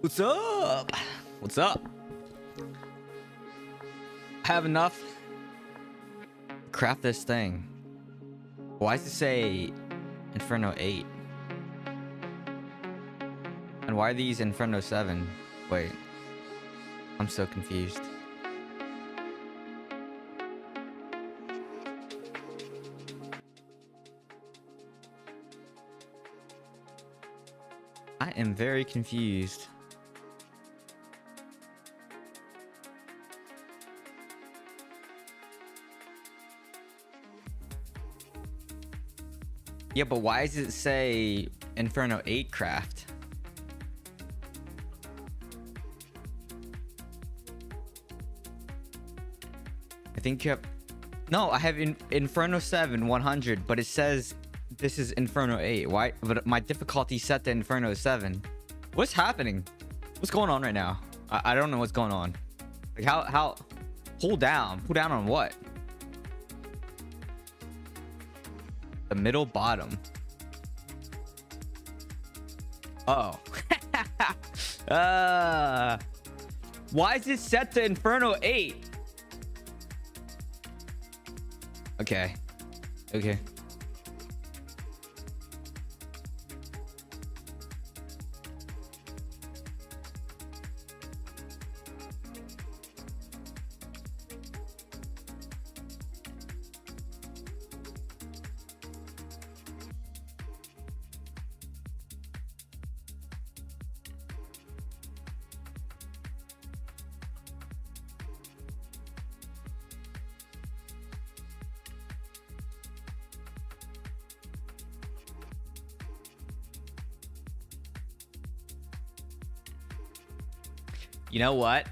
What's up? What's up? I have enough. Craft this thing. Why does it say Inferno 8? And why are these Inferno 7? Wait. I'm so confused. I am very confused. Yeah, but why does it say Inferno 8 craft? I think you have... No, I have Inferno 7 100, but it says this is Inferno 8. Why? But my difficulty set to Inferno 7. What's happening? What's going on right now? I don't know what's going on. Like how... Pull down. Pull down on what? The middle bottom. Oh. Why is it set to Inferno 8? Okay. Okay. You know what?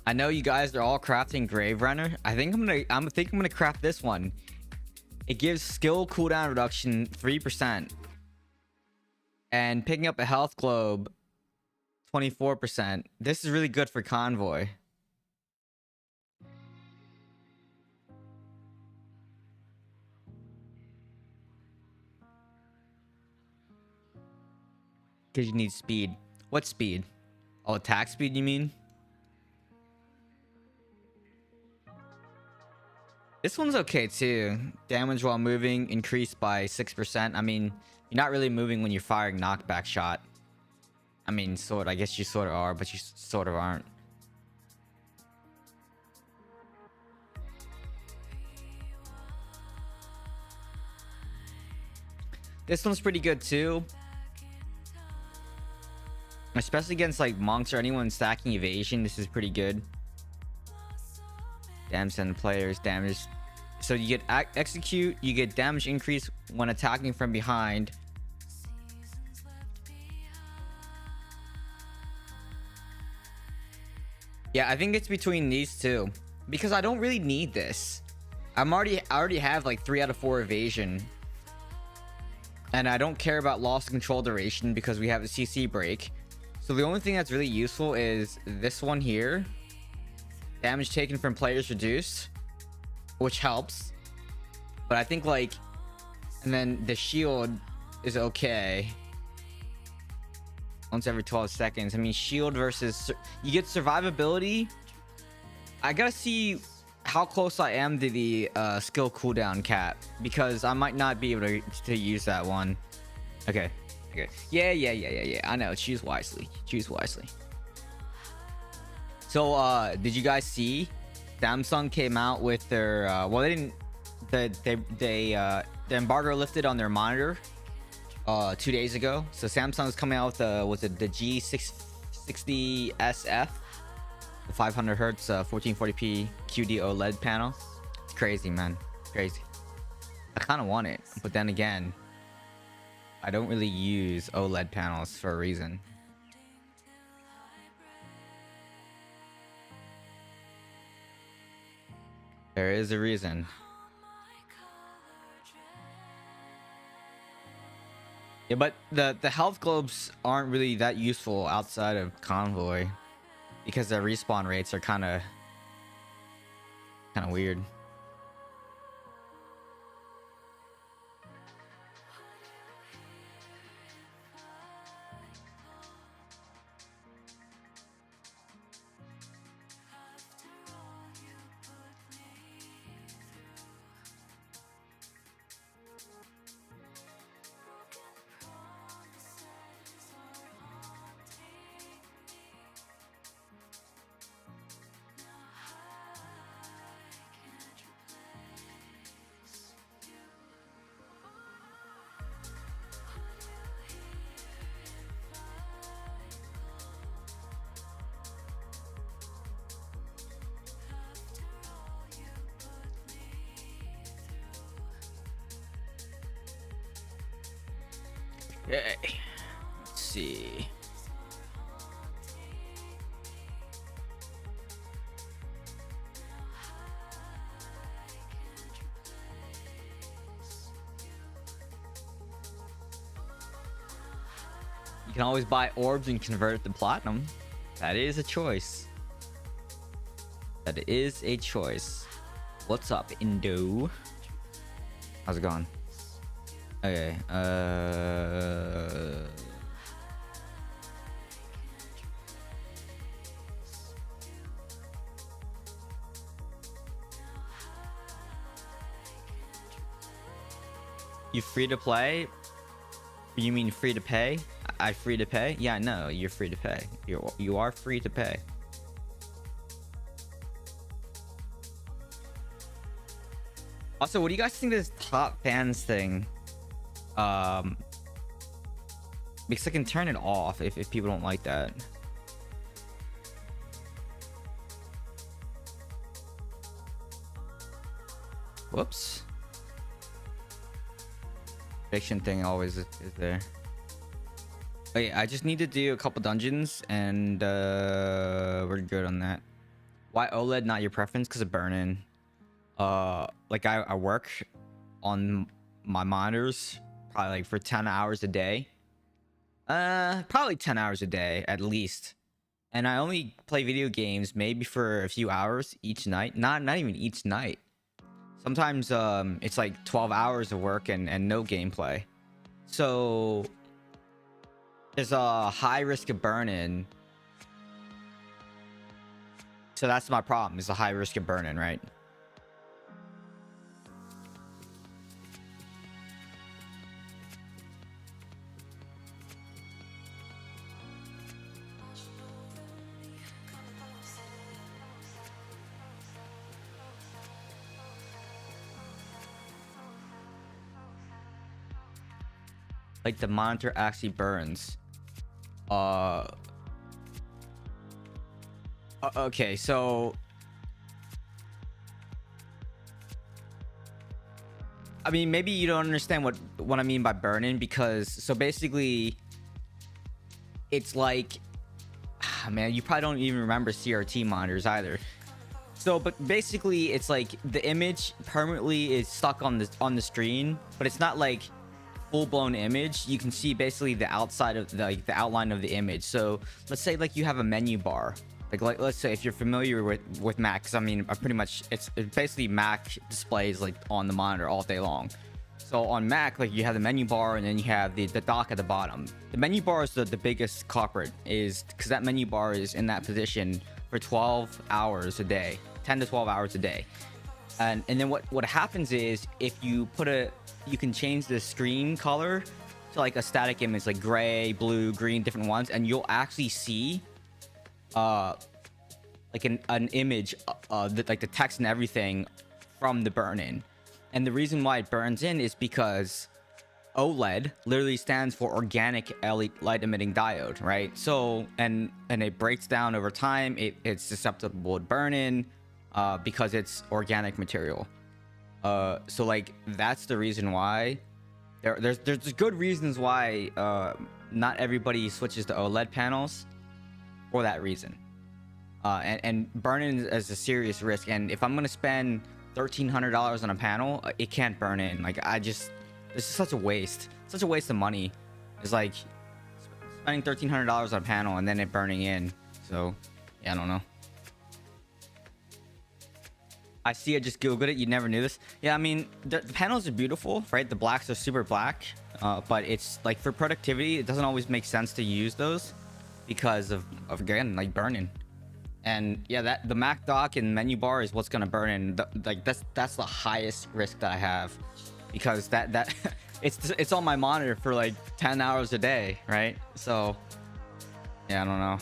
I know you guys are all crafting Grave Runner. I think I'm gonna craft this one. It gives skill cooldown reduction 3%. And picking up a health globe 24%. This is really good for Convoy. Because you need speed. What speed? Oh, attack speed, you mean? This one's okay too. Damage while moving increased by 6%. I mean, you're not really moving when you're firing knockback shot. I mean, sort of. I guess you sort of are, but you sort of aren't. This one's pretty good too. Especially against like monks or anyone stacking evasion, this is pretty good. Damn, send players damage. So you get execute, you get damage increase when attacking from behind. Yeah, I think it's between these two because I don't really need this. I already have like 3 out of 4 evasion. And I don't care about loss of control duration because we have a CC break. So the only thing that's really useful is this one here. Damage taken from players reduced, which helps. But I think like, and then the shield is okay. Once every 12 seconds. I mean, shield versus, you get survivability. I gotta see how close I am to the skill cooldown cap because I might not be able to use that one. Okay. Okay. Yeah. I know. Choose wisely. Choose wisely. So, did you guys see? Samsung came out with their well, they didn't. The embargo lifted on their monitor 2 days ago. So Samsung's coming out with the G660 SF, the 500 hertz 1440p QD OLED panel. It's crazy, man. Crazy. I kind of want it, but then again, I don't really use OLED panels for a reason. There is a reason. Yeah, but the health globes aren't really that useful outside of Convoy because their respawn rates are kind of weird. Okay. Let's see. You can always buy orbs and convert it to platinum. That is a choice. That is a choice. What's up, Indo? How's it going? Okay. You free to play? You mean free to pay? I free to pay? Yeah, no, you're free to pay. You are free to pay. Also, what do you guys think of this top fans thing? Because I can turn it off if people don't like that. Whoops. Fiction thing always is there. Okay, I just need to do a couple dungeons and we're good on that. Why OLED not your preference? Because of burn-in. Like I work on my monitors probably like for 10 hours a day. Probably 10 hours a day at least. And I only play video games maybe for a few hours each night. Not even each night. Sometimes it's like 12 hours of work and no gameplay. So there's a high risk of burn-in. So that's my problem, is a high risk of burn-in, right? Like the monitor actually burns. Okay, so I mean, maybe you don't understand what I mean by burn-in, because so basically it's like, man, you probably don't even remember CRT monitors either. So but basically it's like the image permanently is stuck on the screen, but it's not like full-blown image. You can see basically the outside of the outline of the image. So let's say like you have a menu bar, like let's say if you're familiar with Mac, because I mean pretty much it's basically Mac displays like on the monitor all day long. So on Mac, like you have the menu bar and then you have the dock at the bottom. The menu bar is the biggest culprit, is because that menu bar is in that position for 12 hours a day, 10 to 12 hours a day. And then what happens is, if you put you can change the screen color to like a static image, like gray, blue, green, different ones, and you'll actually see like an image, like the text and everything from the burn-in. And the reason why it burns in is because OLED literally stands for organic light emitting diode, right? So and it breaks down over time. It's susceptible to burn-in because it's organic material. So like that's the reason why there's good reasons why not everybody switches to OLED panels for that reason. And burn-in is a serious risk, and if I'm gonna spend $1,300 on a panel, it can't burn in. Like this is such a waste of money. It's like spending $1,300 on a panel and then it burning in. So yeah, I don't know. I see it, just Googled it. You never knew this. Yeah, I mean, the panels are beautiful, right? The blacks are super black, but it's like for productivity, it doesn't always make sense to use those because of again, like burn-in. And yeah, the Mac dock and menu bar is what's gonna burn in. Like that's the highest risk that I have, because that it's on my monitor for like 10 hours a day, right? So yeah, I don't know.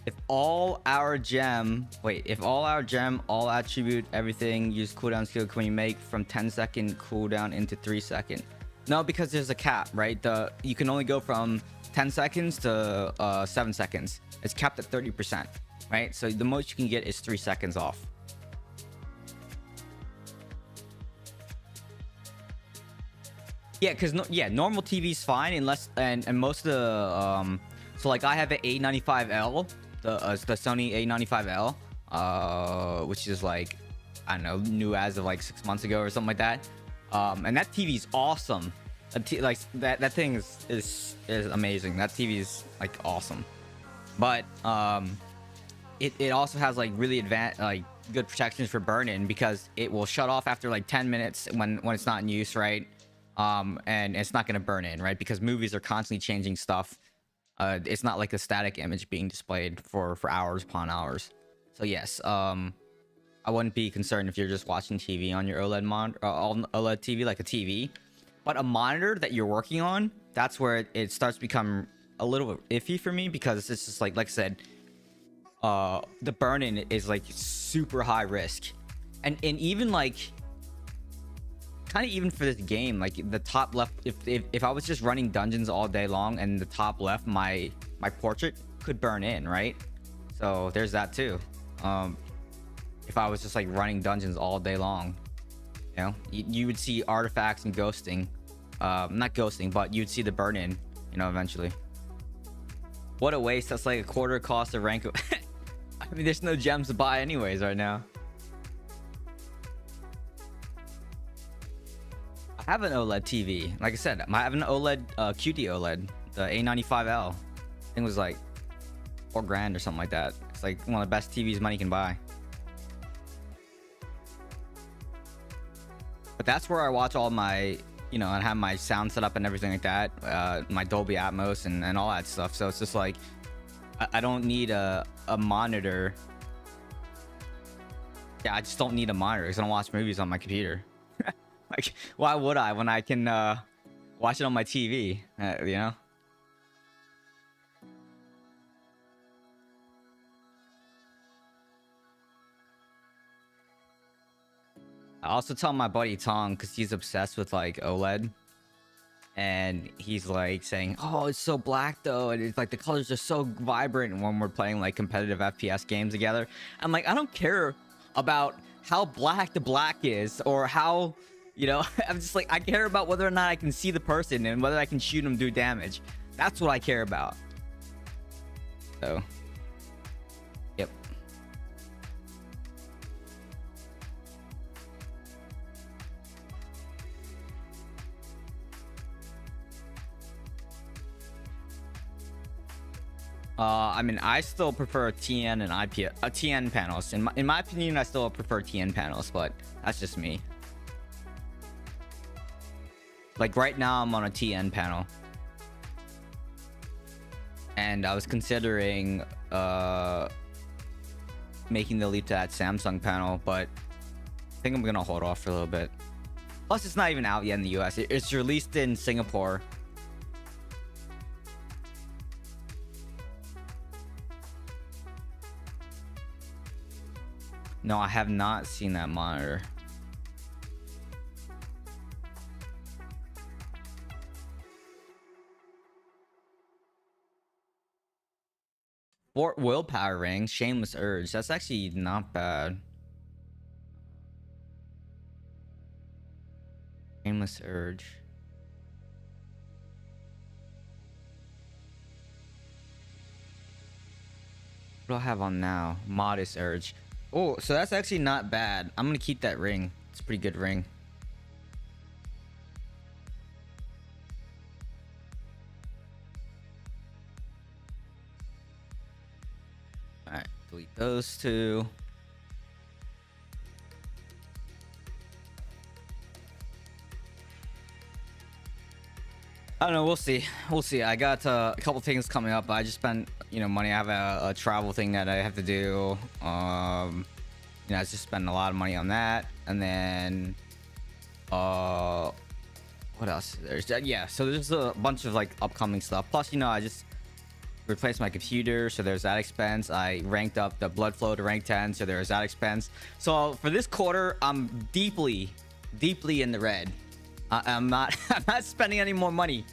If all our gem, all attribute, everything, use cooldown skill, can we make from 10-second cooldown into 3-second? No, because there's a cap, right? You can only go from 10 seconds to 7 seconds. It's capped at 30%, right? So the most you can get is 3 seconds off. Yeah, because yeah, normal TV's fine unless and most of the so like I have an A95L, the Sony A95L, which is like, I don't know, new as of like 6 months ago or something like that. And that TV's awesome. Like that thing is amazing. That TV is like awesome. But it also has like really advanced, like good protections for burn-in, because it will shut off after like 10 minutes when it's not in use, right? And it's not going to burn in, right? Because movies are constantly changing stuff. It's not like a static image being displayed for hours upon hours. So yes, I wouldn't be concerned if you're just watching TV on your OLED OLED TV, like a TV. But a monitor that you're working on, that's where it starts to become a little bit iffy for me, because it's just like I said, the burn-in is like super high risk, and even like kind of even for this game, like the top left, if I was just running dungeons all day long and the top left, my portrait could burn in, right? So there's that too. If I was just like running dungeons all day long, you know, you would see artifacts and ghosting, not ghosting, but you'd see the burn-in, you know, eventually. What a waste. That's like a quarter cost of rank. I mean, there's no gems to buy anyways right now. I have an OLED TV. Like I said, I have an OLED, QD OLED, the A95L. I think it was like $4 grand or something like that. It's like one of the best TVs money can buy. But that's where I watch all my, you know, and have my sound set up and everything like that, my Dolby Atmos and all that stuff. So it's just like, I don't need a monitor. Yeah, I just don't need a monitor because I don't watch movies on my computer. Like, why would I when I can watch it on my TV, you know? I also tell my buddy Tong, because he's obsessed with like OLED, and he's like saying, oh, it's so black though, and it's like the colors are so vibrant when we're playing like competitive FPS games together. I'm like, I don't care about how black the black is, or how, you know, I'm just like, I care about whether or not I can see the person and whether I can shoot them, do damage. That's what I care about. So yep. I mean, I still prefer TN and IP, TN panels. In my opinion, I still prefer TN panels, but that's just me. Like right now, I'm on a TN panel, and I was considering making the leap to that Samsung panel, but I think I'm gonna hold off for a little bit. Plus, it's not even out yet in the US. It's released in Singapore. No, I have not seen that monitor. Fort Willpower Ring, Shameless Urge. That's actually not bad. Shameless Urge. What do I have on now? Modest Urge. Oh, so that's actually not bad. I'm gonna keep that ring. It's a pretty good ring. Alright, delete those two. I don't know, we'll see. We'll see. I got a couple things coming up. I just spent, you know, money. I have a travel thing that I have to do. You know, I just spent a lot of money on that. And then what else? There's yeah, so there's a bunch of like upcoming stuff. Plus, you know, I just replaced my computer, so there's that expense. I ranked up the blood flow to rank 10, so there's that expense. So for this quarter, I'm deeply in the red. I'm not spending any more money.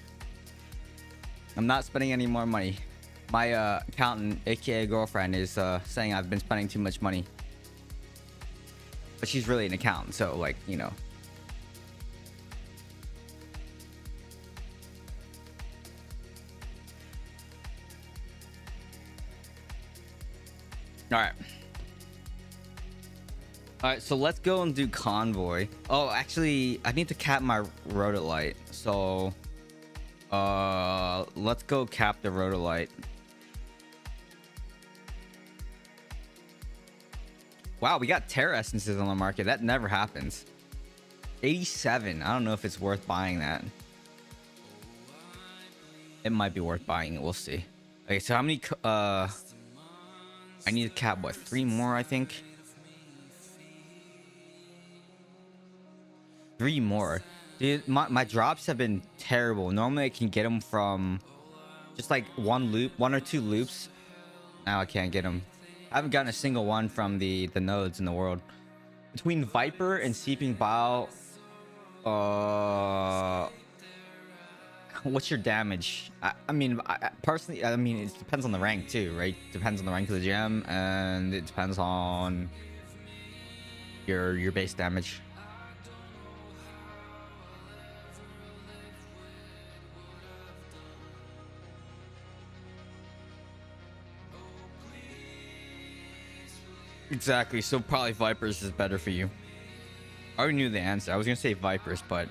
I'm not spending any more money. My accountant, aka girlfriend, is saying I've been spending too much money. But she's really an accountant, so like, you know. All right. All right, so let's go and do Convoy. Oh, actually, I need to cap my Rhodolite. So, let's go cap the Rhodolite. Wow, we got Terra Essences on the market. That never happens. 87. I don't know if it's worth buying that. It might be worth buying it. We'll see. Okay, so how many... I need to cap, what, 3 more, I think? 3 more. Dude, my drops have been terrible. Normally, I can get them from just like 1 or 2 loops. Now I can't get them. I haven't gotten a single one from the nodes in the world. Between Viper and Seeping Bile, what's your damage? I mean, personally, I mean, it depends on the rank too, right? Depends on the rank of the gem, and it depends on your base damage. Exactly. So probably Vipers is better for you. I already knew the answer. I was gonna say Vipers, but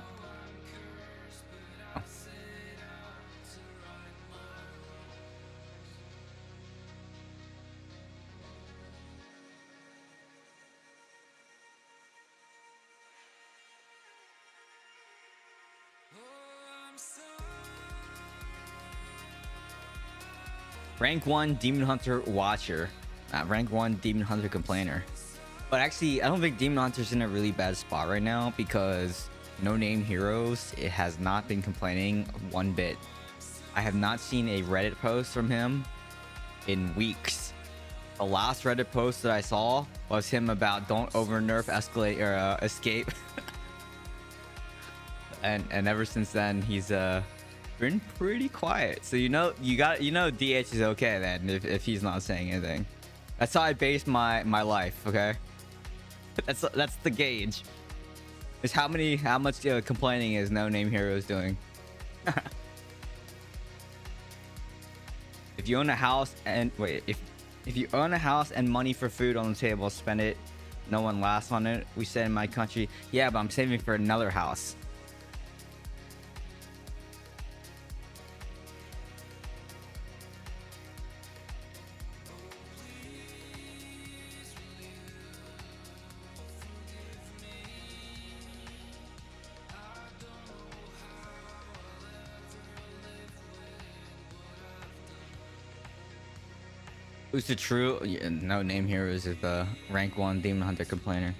rank 1 Demon Hunter Watcher, rank 1 Demon Hunter Complainer. But actually, I don't think Demon Hunter's in a really bad spot right now because No Name Heroes, it has not been complaining one bit. I have not seen a Reddit post from him in weeks. The last Reddit post that I saw was him about don't over nerf escalate or escape. and ever since then he's been pretty quiet. So you know DH is okay then if he's not saying anything. That's how I base my life, okay? That's the gauge. Is how much complaining is No Name Heroes doing. If you own a house and wait, if you own a house and money for food on the table, spend it. No one laughs on it. We said in my country, yeah, but I'm saving for another house. Who's the true No Name Heroes is the rank 1 Demon Hunter Complainer.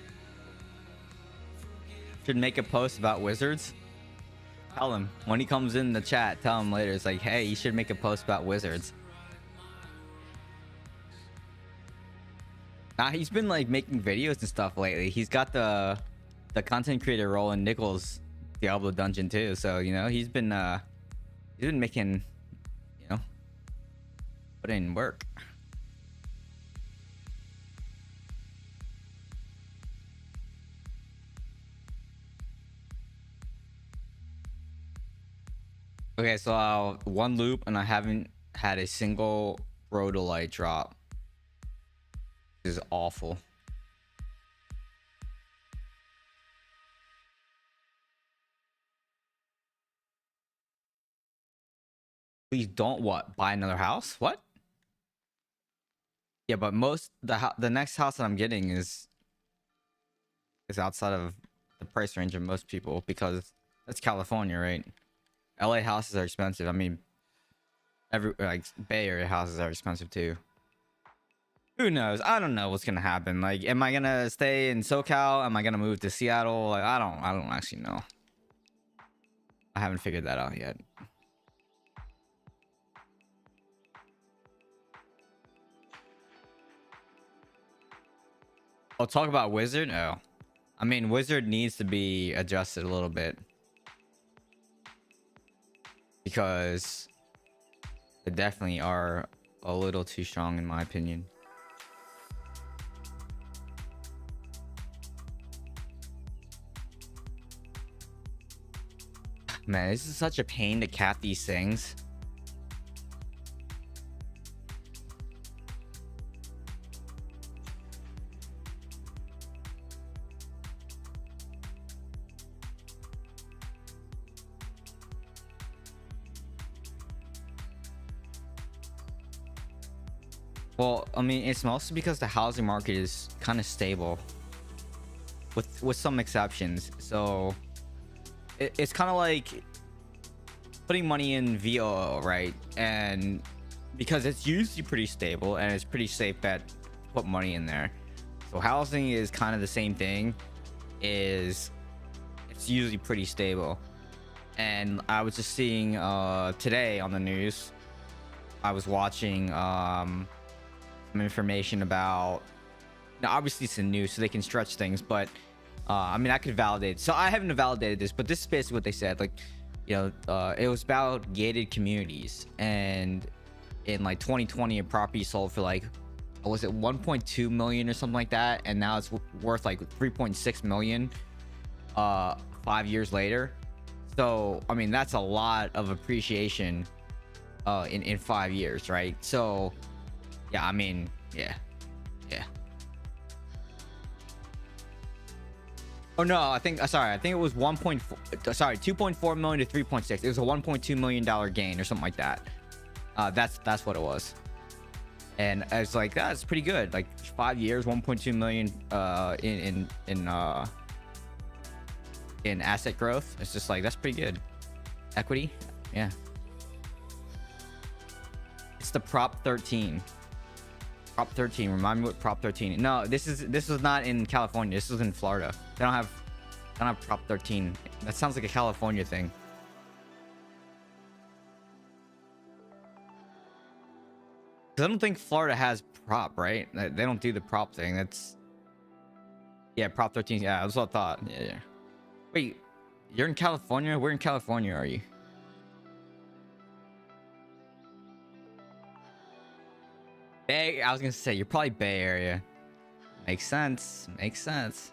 Should make a post about wizards. Tell him when he comes in the chat. Tell him later. It's like, hey, you should make a post about wizards. He's been like making videos and stuff lately. He's got the content creator role in Nichols' Diablo dungeon too. So you know he's been making, you know, putting in work. Okay, so 1 loop and I haven't had a single Rhodolite drop. This is awful. Please don't what? Buy another house? What? Yeah, but the next house that I'm getting is outside of the price range of most people because that's California, right? LA houses are expensive. I mean, like Bay Area houses are expensive too. Who knows? I don't know what's gonna happen. Like, am I gonna stay in SoCal? Am I gonna move to Seattle? Like, I don't actually know. I haven't figured that out yet. Oh, talk about Wizard? Oh, I mean, Wizard needs to be adjusted a little bit because they definitely are a little too strong in my opinion. Man, this is such a pain to cap these things. Well, I mean, it's mostly because the housing market is kind of stable, with some exceptions. So it's kind of like putting money in VOO, right? And because it's usually pretty stable and it's pretty safe bet to put money in there. So housing is kind of the same thing. Is it's usually pretty stable. And I was just seeing today on the news, I was watching some information about, now obviously it's in news so they can stretch things, but I mean I could validate, so I haven't validated this, but this is basically what they said. Like, you know, it was about gated communities, and in like 2020 a property sold for like, was it 1.2 million or something like that, and now it's worth like 3.6 million 5 years later. So I mean that's a lot of appreciation in 5 years, right? So yeah, I mean, yeah. Oh no, I think it was 2.4 million to 3.6. It was a 1.2 million dollar gain or something like that. That's what it was. And I was like, that's pretty good. Like 5 years, 1.2 million in asset growth. It's just like, that's pretty good. Equity, yeah. It's the Prop 13. Prop 13. Remind me what Prop 13. No, this was not in California. This was in Florida. They don't have Prop 13. That sounds like a California thing. Because I don't think Florida has prop, right? They don't do the prop thing. That's, yeah, Prop 13. Yeah, that's what I thought. Yeah. Wait, you're in California? Where in California are you? Bay. I was gonna say you're probably Bay Area. Makes sense. Makes sense.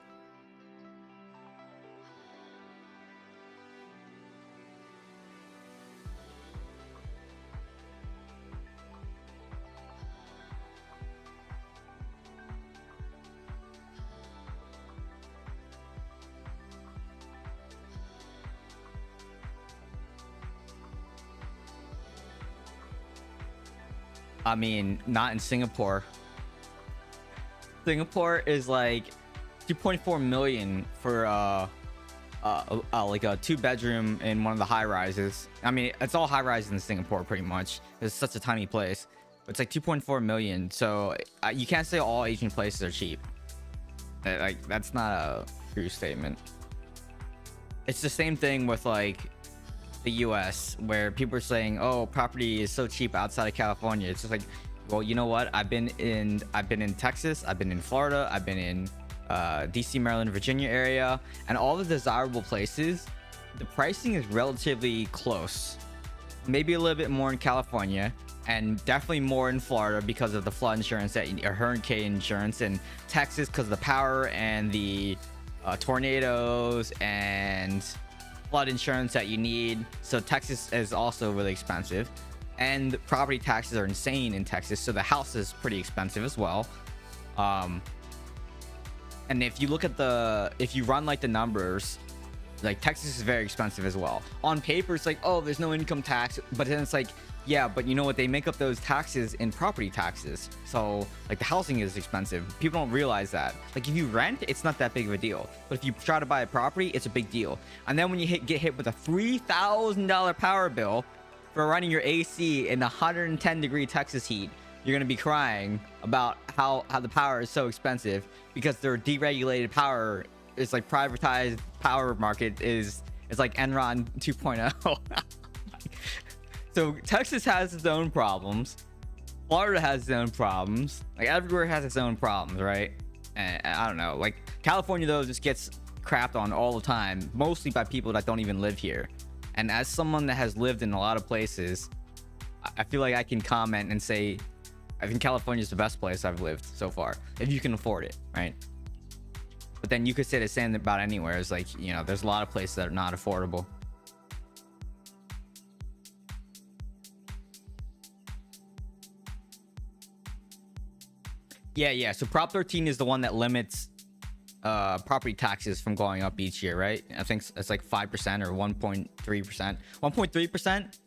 I mean, not in Singapore. Singapore is like 2.4 million for like a 2-bedroom in one of the high rises. I mean, it's all high rises in Singapore pretty much. It's such a tiny place. It's like 2.4 million. So you can't say all Asian places are cheap. Like, that's not a true statement. It's the same thing with like the US, where people are saying, oh, property is so cheap outside of California. It's just like, well, you know what, I've been in Texas, I've been in Florida, I've been in DC, Maryland, Virginia area, and all the desirable places, the pricing is relatively close. Maybe a little bit more in California, and definitely more in Florida because of the flood insurance, or hurricane insurance, and Texas because of the power and the tornadoes and flood insurance that you need. So Texas is also really expensive, and property taxes are insane in Texas, so the house is pretty expensive as well. And if you look at if you run like the numbers, like Texas is very expensive as well. On paper it's like, oh, there's no income tax, but then it's like, yeah, but you know what, they make up those taxes in property taxes. So like the housing is expensive. People don't realize that. Like if you rent, it's not that big of a deal, but if you try to buy a property, it's a big deal. And then when you get hit with a $3,000 power bill for running your AC in 110-degree Texas heat, you're gonna be crying about how the power is so expensive, because their deregulated power is like privatized power market is like Enron 2.0. So Texas has its own problems. Florida has its own problems. Like everywhere has its own problems, right? And I don't know. Like California though just gets crapped on all the time, mostly by people that don't even live here. And as someone that has lived in a lot of places, I feel like I can comment and say, I think California is the best place I've lived so far, if you can afford it, right? But then you could say the same about anywhere. It's like, you know, there's a lot of places that are not affordable. Yeah. So Prop 13 is the one that limits property taxes from going up each year, right? I think it's like 5% or 1.3%. 1.3%?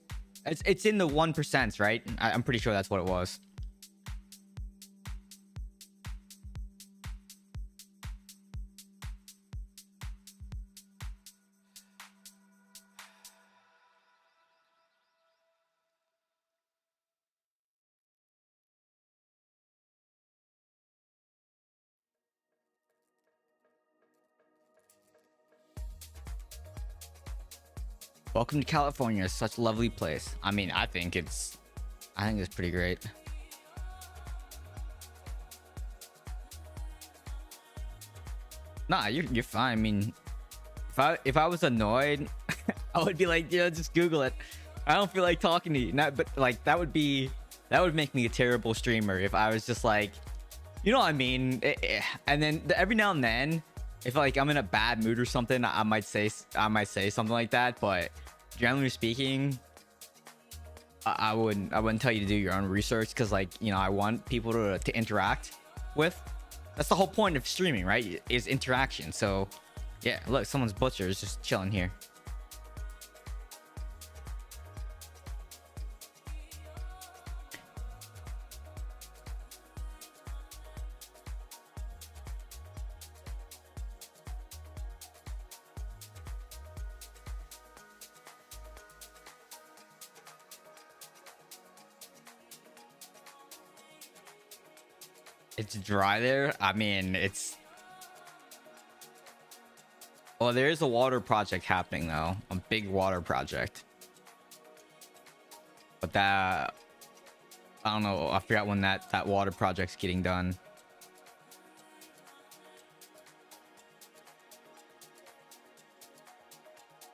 It's in the 1%, right? I'm pretty sure that's what it was. Welcome to California. It's such a lovely place. I mean, I think it's pretty great. Nah, you're fine. I mean, if I was annoyed, I would be like, yeah, just Google it. I don't feel like talking to you. Not, but like that would make me a terrible streamer if I was just like, you know what I mean? And then every now and then, if like I'm in a bad mood or something, I might say something like that. But generally speaking, I wouldn't tell you to do your own research, because like, you know, I want people to interact with. That's the whole point of streaming, right? Is interaction. So yeah, look, someone's butcher is just chilling here. It's dry there. I mean, it's... Well, there is a water project happening, though. A big water project. But that... I don't know. I forgot when that water project's getting done.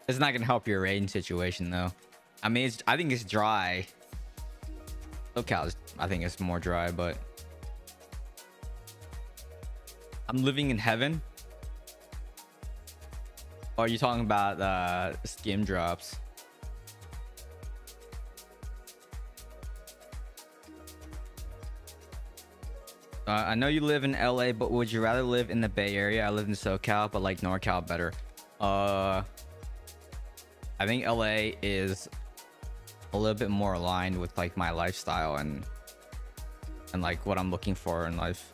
It's not going to help your rain situation, though. I mean, I think it's dry. SoCal, I think it's more dry, but... I'm living in heaven. Or are you talking about skim drops? I know you live in LA, but would you rather live in the Bay Area? I live in SoCal, but like NorCal better. I think LA is a little bit more aligned with like my lifestyle and like what I'm looking for in life.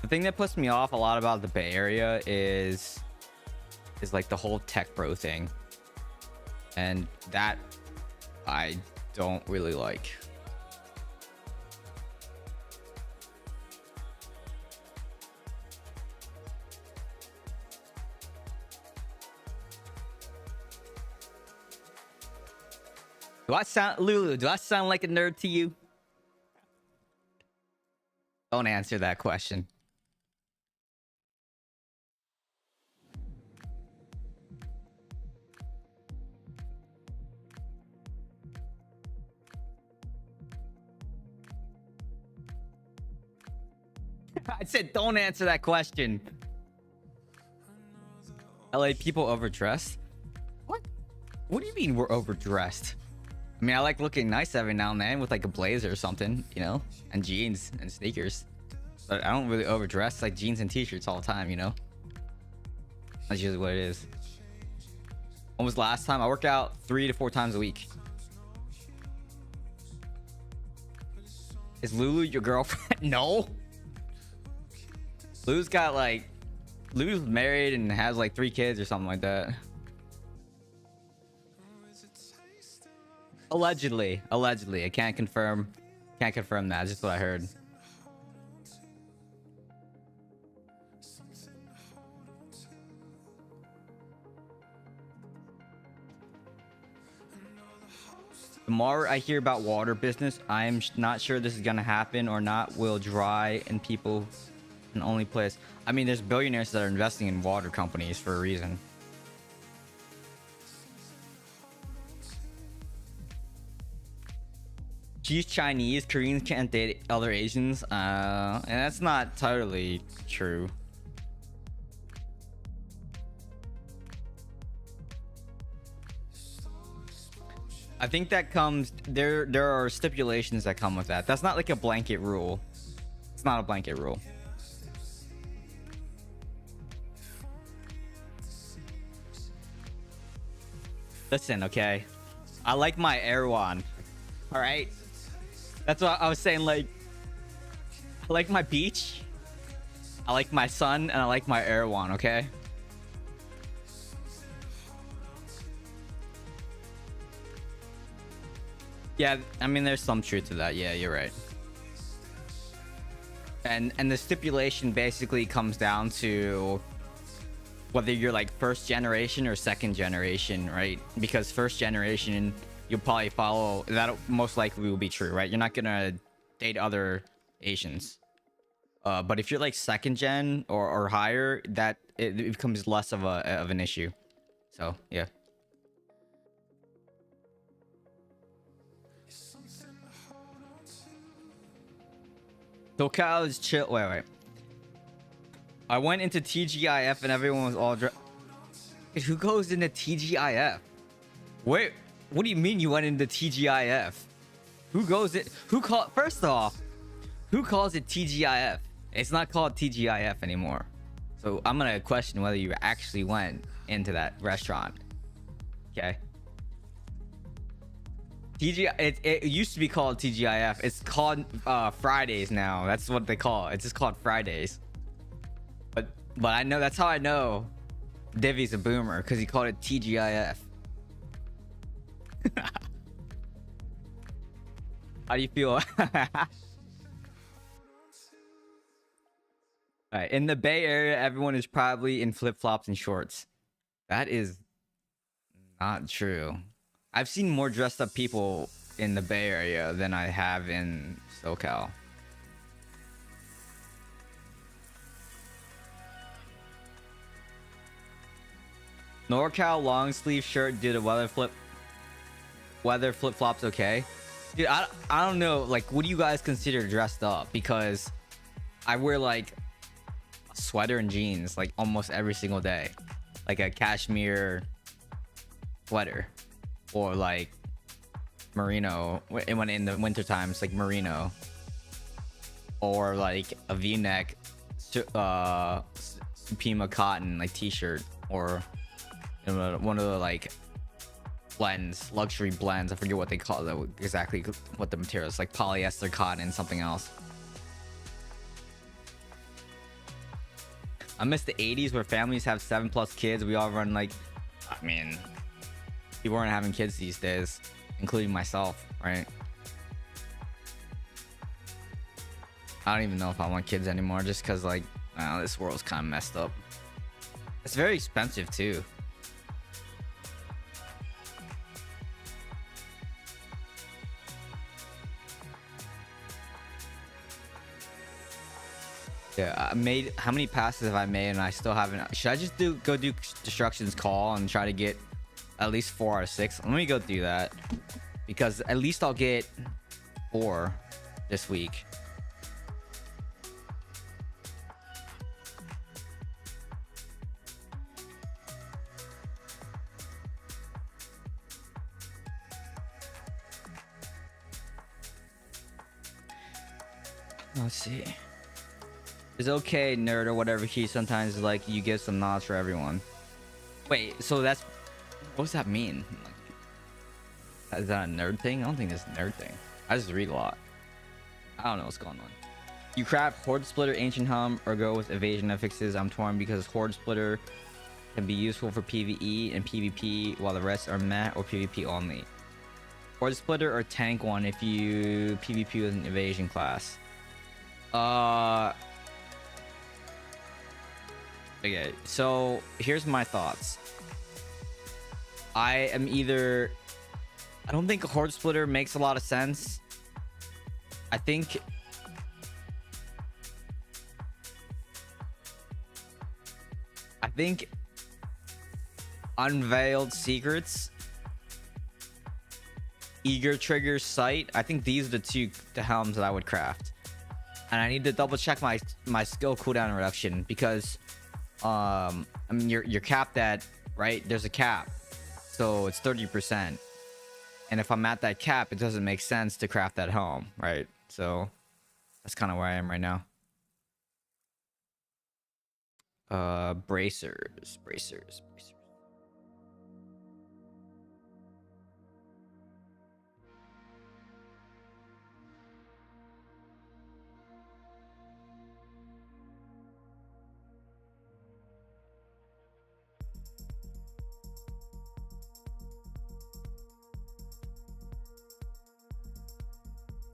The thing that puts me off a lot about the Bay Area is like the whole tech bro thing, and that I don't really like. Do I sound, Lulu, do I sound like a nerd to you? Don't answer that question. I said don't answer that question. LA people overdressed? What do you mean we're overdressed? I mean, I like looking nice every now and then with like a blazer or something, you know, and jeans and sneakers. But I don't really overdress, like jeans and t-shirts all the time, you know. That's usually what it is. When was the last time? I work out 3 to 4 times a week. Is Lulu your girlfriend? No. Lulu's married and has like 3 kids or something like that. Allegedly. I can't confirm that. It's just what I heard. The more I hear about water business, I'm not sure this is gonna happen or not. Will dry and people can only place. I mean, there's billionaires that are investing in water companies for a reason. She's Chinese. Koreans can't date other Asians. And that's not totally true. I think that comes there are stipulations that come with that. That's not like a blanket rule. It's not a blanket rule. Listen, okay? I like my Erewhon. All right? That's what I was saying. Like, I like my beach, I like my sun, and I like my Erewhon, okay? Yeah, I mean, there's some truth to that. Yeah, you're right. And the stipulation basically comes down to whether you're like first generation or second generation, right? Because first generation, you'll probably follow that, most likely will be true, right? You're not gonna date other Asians. But if you're like second gen or higher, that it becomes less of an issue. So yeah. SoCal is chill. Wait. I went into TGIF and everyone was all who goes into TGIF? Wait, what do you mean you went into TGIF? Who goes it? First off, who calls it TGIF? It's not called TGIF anymore. So I'm gonna question whether you actually went into that restaurant. Okay. It used to be called TGIF. It's called Fridays now. That's what they call it. It's just called Fridays. But I know, that's how I know Divy's a boomer, because he called it TGIF. How do you feel? Alright, in the Bay Area, everyone is probably in flip-flops and shorts. That is not true. I've seen more dressed up people in the Bay Area than I have in SoCal. NorCal long sleeve shirt, dude. A weather flip flops, okay? Dude, I don't know. Like, what do you guys consider dressed up? Because I wear like a sweater and jeans like almost every single day, like a cashmere sweater, or like merino when in the winter times, like merino, or like a V-neck Supima cotton like t-shirt, or one of the like blends, luxury blends. I forget what they call it exactly, what the material is, like polyester, cotton, and something else. I miss the 80s where families have 7+ kids. We all run like, I mean, people aren't having kids these days, including myself, right? I don't even know if I want kids anymore, just because like, this world's kind of messed up. It's very expensive too. Yeah, I made, how many passes have I made and I still haven't? Should I just go do Destruction's Call and try to get at least 4 out of 6? Let me go do that, because at least I'll get 4 this week. Let's see. It's okay, nerd, or whatever. He sometimes like you give some nods for everyone. Wait, so that's, what does that mean? Like, is that a nerd thing? I don't think it's a nerd thing. I just read a lot. I don't know what's going on. You craft Horde Splitter, Ancient Helm, or go with Evasion affixes. I'm torn because Horde Splitter can be useful for PvE and PvP, while the rest are meh or PvP only. Horde Splitter or Tank One if you PvP with an Evasion class. Okay, so here's my thoughts. I don't think a Horde Splitter makes a lot of sense. I think Unveiled Secrets, Eager Trigger, Sight, I think these are the helms that I would craft. And I need to double check my skill cooldown reduction, because I mean, you're capped at, right? There's a cap, so it's 30%. And if I'm at that cap, it doesn't make sense to craft that helm, right? So that's kind of where I am right now. Bracers.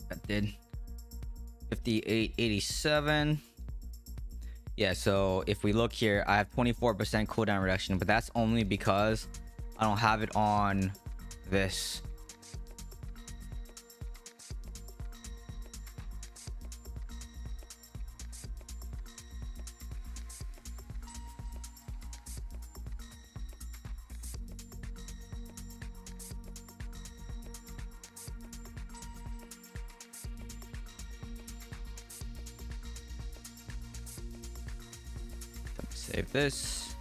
That did. 5887. Yeah, so if we look here, I have 24% cooldown reduction, but that's only because I don't have it on this. Save this.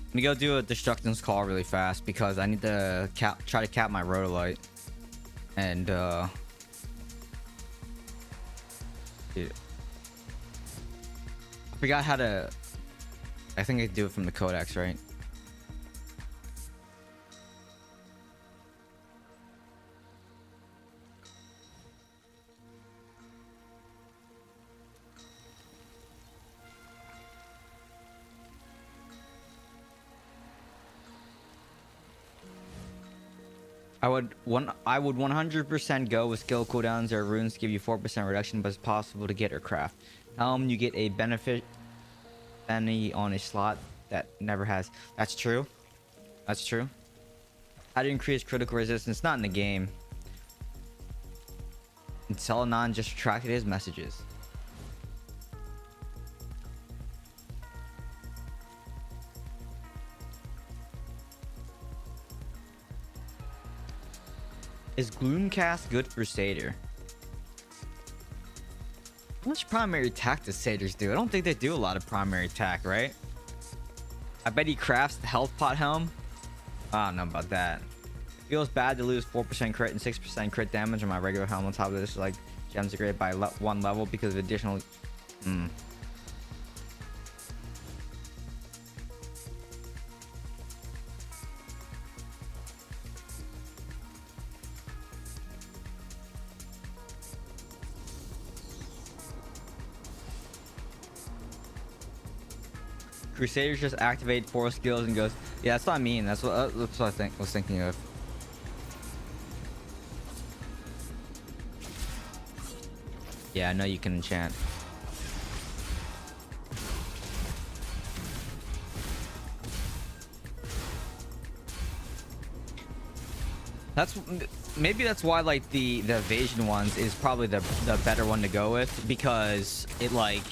Let me go do a destructions call really fast because I need to try to cap my rotolite. And dude, I forgot how to. I think I do it from the codex, right? I would 100% go with skill cooldowns or runes to give you 4% reduction, but it's possible to get or craft. You get a benefit penny on a slot that never has. That's true. That's true. How to increase critical resistance? Not in the game. And Selenon just retracted his messages. Is Gloomcast good for Satyr? How much primary attack does Satyrs do? I don't think they do a lot of primary attack, right? I bet he crafts the health pot helm. I don't know about that. It feels bad to lose 4% crit and 6% crit damage on my regular helm. On top of this, like gems are great by one level because of additional. Crusaders just activate 4 skills and goes. Yeah, that's what I mean. That's what I was thinking of. Yeah, I know you can enchant. Maybe that's why like the evasion ones is probably the better one to go with, because it like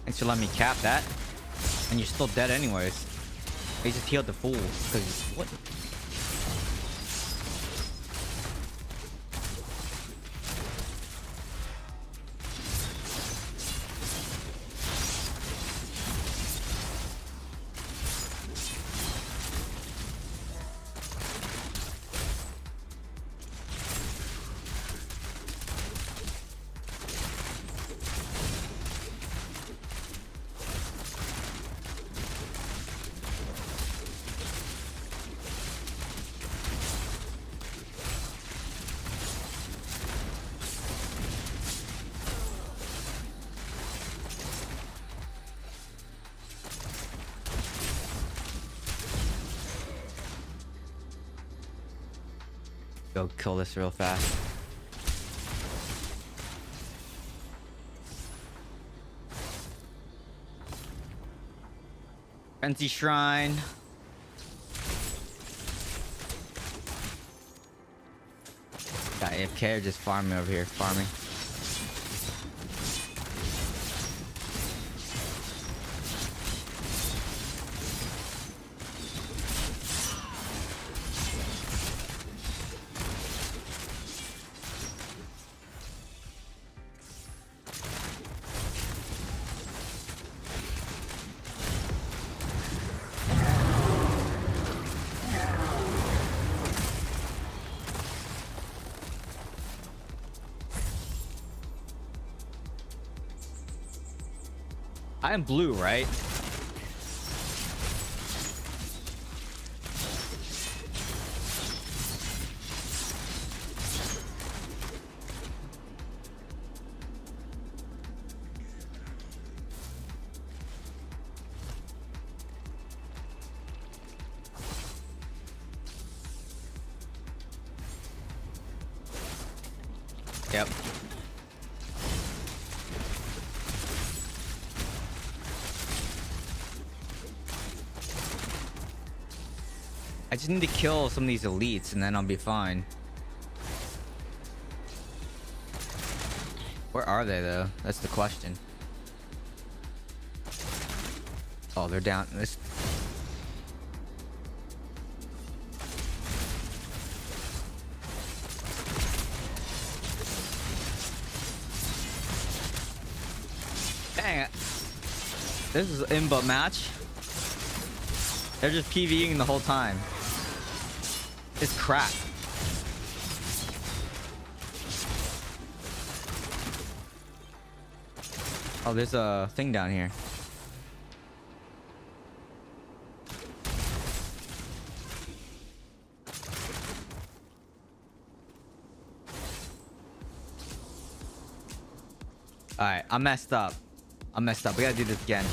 thanks for letting me cap that. And you're still dead anyways. He just healed the fool. Cause what? Go kill this real fast. Frenzy Shrine. Got AFK or just farming over here? Farming. I am blue, right? Yep. I just need to kill some of these elites and then I'll be fine. Where are they though? That's the question. Oh, they're down. This. Dang it. This is an imba match. They're just PvEing the whole time. It's crap. Oh, there's a thing down here. Alright, I messed up. We gotta do this again.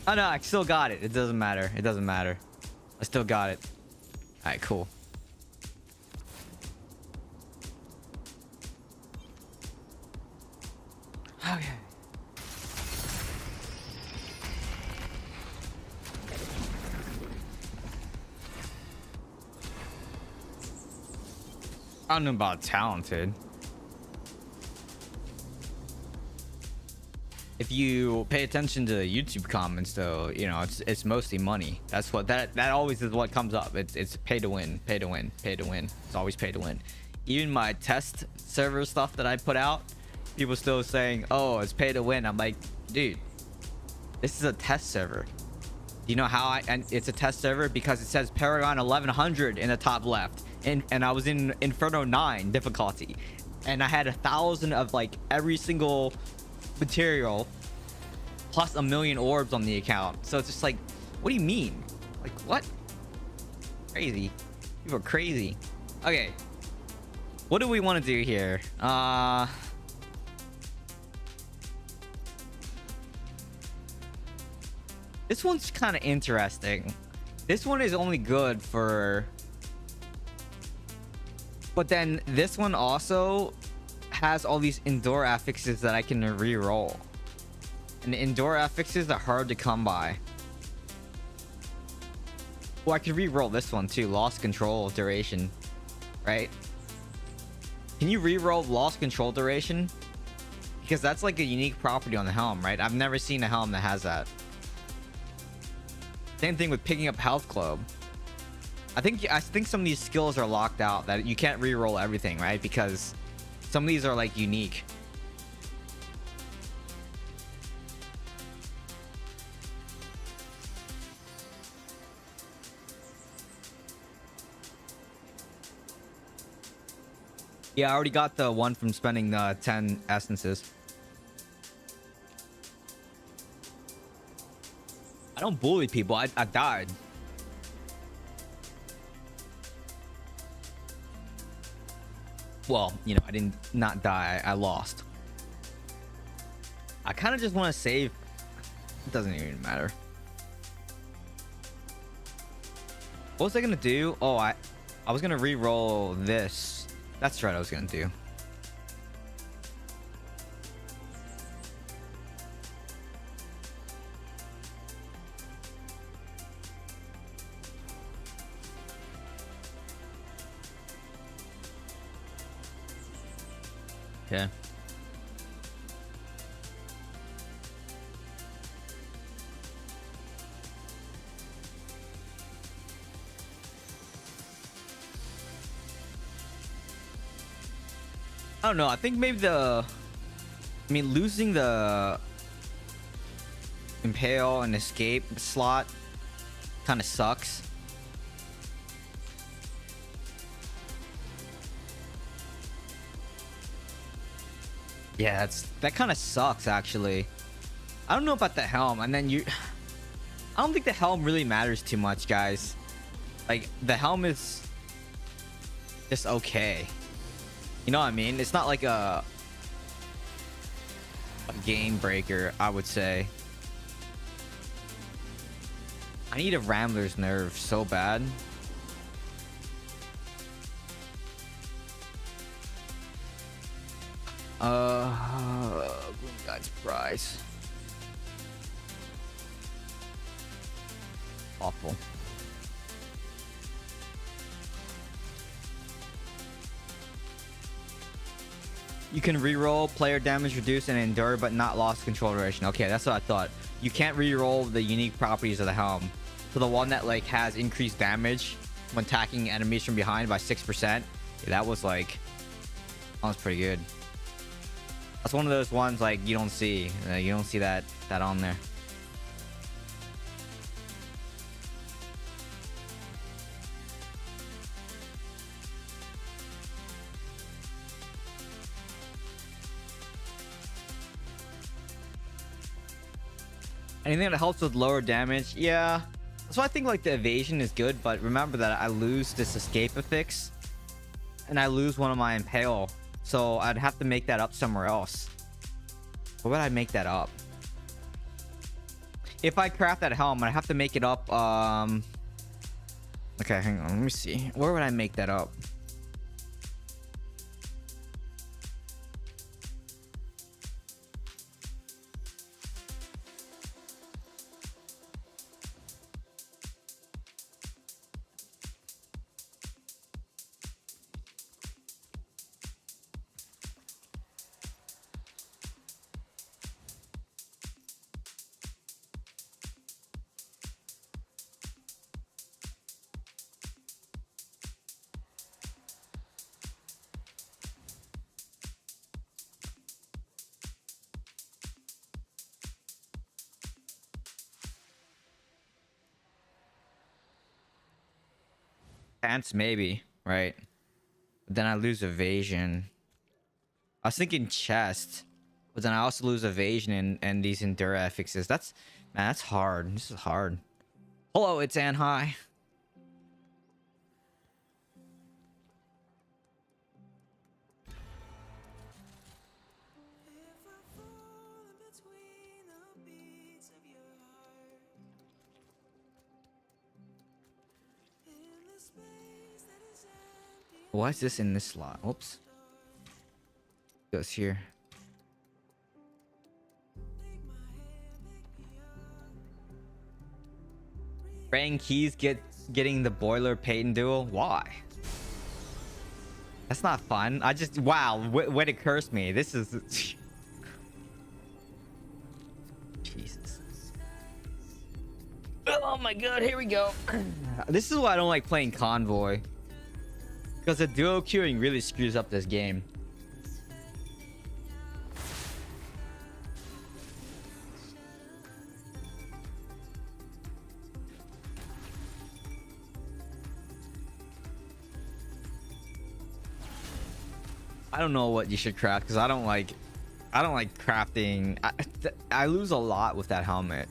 Oh no, I still got it. It doesn't matter. I still got it. Alright, cool. Okay. I don't know about talented. If you pay attention to YouTube comments, though, you know it's mostly money. That's what that always is what comes up. It's pay to win. It's always pay to win. Even my test server stuff that I put out, people still saying, "Oh, it's pay to win." I'm like, dude, this is a test server. You know how and it's a test server because it says Paragon 1100 in the top left, and I was in Inferno 9 difficulty, and I had 1,000 of like every single material plus 1,000,000 orbs on the account. So it's just like, what do you mean? Like, what? Crazy. People are crazy. Okay, what do we want to do here? This one's kind of interesting. This one is only good for, but then this one also has all these indoor affixes that I can re-roll, and the indoor affixes are hard to come by. Well, I could re-roll this one too. Lost control duration, right? Can you re-roll lost control duration? Because that's like a unique property on the helm, right? I've never seen a helm that has that. Same thing with picking up health globe. I think some of these skills are locked out, that you can't re-roll everything, right? Because some of these are like unique. Yeah, I already got the one from spending the 10 essences. I don't bully people. I died. Well, you know, I didn't not die. I lost. I kind of just want to save. It doesn't even matter. What was I gonna do? Oh, I was gonna re-roll this. That's right, I was gonna do. Okay. I don't know. I think maybe losing the impale and escape slot kind of sucks. Yeah, that kind of sucks actually. I don't know about the helm, and then you. I don't think the helm really matters too much, guys. Like the helm is just okay. You know what I mean? It's not like a game breaker, I would say. I need a Rambler's Nerve so bad. Gloom Guide's prize. Awful. You can reroll player damage reduced and endure, but not lost control duration. Okay, that's what I thought. You can't reroll the unique properties of the helm. So the one that like has increased damage when attacking enemies from behind by 6%. Yeah, that was like, that was pretty good. That's one of those ones like you don't see. You don't see that on there. Anything that helps with lower damage, yeah. So I think like the evasion is good, but remember that I lose this escape affix, and I lose one of my impale, so I'd have to make that up somewhere else. Where would I make that up? If I craft that helm, I have to make it up. Okay, hang on. Let me see. Where would I make that up? Pants, maybe, right? But then I lose evasion. I was thinking chest, but then I also lose evasion and these endure affixes. Man, that's hard. This is hard. Hello, it's Anhai. Why is this in this slot? Oops. Goes here. Praying keys getting the boiler Peyton duel. Why? That's not fun. I just way to curse me. This is Jesus. Oh my god, here we go. This is why I don't like playing Convoy. Because the duo queuing really screws up this game. I don't know what you should craft because I don't like crafting. I lose a lot with that helmet.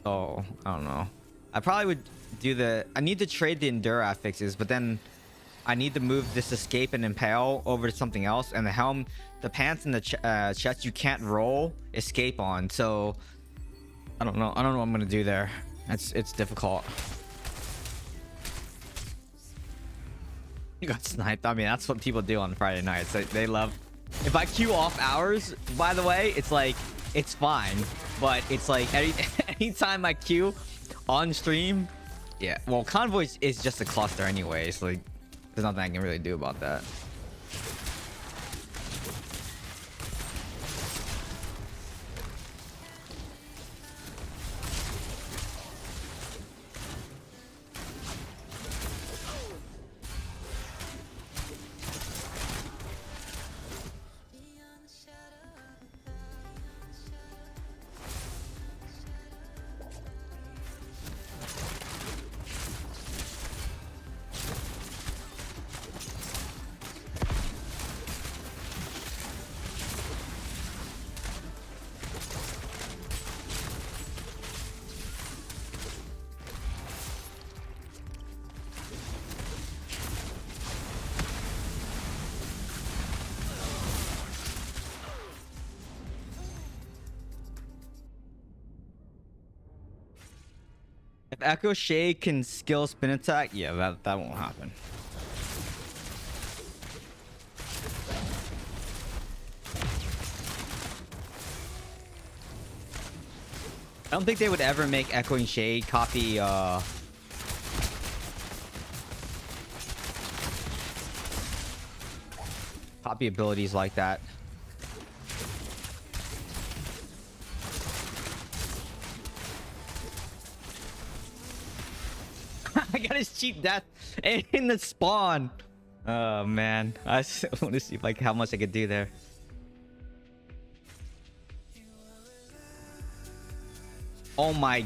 So I don't know. I probably would do I need to trade the endure affixes, but then I need to move this escape and impale over to something else, and the helm, the pants, and the chest you can't roll escape on. So I don't know what I'm gonna do there. It's difficult. You got sniped. I mean, that's what people do on Friday nights. They love. If I queue off hours, by the way, it's like it's fine, but it's like anytime I queue on stream, yeah. Well, Convoy is just a cluster anyway. So like, there's nothing I can really do about that. If Echo Shade can skill spin attack, yeah, that won't happen. I don't think they would ever make Echoing Shade copy copy abilities like that. I got his cheap death in the spawn. Oh man, I just want to see like how much I could do there. Oh my,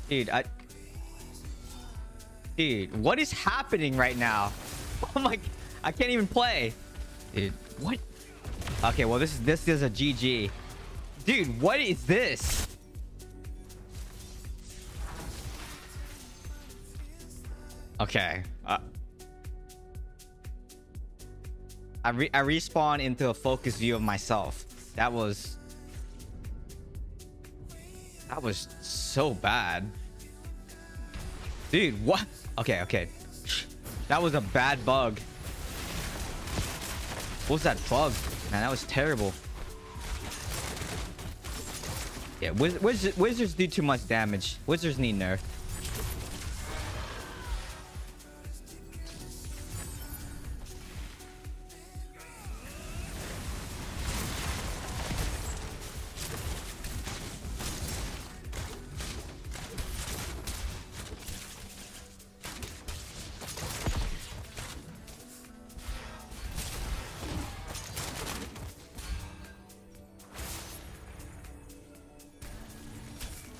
dude, dude, what is happening right now? Oh my, I can't even play. Dude, what? Okay, well this is a GG. Dude, what is this? Okay. I respawn into a focus view of myself. That was so bad. Dude, what? Okay. That was a bad bug. What was that bug? Man, that was terrible. Yeah, wizards do too much damage. Wizards need nerf.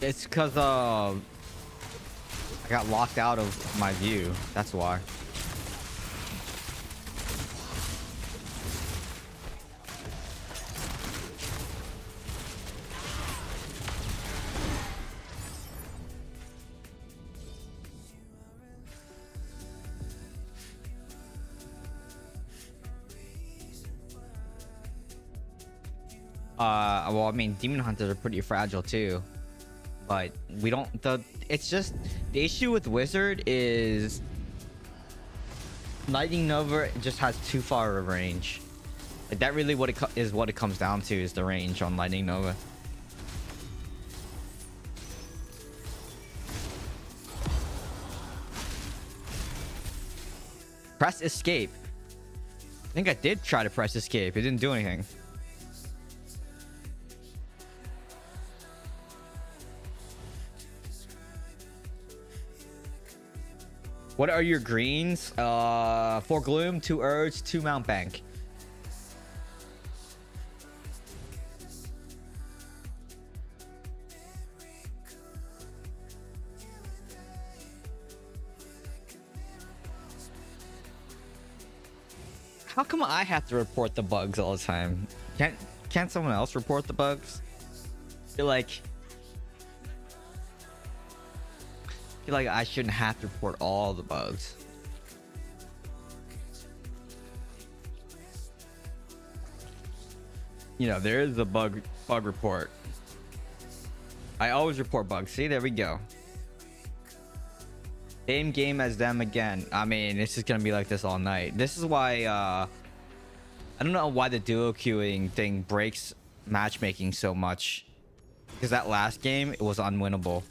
It's because I got locked out of my view. That's why. Well, I mean, demon hunters are pretty fragile too. But we don't, it's just the issue with wizard is lightning nova just has too far of a range. Like that really what it comes down to is the range on lightning nova. Press escape. I think I did try to press escape. It didn't do anything. What are your greens? 4 Gloom, 2 Urge, 2 Mount Bank. How come I have to report the bugs all the time? Can't someone else report the bugs? You're like I shouldn't have to report all the bugs. You know, there is a bug report. I always report bugs. See, there we go. Same game as them again. I mean, it's just gonna be like this all night. This is why I don't know why the duo queuing thing breaks matchmaking so much. Because that last game, it was unwinnable.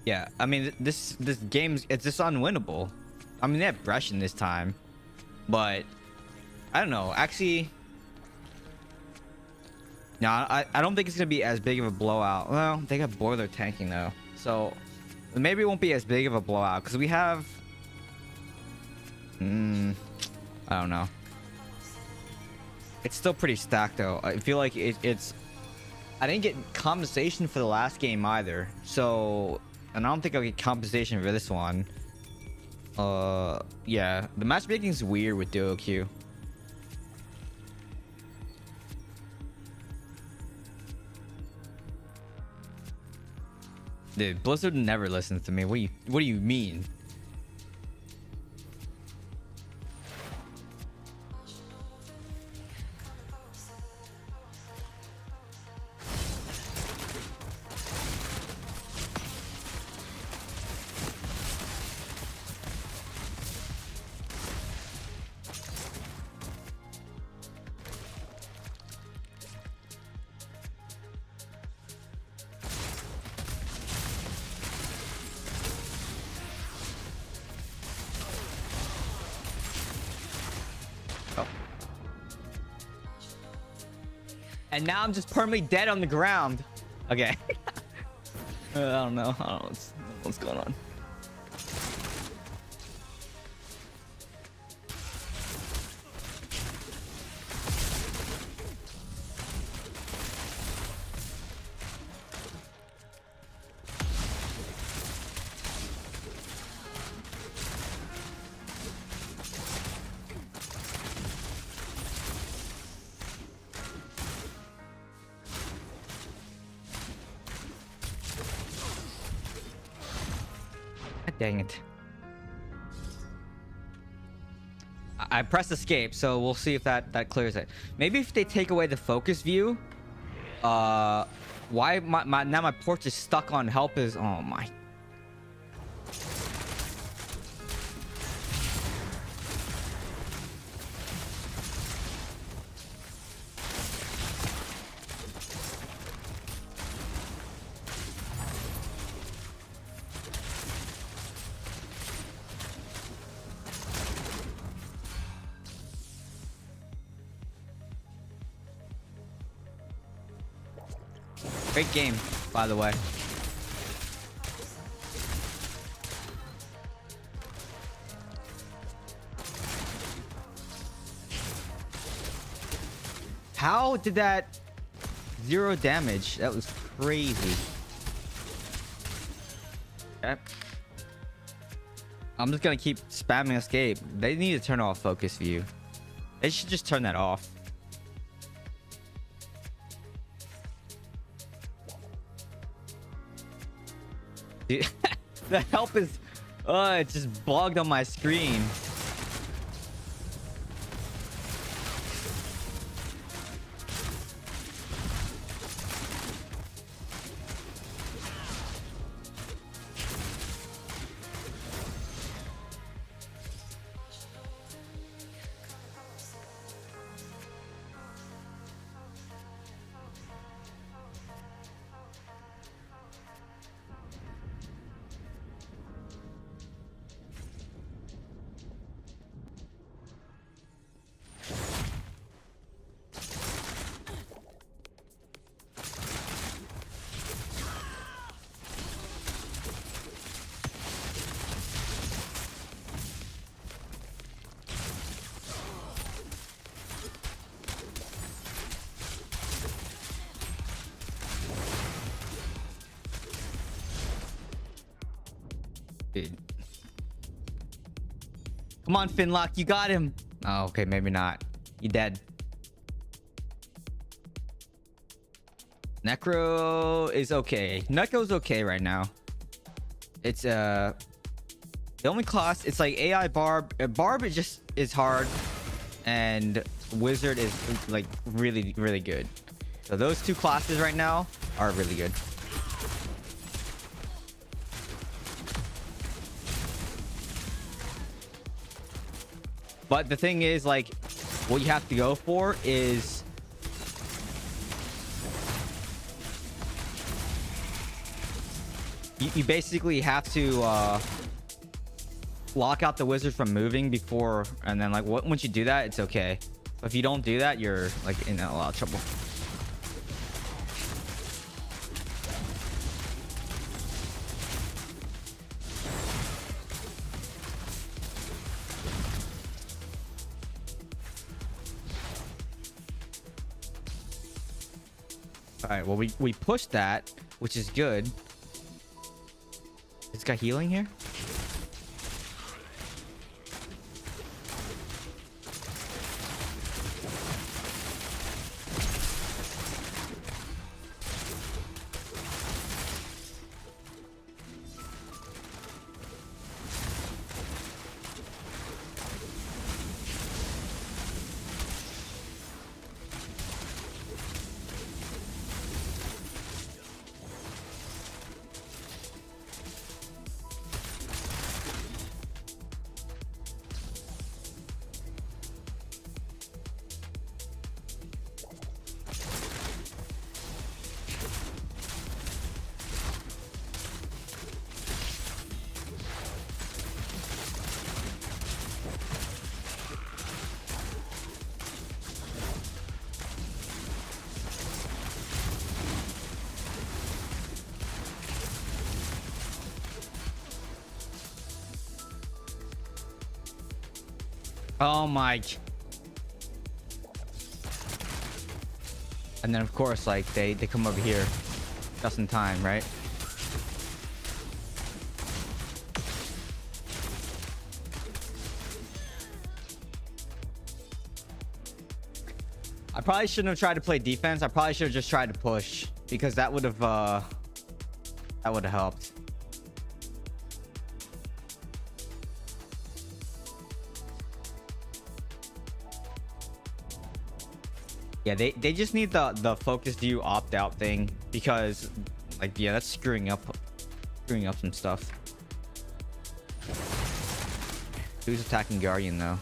Yeah, I mean, this game's, it's just unwinnable. I mean, they have Brescian this time, but I don't know. Actually, no, I don't think it's gonna be as big of a blowout. Well, they got boiler tanking though, so maybe it won't be as big of a blowout because we have. I don't know. It's still pretty stacked though. I feel like it's. I didn't get compensation for the last game either, so. And I don't think I'll get compensation for this one. Yeah, the matchmaking is weird with duo queue. Dude, Blizzard never listens to me. What do you mean? Oh. And now I'm just permanently dead on the ground. Okay. I don't know. I don't know what's going on. Dang it. I pressed escape, so we'll see if that clears it. Maybe if they take away the focus view, why now my porch is stuck on help is, oh my. Great game, by the way. How did that 0 damage? That was crazy. Okay. I'm just gonna keep spamming escape. They need to turn off focus view. They should just turn that off. Dude, the help is it's just bugged on my screen. Dude. Come on, Finlock, you got him. Oh, okay, maybe not. You dead. Necro is okay. Necro's okay right now. It's the only class. It's like AI Barb. Barb is hard, and Wizard is like really good. So those two classes right now are really good. But the thing is, like, what you have to go for is you basically have to lock out the wizard from moving before, and then like once you do that, it's okay. But if you don't do that, you're like in a lot of trouble. All right, well, we pushed that, which is good. It's got healing here. Oh my. And then of course, like they come over here just in time, right? I probably shouldn't have tried to play defense. I probably should have just tried to push, because that would have helped. Yeah, they just need the focus view opt out thing, because like, yeah, that's screwing up some stuff. Who's attacking Guardian though?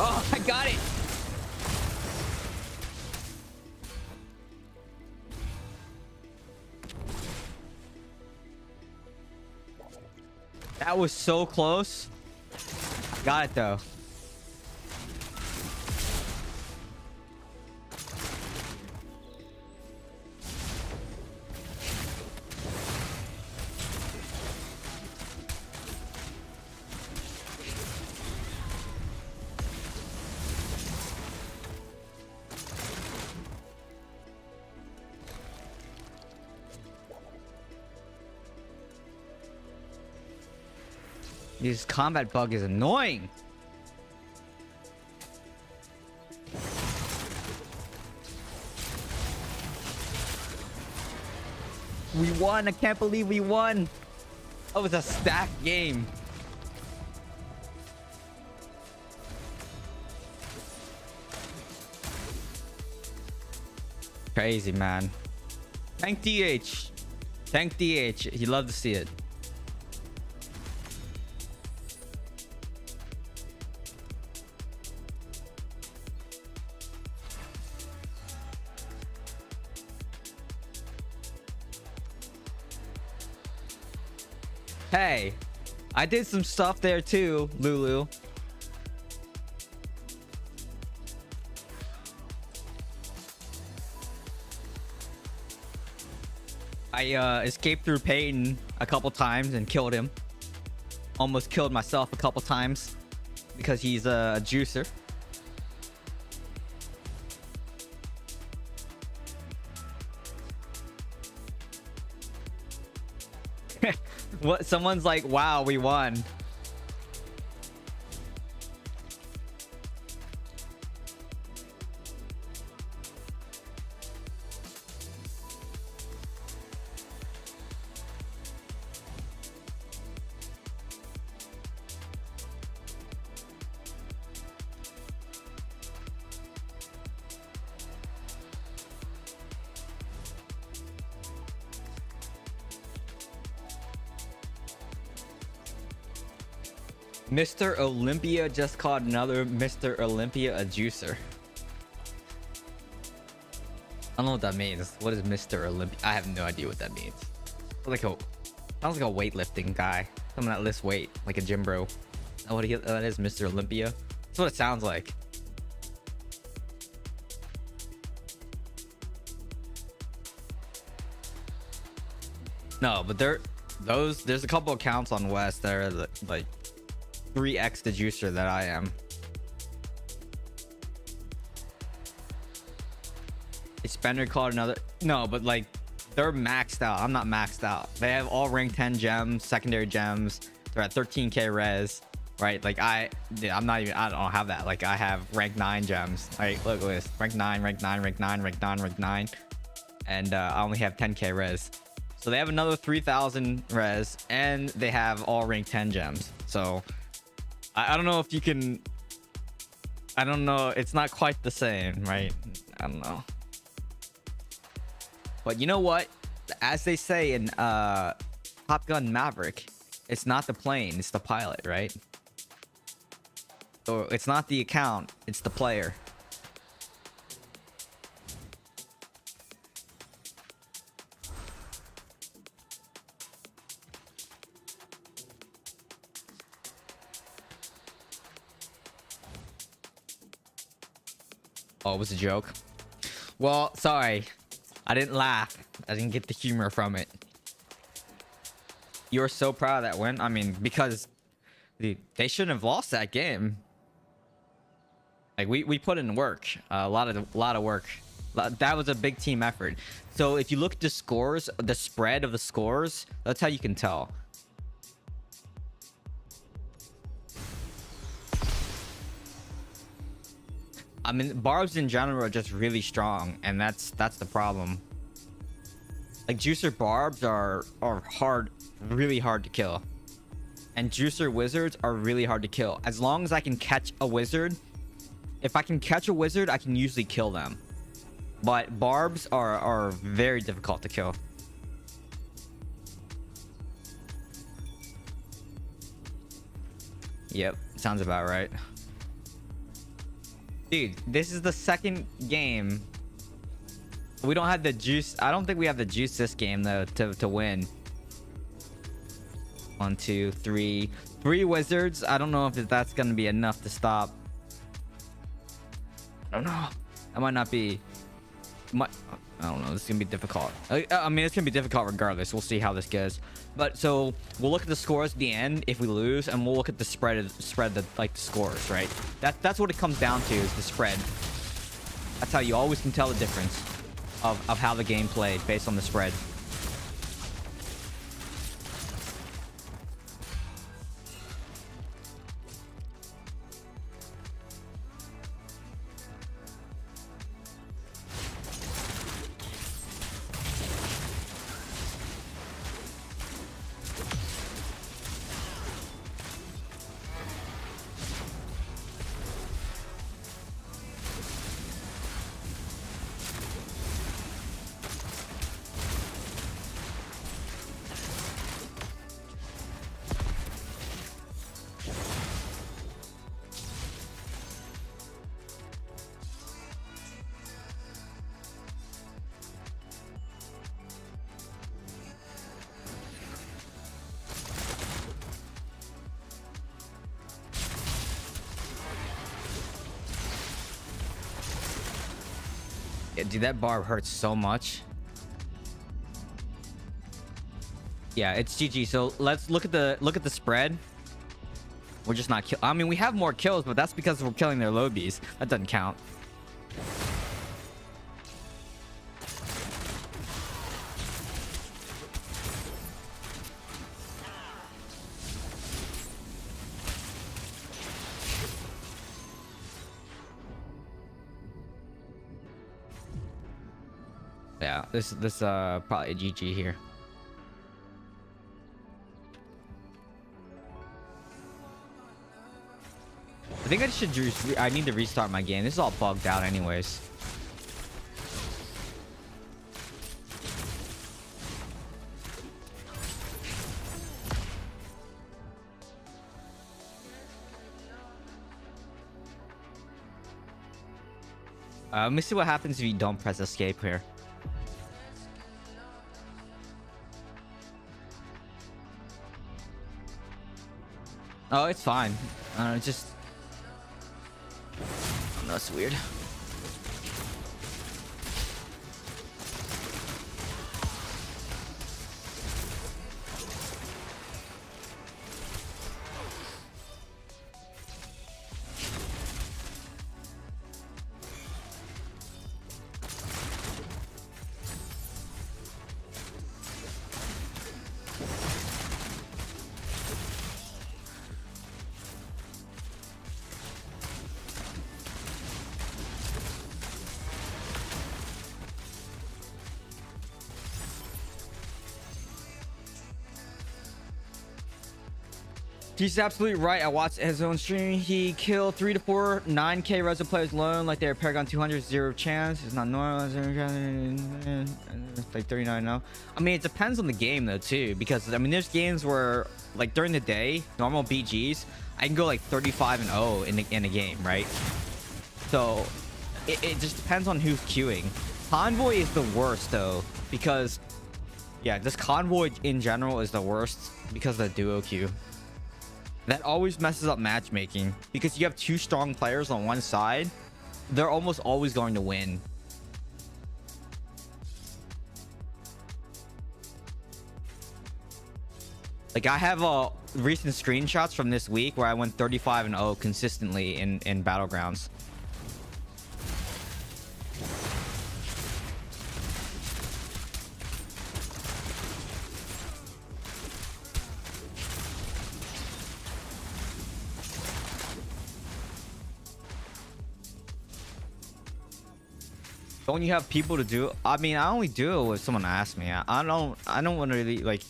Oh, I got it. That was so close. Got it though. This combat bug is annoying. We won. I can't believe we won. That was a stacked game. Crazy, man. Thank DH. Thank DH. He'd love to see it. Hey, I did some stuff there too, Lulu. I escaped through Peyton a couple times and killed him. Almost killed myself a couple times because he's a juicer. What? Someone's like, wow, we won. Mr. Olympia just called another Mr. Olympia a juicer. I don't know what that means. What is Mr. Olympia? I have no idea what that means. Sounds like a weightlifting guy. Someone that lifts weight, like a gym bro. Oh, what that is, Mr. Olympia? That's what it sounds like. No, but there's a couple accounts on West that are like 3x the juicer that I am. A spender called another. No, but like they're maxed out. I'm not maxed out. They have all rank 10 gems, secondary gems. They're at 13k res, right? Like I'm not even. I don't have that. Like I have rank 9 gems. Like look at this, rank 9, rank 9, rank 9, rank 9, rank 9, and I only have 10k res. So they have another 3000 res, and they have all rank 10 gems. So I don't know if you can. I don't know. It's not quite the same, right? I don't know. But you know what? As they say in Top Gun Maverick, it's not the plane, it's the pilot, right? So it's not the account, it's the player. Oh, it was a joke. Well, sorry. I didn't laugh. I didn't get the humor from it. You were so proud of that win. I mean, because dude, they shouldn't have lost that game. Like we put in work, a lot of work. That was a big team effort. So if you look at the scores, the spread of the scores, that's how you can tell. I mean, barbs in general are just really strong, and that's the problem. Like juicer barbs are hard, really hard to kill, and juicer wizards are really hard to kill. As long as I can catch a wizard, if I can catch a wizard, I can usually kill them. But barbs are very difficult to kill. Yep, sounds about right. Dude, this is the second game. We don't have the juice. I don't think we have the juice this game though to win. 1, 2, 3. 3 wizards. I don't know if that's gonna be enough to stop. I don't know. That might not be. I don't know. This is gonna be difficult. I mean, it's gonna be difficult regardless. We'll see how this goes. But so we'll look at the scores at the end if we lose, and we'll look at the spread the like the scores, right? That's what it comes down to, is the spread. That's how you always can tell the difference of how the game played based on the spread. Yeah, dude, that barb hurts so much. Yeah, it's GG. So let's look at the spread. We're just not kill. I mean, we have more kills, but that's because we're killing their lobies. That doesn't count. Yeah, this probably a GG here. I think I need to restart my game. This is all bugged out anyways. Let me see what happens if you don't press escape here. Oh, it's fine. It's just... Oh, no, that's weird. He's absolutely right. I watched his own stream. He killed 3 to 4 9k resin players alone, like they're Paragon 200, 0 chance. It's not normal. It's like 39 now. I mean, it depends on the game though too, because I mean, there's games where like during the day, normal BGs, I can go like 35 and 0 in a game, right? So it just depends on who's queuing. Convoy is the worst though, because yeah, this Convoy in general is the worst because of the duo queue. That always messes up matchmaking, because you have 2 strong players on one side they're almost always going to win. Like I have recent screenshots from this week where I went 35-0 consistently in battlegrounds. Don't you have people to do it? I mean, I only do it if someone asks me. I don't want to really like.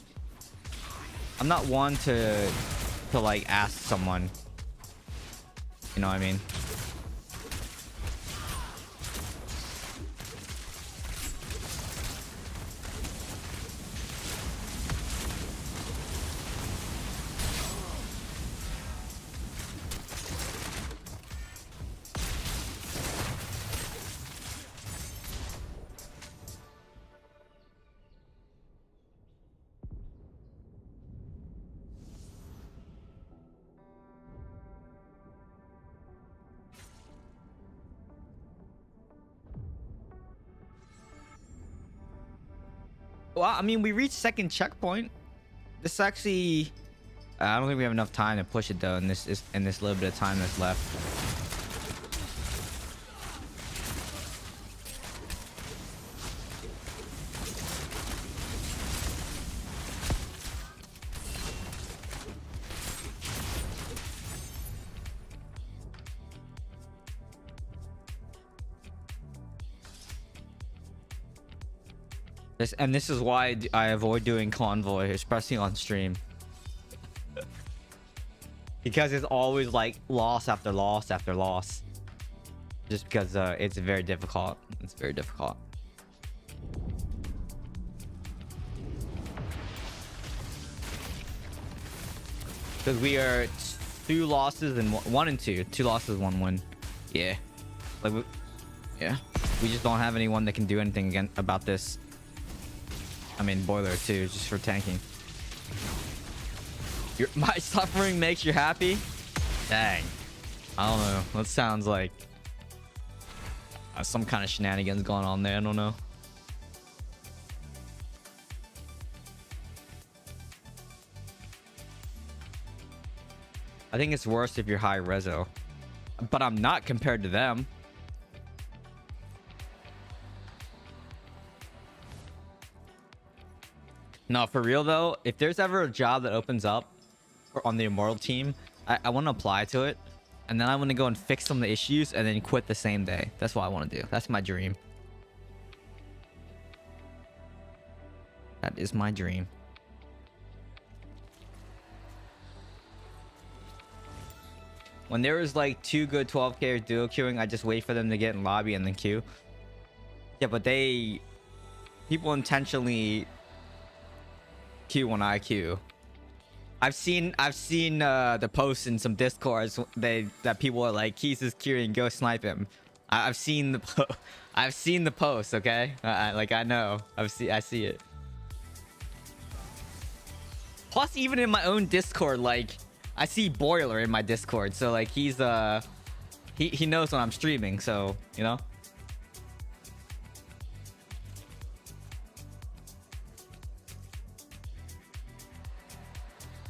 I'm not one to like ask someone. You know what I mean? Well, I mean, we reached second checkpoint. This actually, I don't think we have enough time to push it though. In this little bit of time that's left. And this is why I avoid doing Convoy, especially on stream. Because it's always like loss after loss after loss. Just because it's very difficult. It's very difficult. Because we are 2 losses and 1 and 2. 2 losses, 1 win. Yeah. Like, yeah. We just don't have anyone that can do anything again about this. I mean, boiler too, just for tanking. My suffering makes you happy? Dang. I don't know. That sounds like some kind of shenanigans going on there. I don't know. I think it's worse if you're high reso. But I'm not compared to them. No, for real though, if there's ever a job that opens up on the Immortal team, I want to apply to it. And then I want to go and fix some of the issues and then quit the same day. That's what I want to do. That's my dream. That is my dream. When there was like 2 good 12k duo queuing, I just wait for them to get in lobby and then queue. Yeah, but people intentionally queue when I queue. I've seen the posts in some discords that people are like, Keys is queuing, go snipe him. I've seen the post, okay? I know. I see it. Plus, even in my own Discord, like I see Boiler in my Discord, so like he knows when I'm streaming, so you know.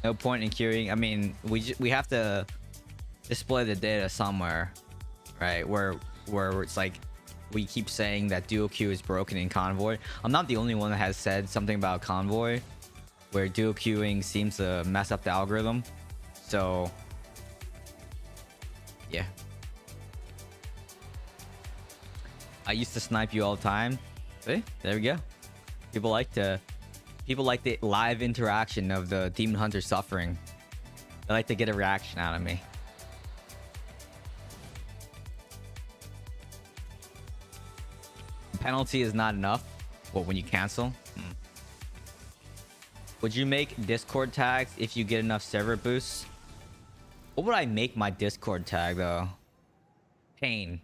No point in queuing. I mean, we have to display the data somewhere, right? Where it's like we keep saying that dual queue is broken in Convoy. I'm not the only one that has said something about Convoy, where dual queuing seems to mess up the algorithm. So, yeah. I used to snipe you all the time. See? There we go. People like the live interaction of the Demon Hunter suffering. They like to get a reaction out of me. Penalty is not enough. Well, when you cancel? Would you make Discord tags if you get enough server boosts? What would I make my Discord tag though? Pain.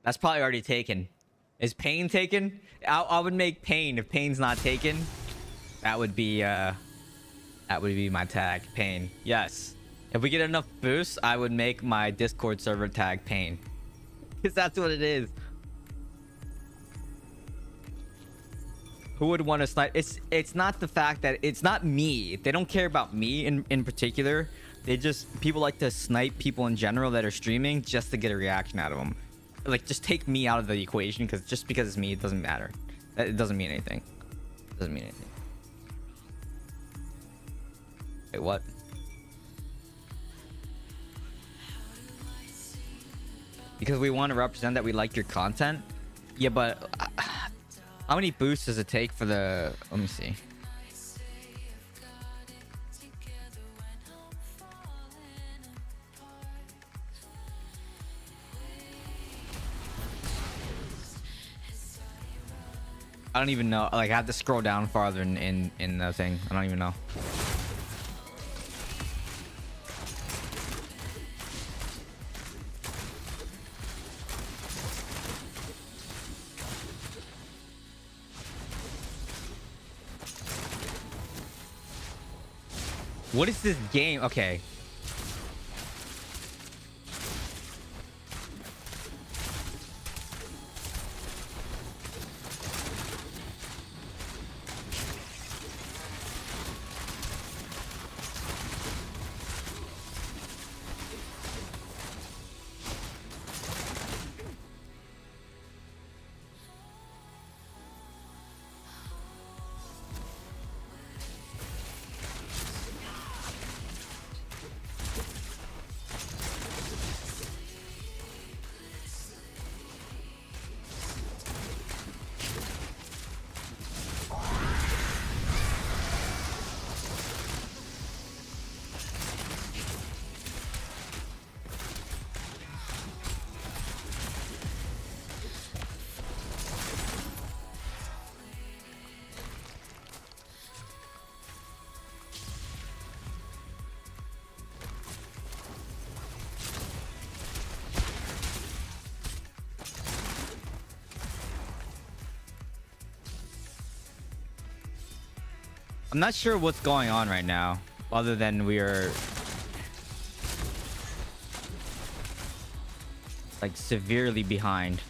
That's probably already taken. Is Pain taken? I would make Pain if Pain's not taken. That would be my tag, Pain. Yes. If we get enough boosts, I would make my Discord server tag Pain. Because that's what it is. Who would want to snipe? It's not the fact that it's not me. They don't care about me in particular. They just, people like to snipe people in general that are streaming just to get a reaction out of them. Like, just take me out of the equation, because just because it's me, it doesn't matter. It doesn't mean anything. It doesn't mean anything. Wait, what? Because we want to represent that we like your content. Yeah, but how many boosts does it take for the... Let me see. I don't even know. Like, I have to scroll down farther in the thing. I don't even know. What is this game? Okay. I'm not sure what's going on right now, other than we are like severely behind.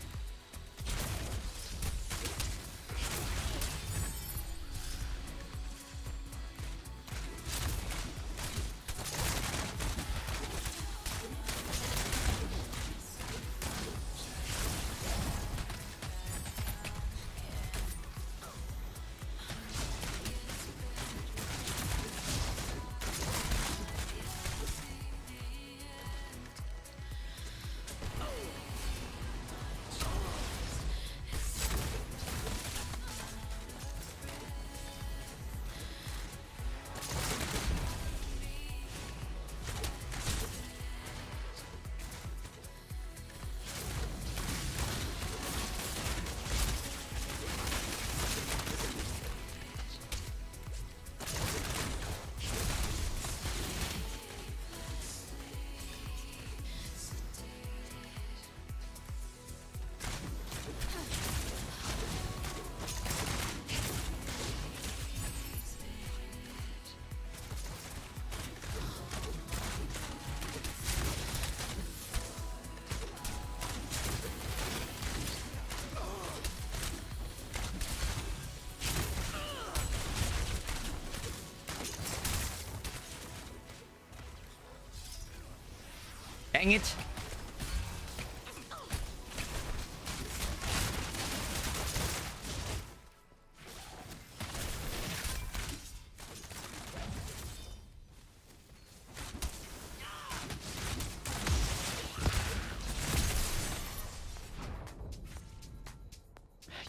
Dang it.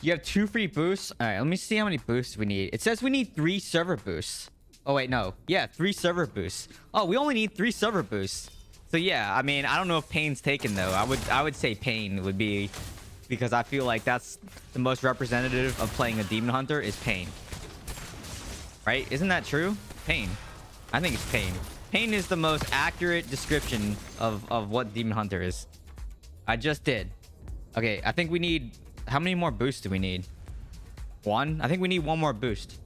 You have 2 free boosts. All right, let me see how many boosts we need. It says we need 3 server boosts. Oh wait, no. Yeah, 3 server boosts. Oh, we only need 3 server boosts. So yeah, I mean, I don't know if Pain's taken though. I would say Pain would be, because I feel like that's the most representative of playing a Demon Hunter is Pain. Right? Isn't that true? Pain. I think it's Pain. Pain is the most accurate description of what Demon Hunter is. I just did. Okay, I think we need... How many more boosts do we need? 1? I think we need 1 more boost.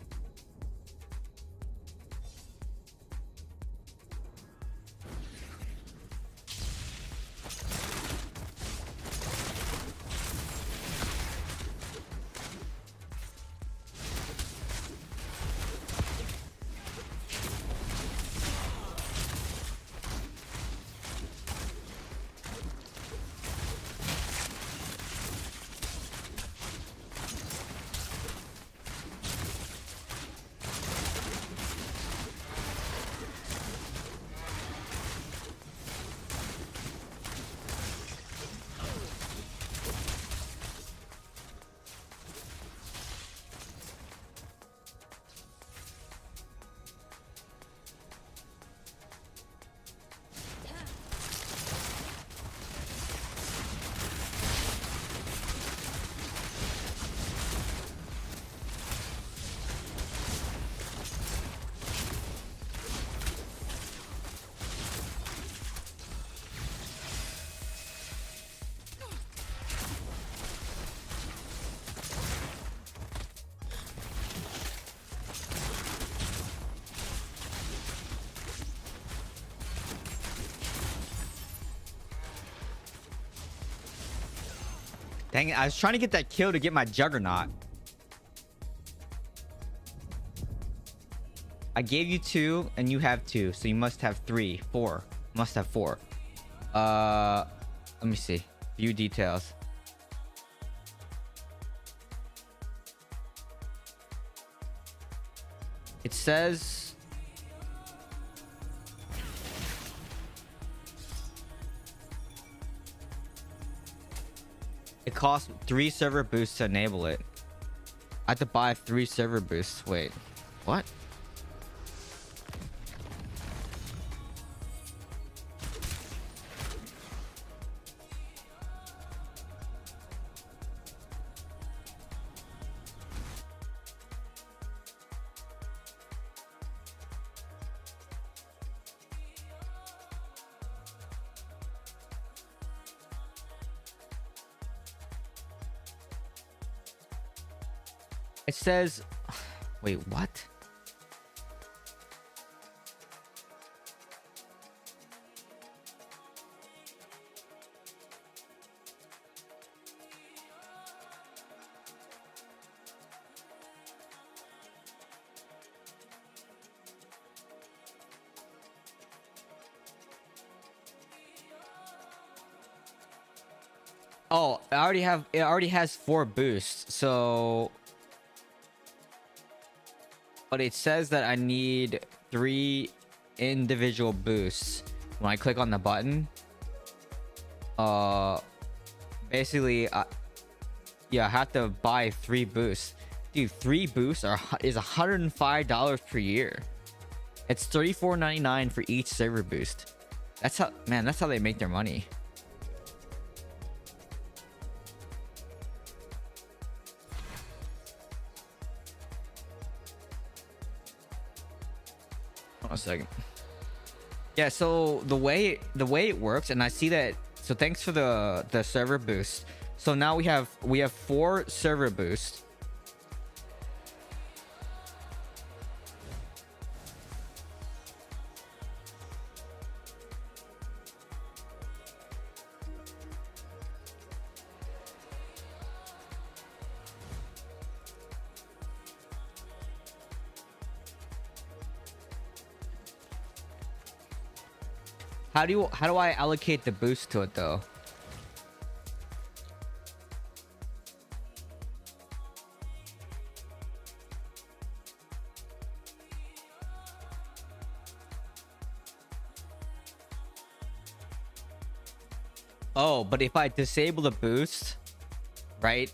Dang it, I was trying to get that kill to get my Juggernaut. I gave you 2 and you have 2, so you must have 3, 4. Must have 4. Let me see. View details. It says it costs 3 server boosts to enable it. I have to buy 3 server boosts. Wait, what? It says, wait, what? Oh, it already has 4 boosts, so but it says that I need 3 individual boosts when I click on the button. Basically, yeah, I have to buy 3 boosts. Dude, 3 boosts is $105 per year. It's $34.99 for each server boost. That's how, man, that's how they make their money. A second. Yeah, so the way it works, and I see that, so thanks for the server boost. So now we have 4 server boosts. How do I allocate the boost to it though? Oh, but if I disable the boost, right?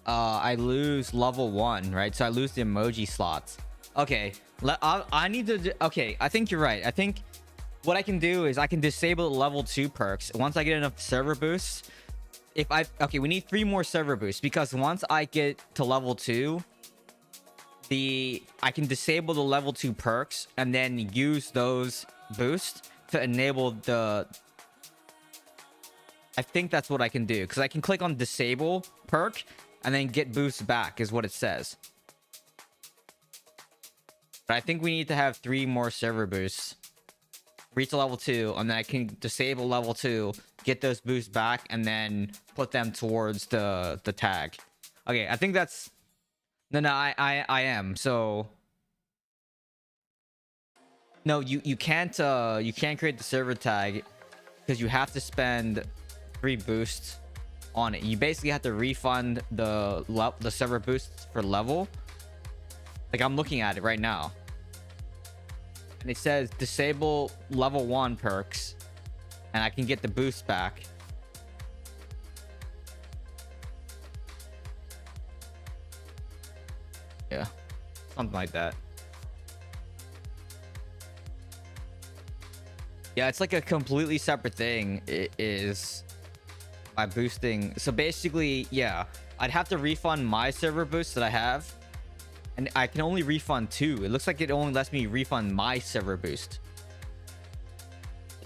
I lose level 1, right? So I lose the emoji slots. Okay, I need to. Okay, I think you're right. I think what I can do is I can disable the level 2 perks once I get enough server boosts. Okay, we need 3 more server boosts, because once I get to level 2, I can disable the level 2 perks and then use those boosts to enable the. I think that's what I can do, because I can click on disable perk and then get boosts back is what it says. But I think we need to have 3 more server boosts. Reach level 2, and then I can disable level 2, get those boosts back, and then put them towards the tag. Okay, I think that's no, I am. So no, you can't create the server tag because you have to spend 3 boosts on it. You basically have to refund the server boosts for level. Like, I'm looking at it right now, and it says disable level 1 perks, and I can get the boost back. Yeah, something like that. Yeah, it's like a completely separate thing. It is by boosting. So basically, yeah, I'd have to refund my server boost that I have, and I can only refund 2. It looks like it only lets me refund my server boost.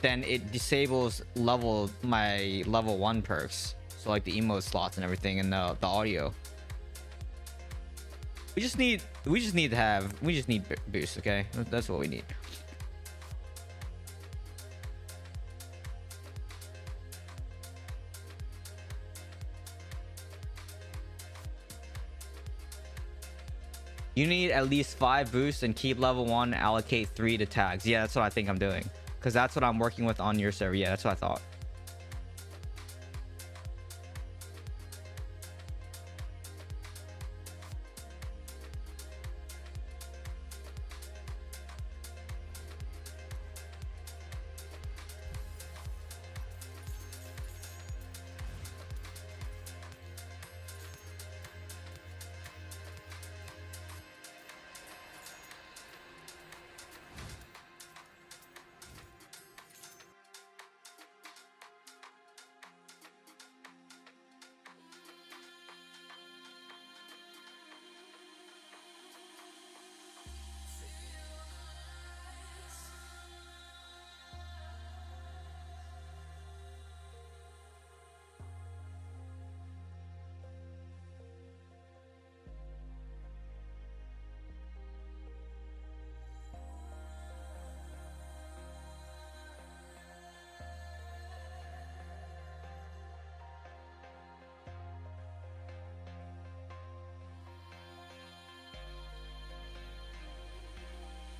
Then it disables my level 1 perks, so like the emote slots and everything, and the audio. We just need boost. Okay, that's what we need. You need at least 5 boosts and keep level 1. Allocate 3 to tags. Yeah, that's what I think I'm doing. Because that's what I'm working with on your server. Yeah, that's what I thought.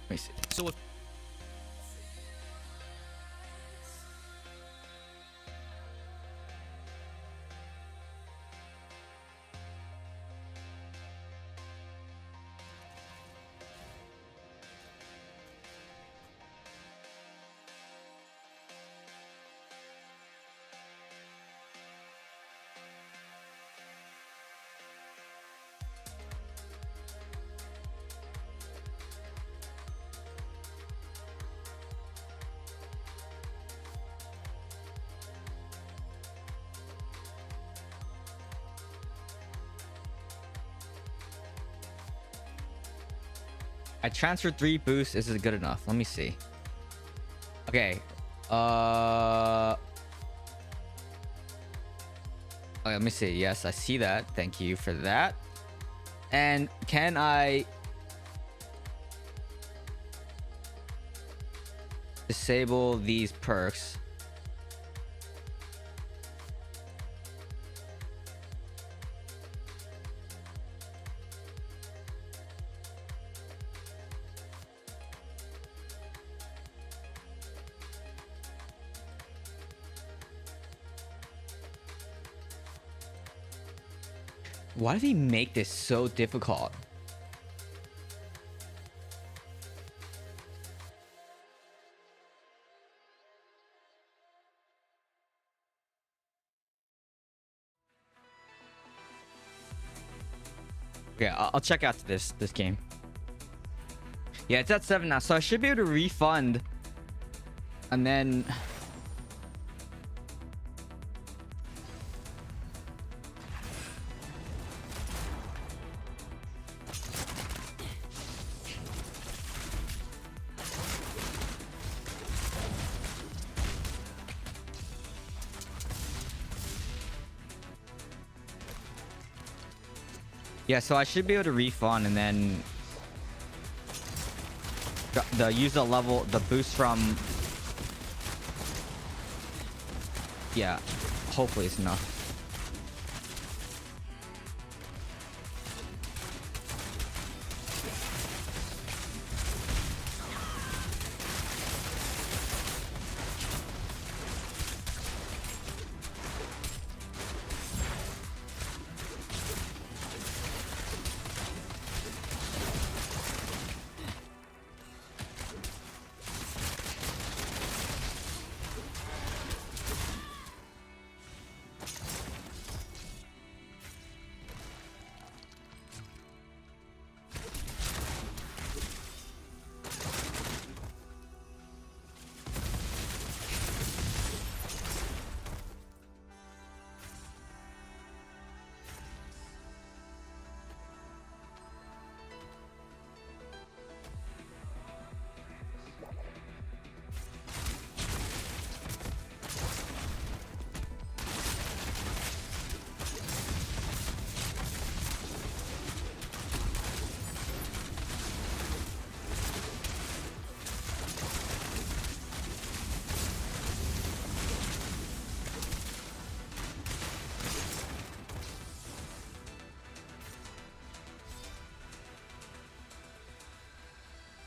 Let me see. So if I transferred 3 boosts. Is it good enough? Let me see. Okay. Okay, let me see. Yes, I see that. Thank you for that. And can I disable these perks? Why did he make this so difficult? Okay, I'll check out this game. Yeah, it's at 7 now, so I should be able to refund. And then yeah, so I should be able to refund and then use the level, the boost from, yeah, hopefully it's enough.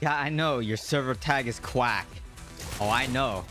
Yeah, I know. Your server tag is quack. Oh, I know.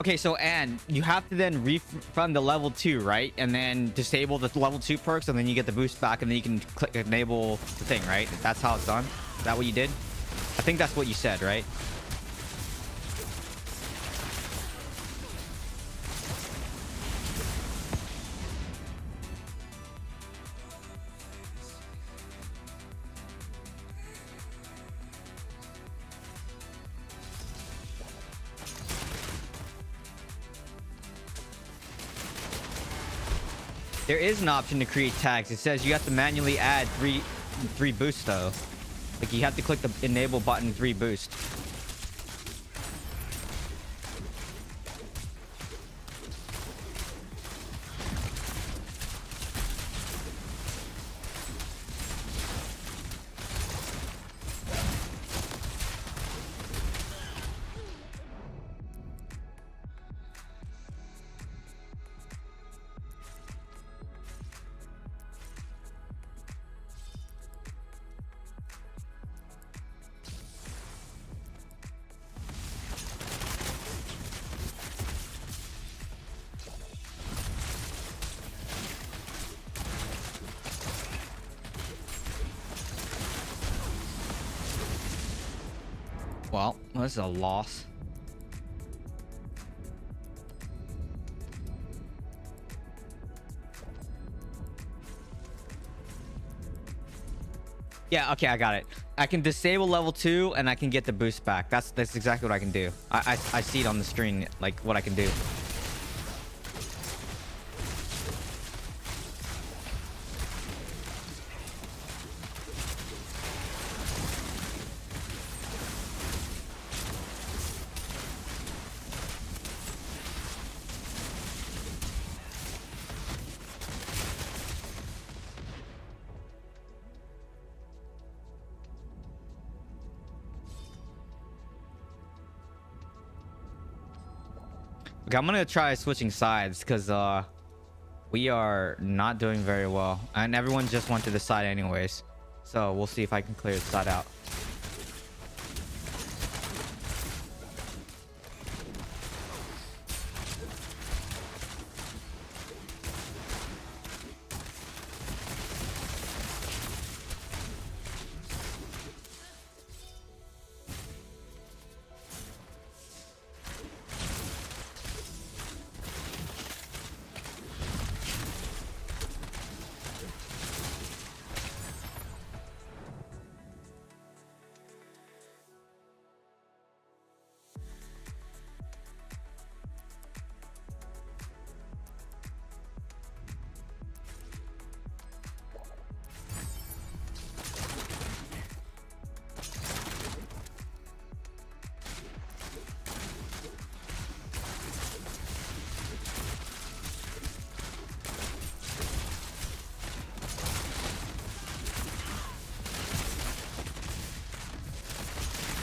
Okay, so Anne, you have to then refund the level 2, right? And then disable the level 2 perks, and then you get the boost back, and then you can click enable the thing, right? That's how it's done. Is that what you did? I think that's what you said, right? There is an option to create tags. It says you have to manually add three boosts though. Like you have to click the enable button 3 boost. Well, this is a loss. Yeah, okay, I got it. I can disable level 2 and I can get the boost back. That's exactly what I can do. I see it on the screen, like what I can do. Okay, I'm gonna try switching sides because we are not doing very well, and everyone just went to the side anyways. So we'll see if I can clear the side out.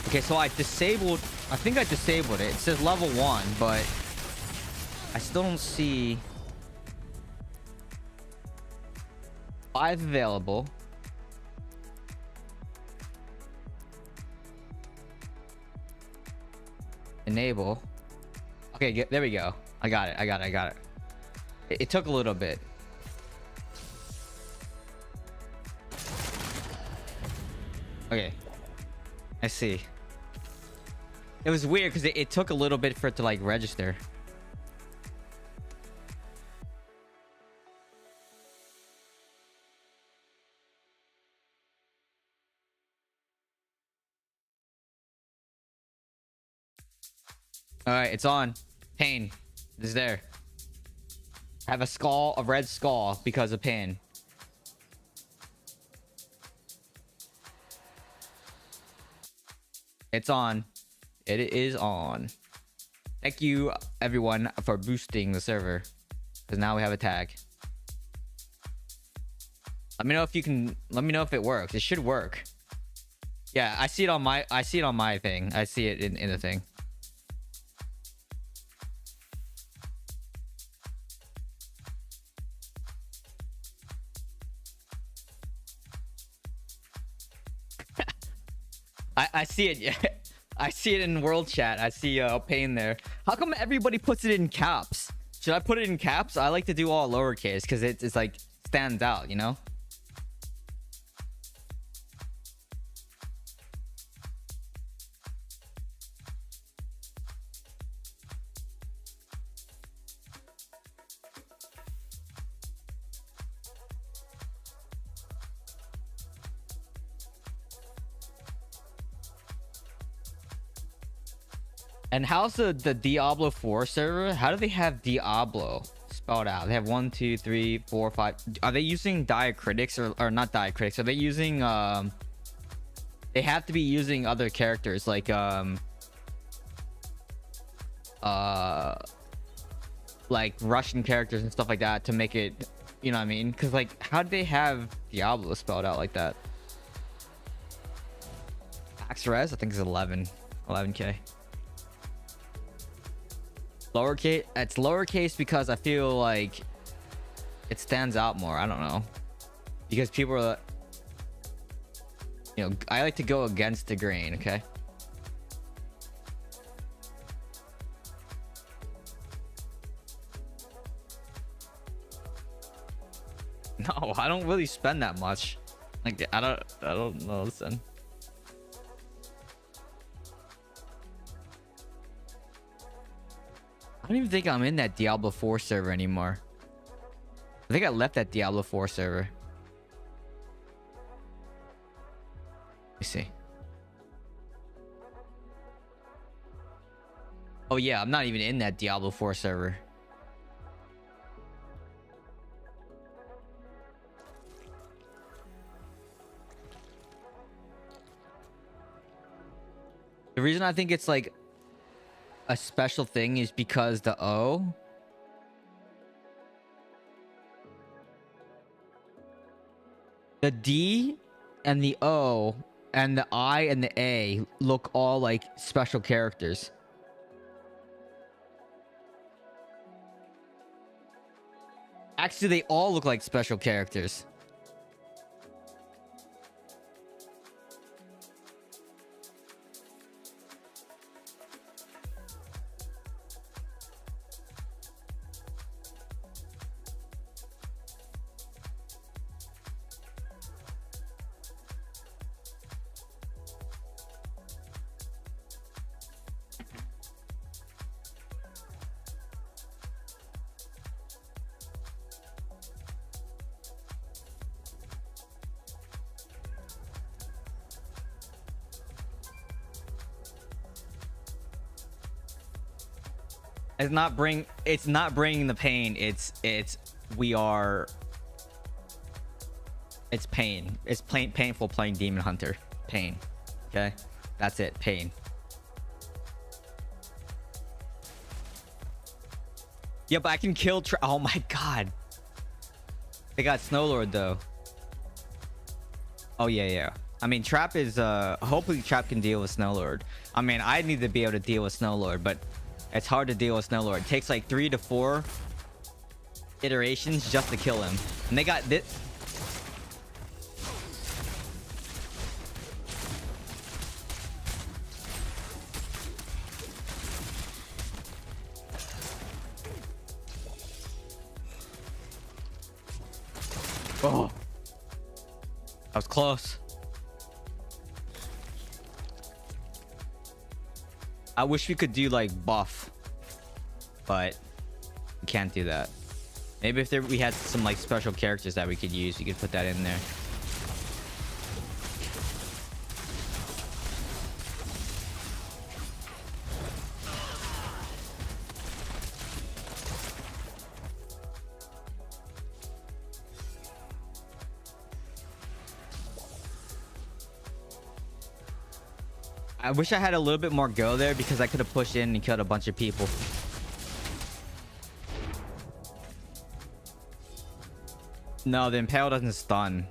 Okay, so I think I disabled it. It says level 1, but I still don't see 5 available. Enable. Okay, there we go. I got it. It took a little bit. Okay. I see. It was weird because it took a little bit for it to like register. All right, it's on. Pain is there. I have a red skull because of pain. It's on. It is on. Thank you everyone for boosting the server, because now we have a tag. Let me know if you can. Let me know if it works. It should work. Yeah, I see it on my. I see it on my thing. I see it in the thing. I see it. Yeah, I see it in world chat. I see pain there. How come everybody puts it in caps? Should I put it in caps? I like to do all lowercase because it's like stands out, you know. And how's the Diablo 4 server? How do they have Diablo spelled out? They have 1, 2, 3, 4, 5. Are they using diacritics or not diacritics? Are they using they have to be using other characters like Russian characters and stuff like that to make it, you know what I mean? Because like, how do they have Diablo spelled out like that? Max res I think is 11k. Lowercase, it's lowercase because I feel like it stands out more. I don't know, because people are, you know, I like to go against the grain. Okay. No, I don't really spend that much. Like, I don't know. Listen. I don't even think I'm in that Diablo 4 server anymore. I think I left that Diablo 4 server. Let me see. Oh yeah, I'm not even in that Diablo 4 server. The reason I think it's like a special thing is because the O, the D and the O and the I and the A look all like special characters. Actually, they all look like special characters. It's not bringing the pain. It's pain. It's painful playing Demon Hunter. Pain. Okay, that's it. Pain. Yeah, but I can kill oh my god, they got Snowlord though. Oh yeah. I mean, Trap is hopefully Trap can deal with Snowlord. I mean, I need to be able to deal with Snowlord, but it's hard to deal with Snowlord. It takes like 3 to 4 iterations just to kill him. And they got this. Oh, that was close. I wish we could do like buff, but we can't do that. Maybe if we had some like special characters that we could use, we could put that in there. I wish I had a little bit more go there because I could have pushed in and killed a bunch of people. No, the impale doesn't stun.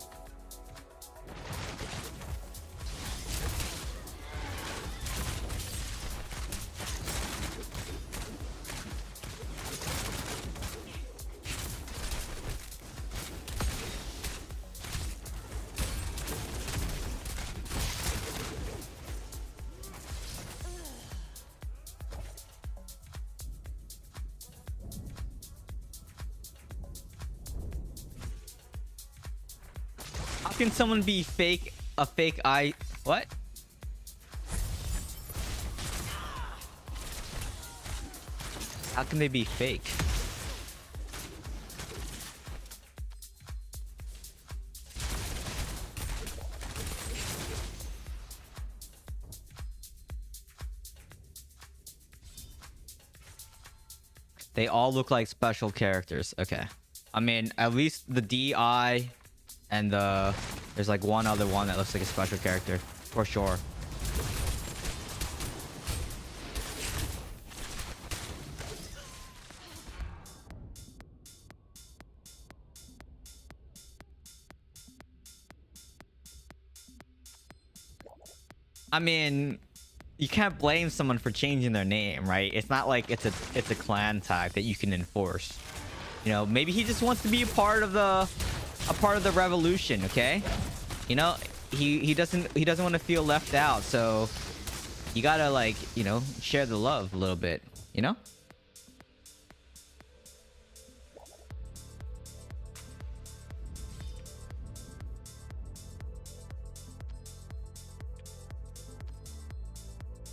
How can someone be a fake eye? What? How can they be fake? They all look like special characters. Okay. I mean, at least the DI and there's like one other one that looks like a special character for sure. I mean, you can't blame someone for changing their name, right? It's not like it's a clan tag that you can enforce. You know, maybe he just wants to be a part of the revolution, okay? You know, he doesn't want to feel left out, so you gotta, like, you know, share the love a little bit, you know?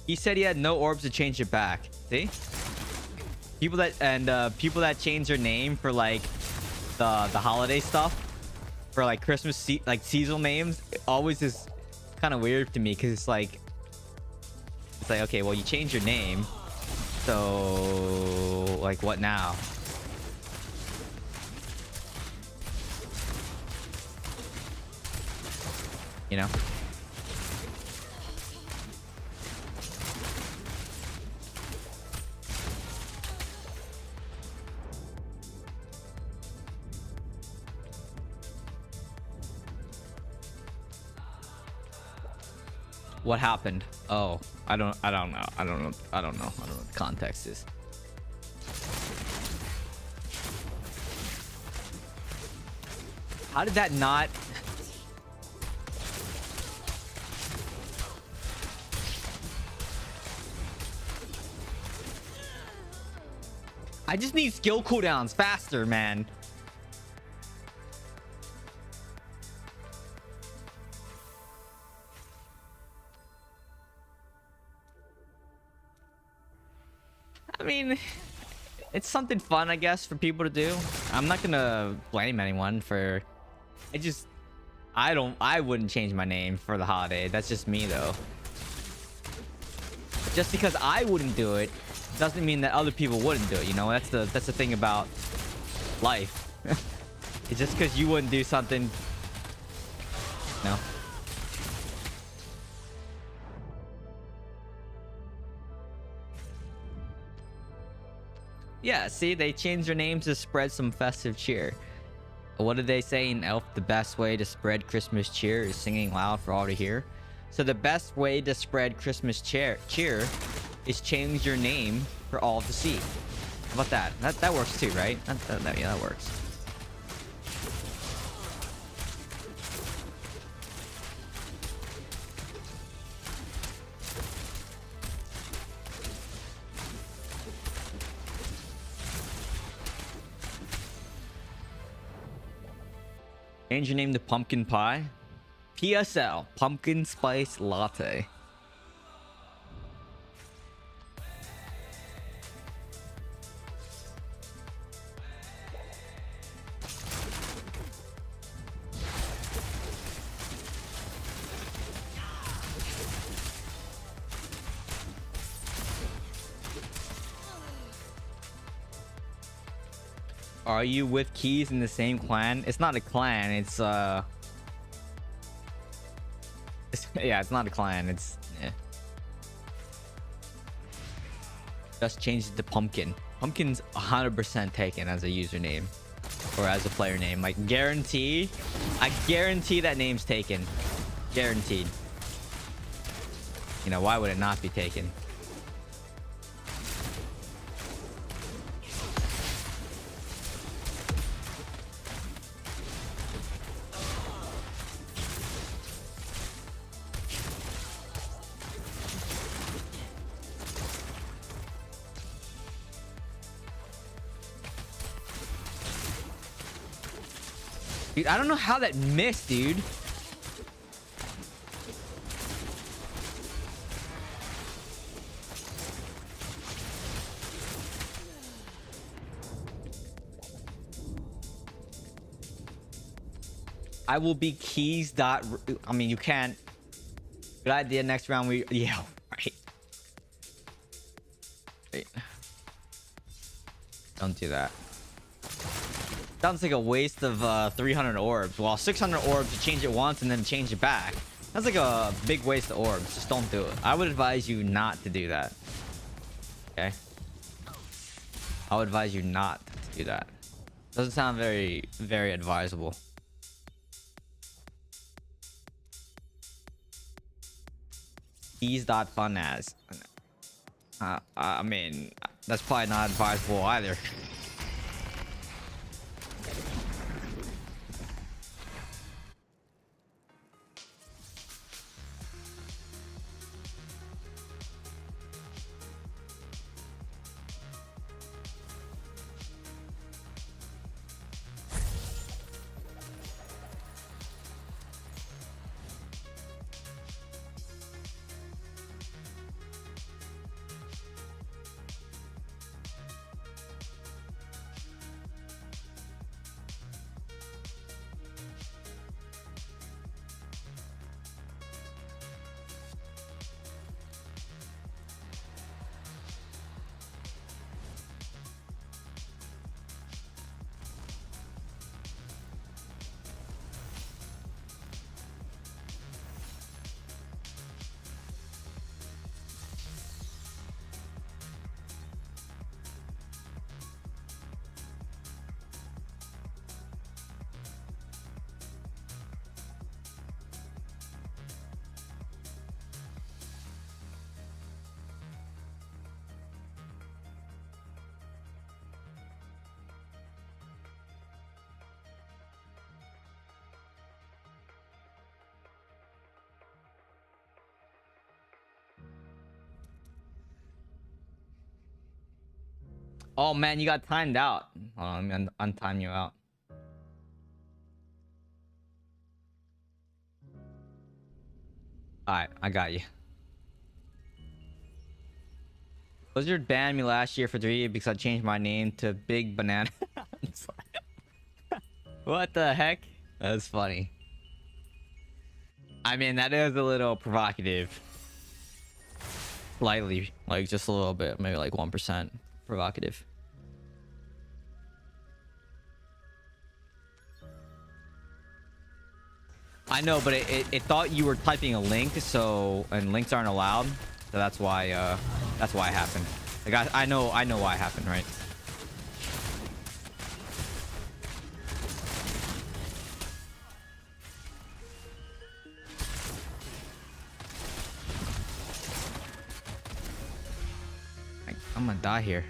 He said he had no orbs to change it back. See? People that change their name for like the holiday stuff, for like Christmas like seasonal names, it always is kind of weird to me because it's like okay, well, you change your name, so like what now? You know? What happened? Oh, I don't know. I don't know what the context is. How did that not? I just need skill cooldowns faster, man. I mean, it's something fun, I guess, for people to do. I'm not gonna blame anyone for... I wouldn't change my name for the holiday. That's just me, though. Just because I wouldn't do it doesn't mean that other people wouldn't do it, you know? That's the thing about life. It's just because you wouldn't do something... No. Yeah, see, they changed their names to spread some festive cheer. What did they say in Elf? The best way to spread Christmas cheer is singing loud for all to hear. So the best way to spread Christmas cheer is change your name for all to see. How about that? That works too, right? Yeah, that works. Change your name to Pumpkin Pie. PSL, Pumpkin Spice Latte. Are you with Keys in the same clan? It's not a clan, it's yeah, it's not a clan, it's... Yeah. Just changed it to Pumpkin. Pumpkin's 100% taken as a username or as a player name. Like guarantee, I guarantee that name's taken. Guaranteed. You know, why would it not be taken? Dude, I don't know how that missed, dude. I will be keys dot. I mean, you can't. Good idea. Next round, we. Yeah, right. Wait. Don't do that. Sounds like a waste of 300 orbs. Well, 600 orbs to change it once and then change it back. That's like a big waste of orbs. Just don't do it. I would advise you not to do that. Okay? I would advise you not to do that. Doesn't sound very, very advisable. Keys.fun as. I mean, that's probably not advisable either. Oh man, you got timed out. Hold on, let me untime you out. Alright, I got you. Blizzard banned me last year for 3 years because I changed my name to Big Banana. What the heck? That's funny. I mean, that is a little provocative. Slightly, like just a little bit, maybe like 1% provocative. I know, but it thought you were typing a link, so and links aren't allowed, so that's why it happened. Like I know why it happened, right? I'm gonna die here.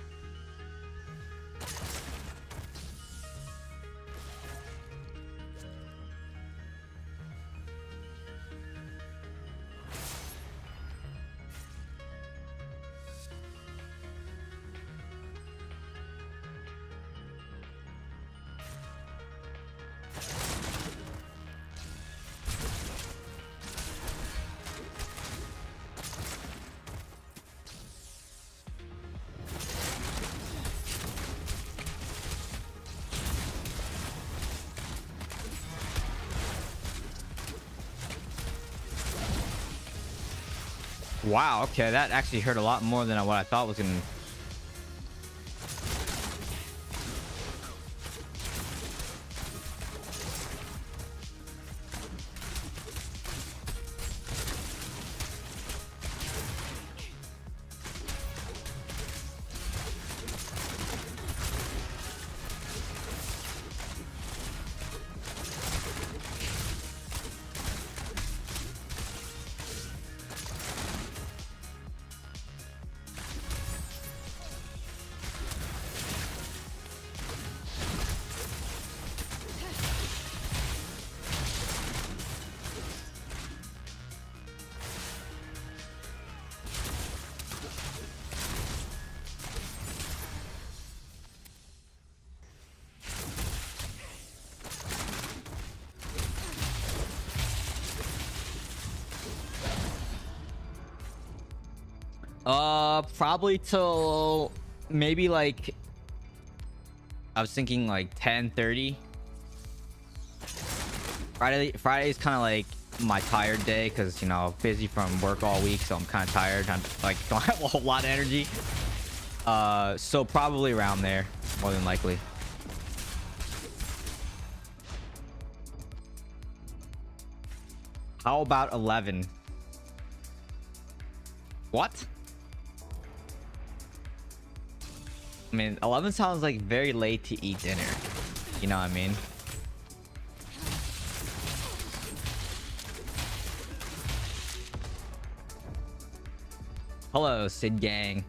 Wow, okay, that actually hurt a lot more than what I thought was gonna. Probably till maybe like I was thinking like 10:30. Friday is kind of like my tired day because, you know, busy from work all week, so I'm kind of tired. I'm like don't have a whole lot of energy. So probably around there, more than likely. How about 11? What? I mean, 11 sounds like very late to eat dinner. You know what I mean? Hello, Sid Gang.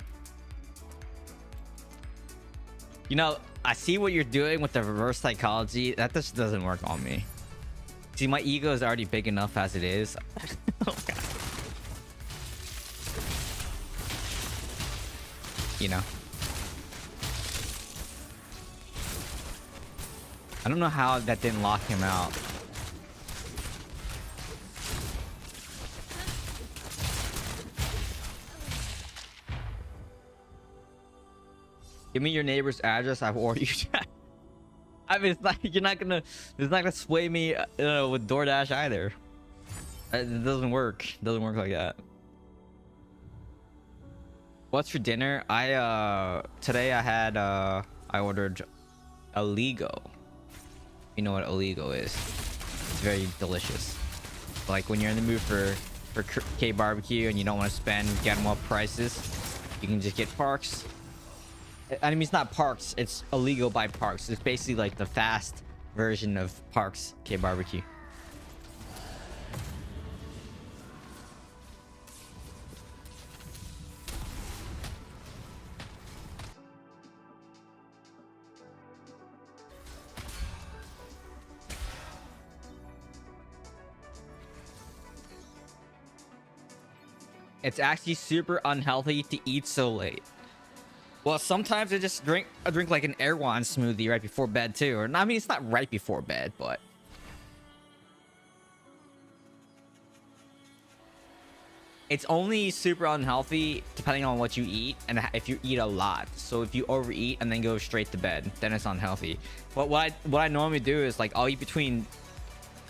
You know, I see what you're doing with the reverse psychology. That just doesn't work on me. See, my ego is already big enough as it is. Oh, God. You know. I don't know how that didn't lock him out. Give me your neighbor's address. I've ordered you. I mean, it's not it's not gonna sway me with DoorDash either. It doesn't work. It doesn't work like that. What's for dinner? Today I had I ordered Aligo. You know what Aligo is? It's very delicious. Like when you're in the mood for K barbecue and you don't want to spend get 'em up prices, you can just get Parks. I mean, it's not Parks, it's Illegal by Parks. It's basically like the fast version of Parks K barbecue. It's actually super unhealthy to eat so late. Well, sometimes I just drink like an Erewhon smoothie right before bed too. Or I mean, it's not right before bed, but it's only super unhealthy depending on what you eat and if you eat a lot. So if you overeat and then go straight to bed, then it's unhealthy. But what I normally do is like I'll eat between,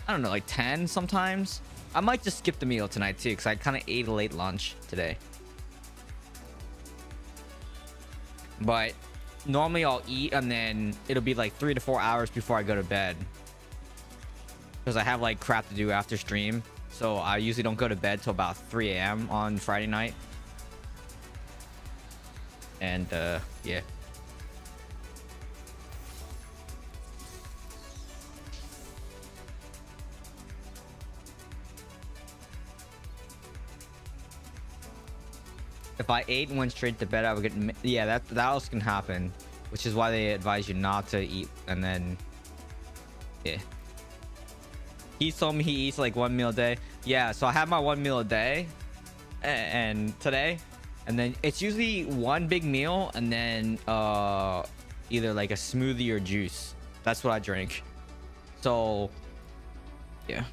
I don't know, like 10 sometimes. I might just skip the meal tonight too because I kind of ate a late lunch today. But normally I'll eat and then it'll be like 3 to 4 hours before I go to bed because I have like crap to do after stream. So I usually don't go to bed till about 3 a.m. on Friday night. And yeah. If I ate and went straight to bed, I would get... Yeah, that else can happen. Which is why they advise you not to eat. And then... Yeah. He told me he eats like 1 meal a day. Yeah, so I have my 1 meal a day. And today. And then it's usually one big meal. And then either like a smoothie or juice. That's what I drink. So... Yeah.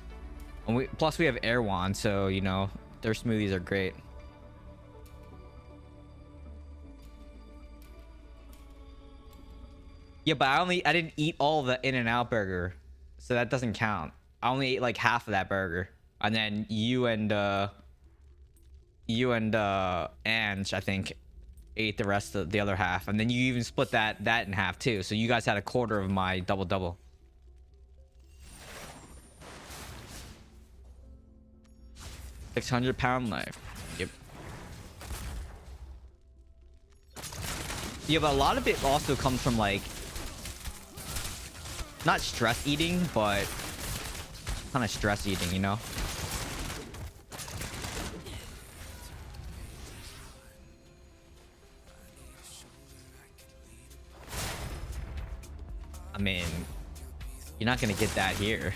And plus we have Erewhon. So, you know, their smoothies are great. Yeah, but I didn't eat all the In-N-Out burger, so that doesn't count. I only ate like half of that burger, and then you and Ange, I think, ate the rest of the other half, and then you even split that in half too. So you guys had a quarter of my double. 600-pound knife. Yep. Yeah, but a lot of it also comes from like. Not stress eating, but kind of stress eating, you know? I mean, you're not gonna get that here.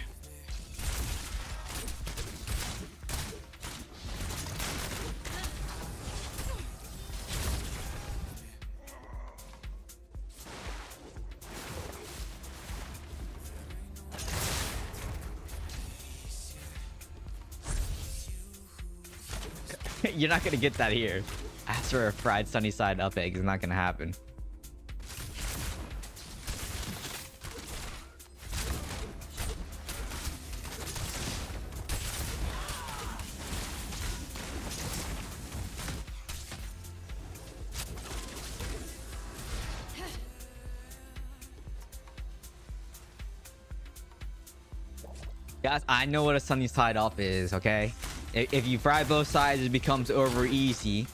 You're not gonna get that here. Ask for a fried sunny side up egg is not gonna happen. Guys, I know what a sunny side up is, okay? If you fry both sides, it becomes over easy.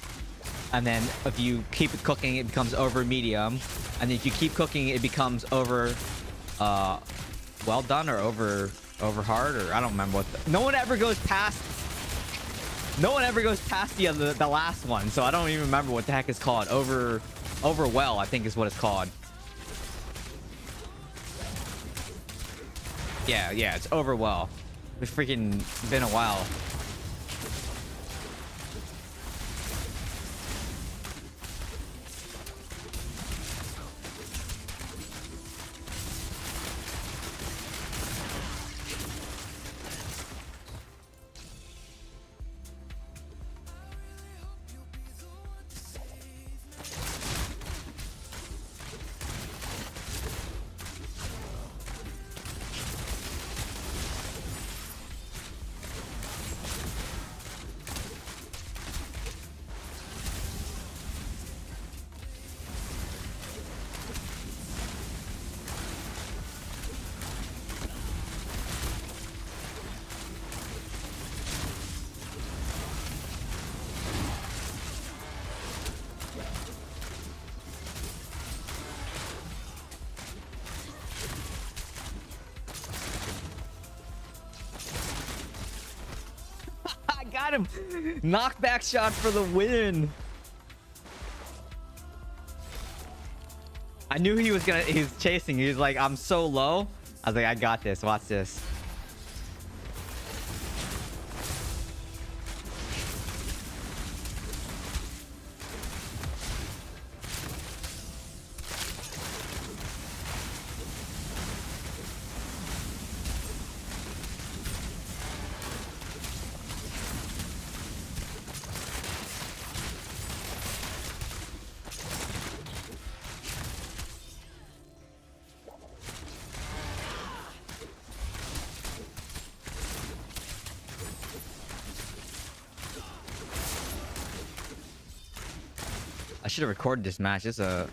And then if you keep it cooking, it becomes over medium. And if you keep cooking, it becomes over well done or over hard, or I don't remember what no one ever goes past the last one, so I don't even remember what the heck it's called. Over well, I think is what it's called. Yeah, it's over well. It's freaking been a while. Got him. Knockback shot for the win. I knew he was chasing. He was like, I'm so low. I was like, I got this. Watch this. I should have recorded this match. It's a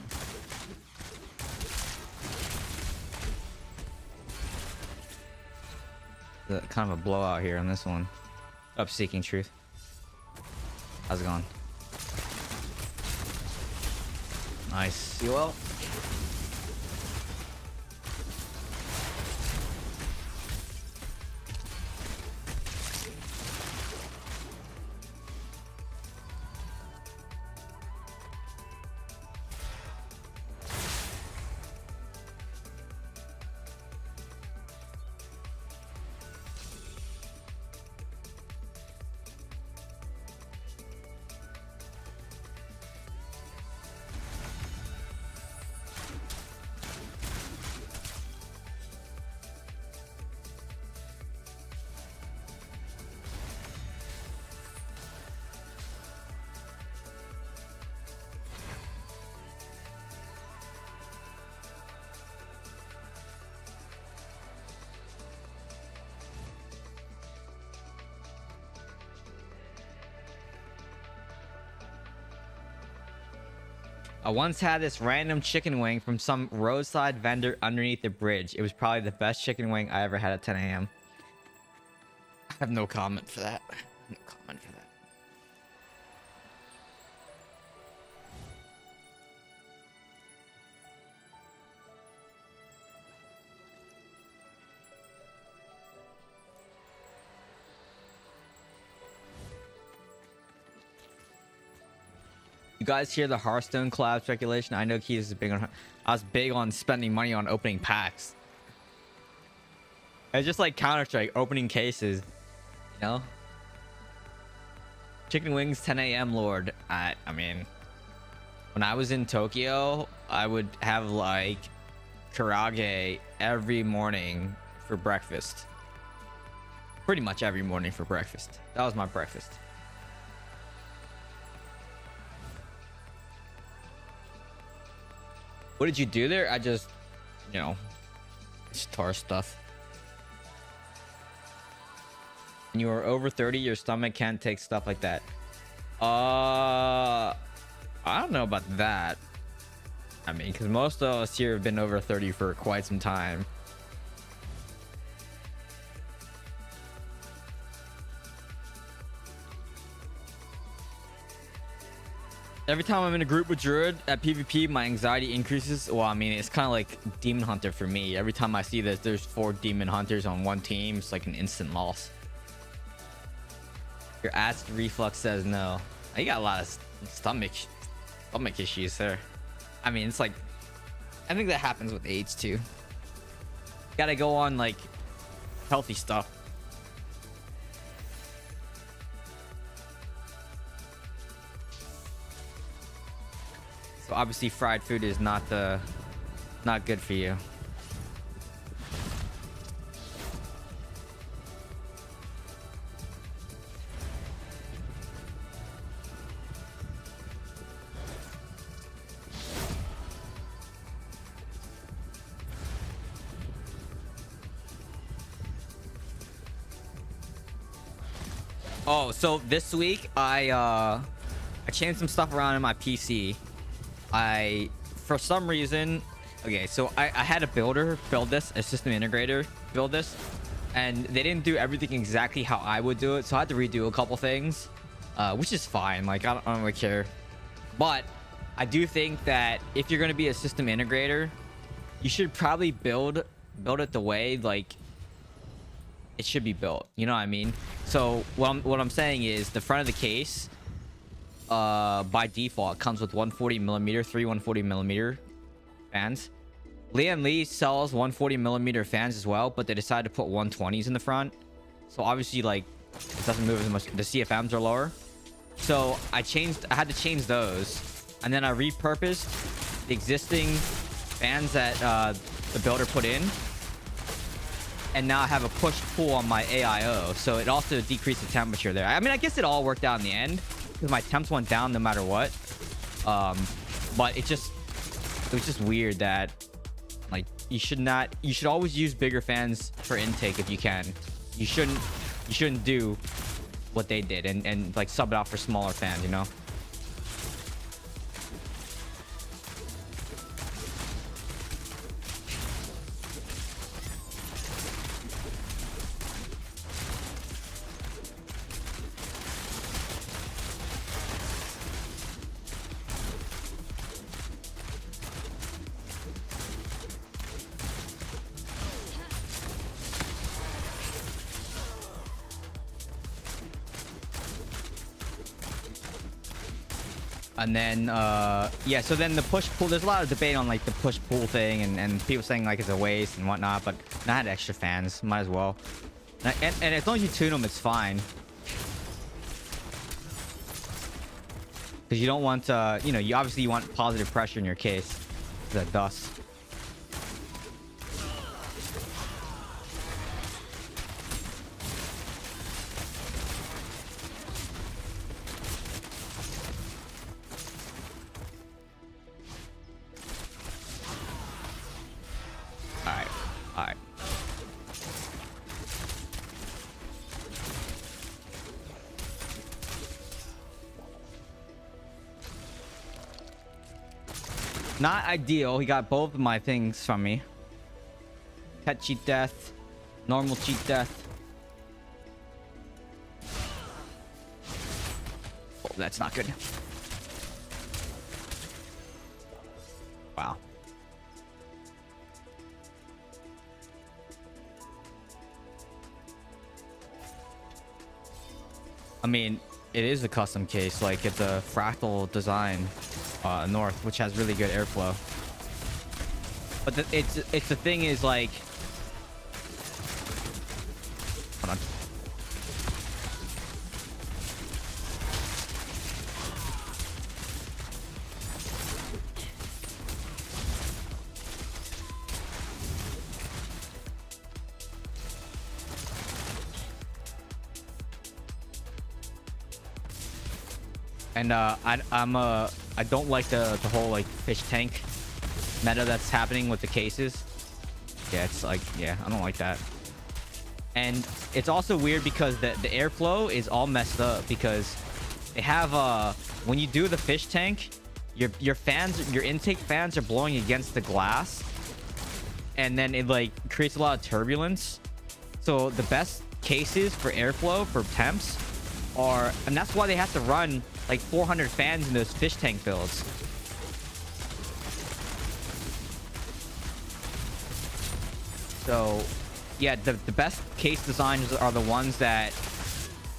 kind of a blowout here on this one. Up Seeking Truth. How's it going? Nice. You well? I once had this random chicken wing from some roadside vendor underneath the bridge. It was probably the best chicken wing I ever had at 10 a.m. I have no comment for that. No comment for that. You guys hear the Hearthstone collab speculation? I know Keys is big on. I was big on spending money on opening packs. It's just like Counter-Strike, opening cases. You know? Chicken wings, 10 a.m. Lord. I mean, when I was in Tokyo, I would have like karage every morning for breakfast. Pretty much every morning for breakfast. That was my breakfast. What did you do there? I just, you know, tar stuff. When you are over 30, your stomach can't take stuff like that. I don't know about that. I mean, because most of us here have been over 30 for quite some time. Every time I'm in a group with Druid at PvP, my anxiety increases. Well, I mean, it's kind of like Demon Hunter for me. Every time I see that there's 4 Demon Hunters on one team, it's like an instant loss. Your acid reflux says no. You got a lot of stomach issues there. I mean, it's like, I think that happens with age too. You gotta go on like healthy stuff. So obviously fried food is not good for you. Oh, so this week I changed some stuff around in my PC. For some reason, okay, so I had a builder build this, a system integrator build this, and they didn't do everything exactly how I would do it, so I had to redo a couple things, which is fine. Like, I don't really care. But I do think that if you're going to be a system integrator, you should probably build it the way like it should be built. You know what I mean? So what I'm saying is the front of the case, by default comes with 140mm, 3 140mm fans. Liam Lee sells 140mm fans as well, but they decided to put 120s in the front, so obviously like it doesn't move as much. The CFMs are lower, so I had to change those, and then I repurposed the existing fans that the builder put in, and now I have a push pull on my AIO, so it also decreased the temperature there. I mean, I guess it all worked out in the end because my temps went down no matter what. But it was just weird that like you should always use bigger fans for intake if you can. You shouldn't do what they did and like sub it out for smaller fans, you know? And then yeah, so then the push pull, there's a lot of debate on like the push pull thing, and people saying like it's a waste and whatnot, but I had extra fans, might as well. And as long as you tune them, it's fine, because you don't want you know, you obviously want positive pressure in your case, that dust. Not ideal. He got both of my things from me. Pet cheat death. Normal cheat death. Oh, that's not good. Wow. I mean, it is a custom case. Like, it's a fractal design. North, which has really good airflow, but the thing is like, hold on. And I don't like the whole like fish tank meta that's happening with the cases. Yeah, it's like, yeah, I don't like that. And it's also weird because the airflow is all messed up because they have when you do the fish tank, your fans, your intake fans are blowing against the glass, and then it like creates a lot of turbulence. So the best cases for airflow for temps are, and that's why they have to run like 400 fans in those fish tank builds. So yeah, the best case designs are the ones that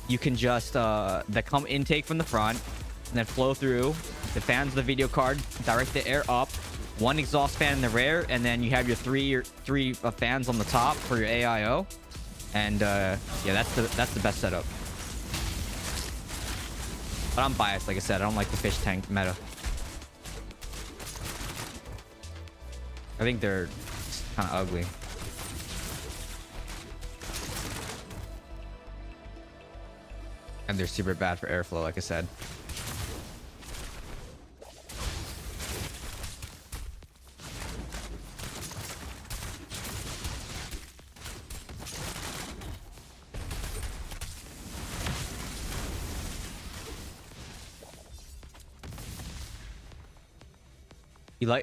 you can just that come intake from the front and then flow through the fans of the video card, direct the air up, one exhaust fan in the rear, and then you have your three fans on the top for your AIO. And yeah, that's the best setup. But I'm biased, like I said. I don't like the fish tank meta. I think they're kind of ugly. And they're super bad for airflow, like I said.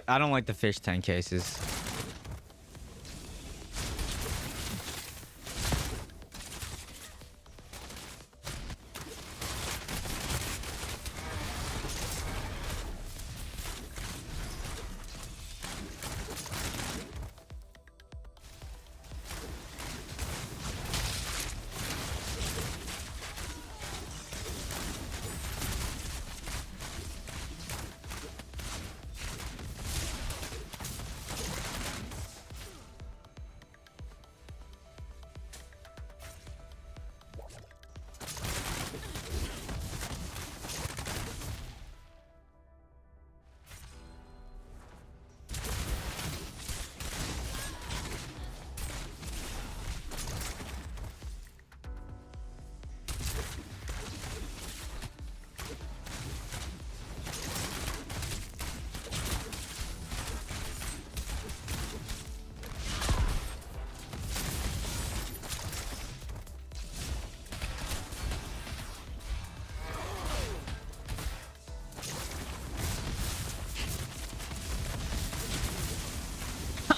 I don't like the fish tank cases.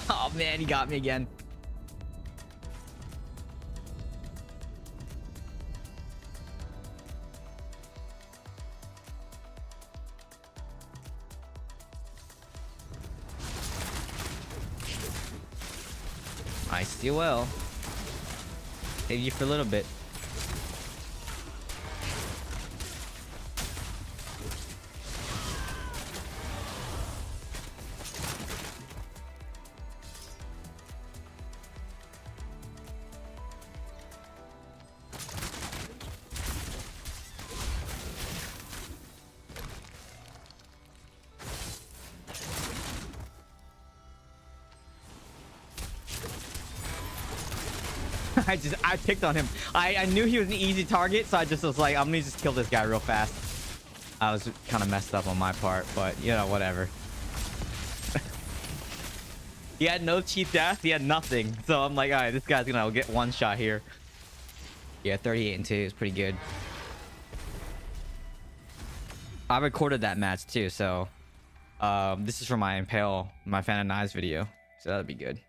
Oh man, he got me again. I still will. Save you for a little bit. I picked on him. I knew he was an easy target, so I just was like, I'm gonna just kill this guy real fast. I was kind of messed up on my part, but you know, whatever. He had no cheat death. He had nothing. So I'm like, all right, this guy's gonna get one shot here. Yeah, 38 and 2 is pretty good. I recorded that match too, so this is for my Impale, my Fan of Knives video, so that'd be good.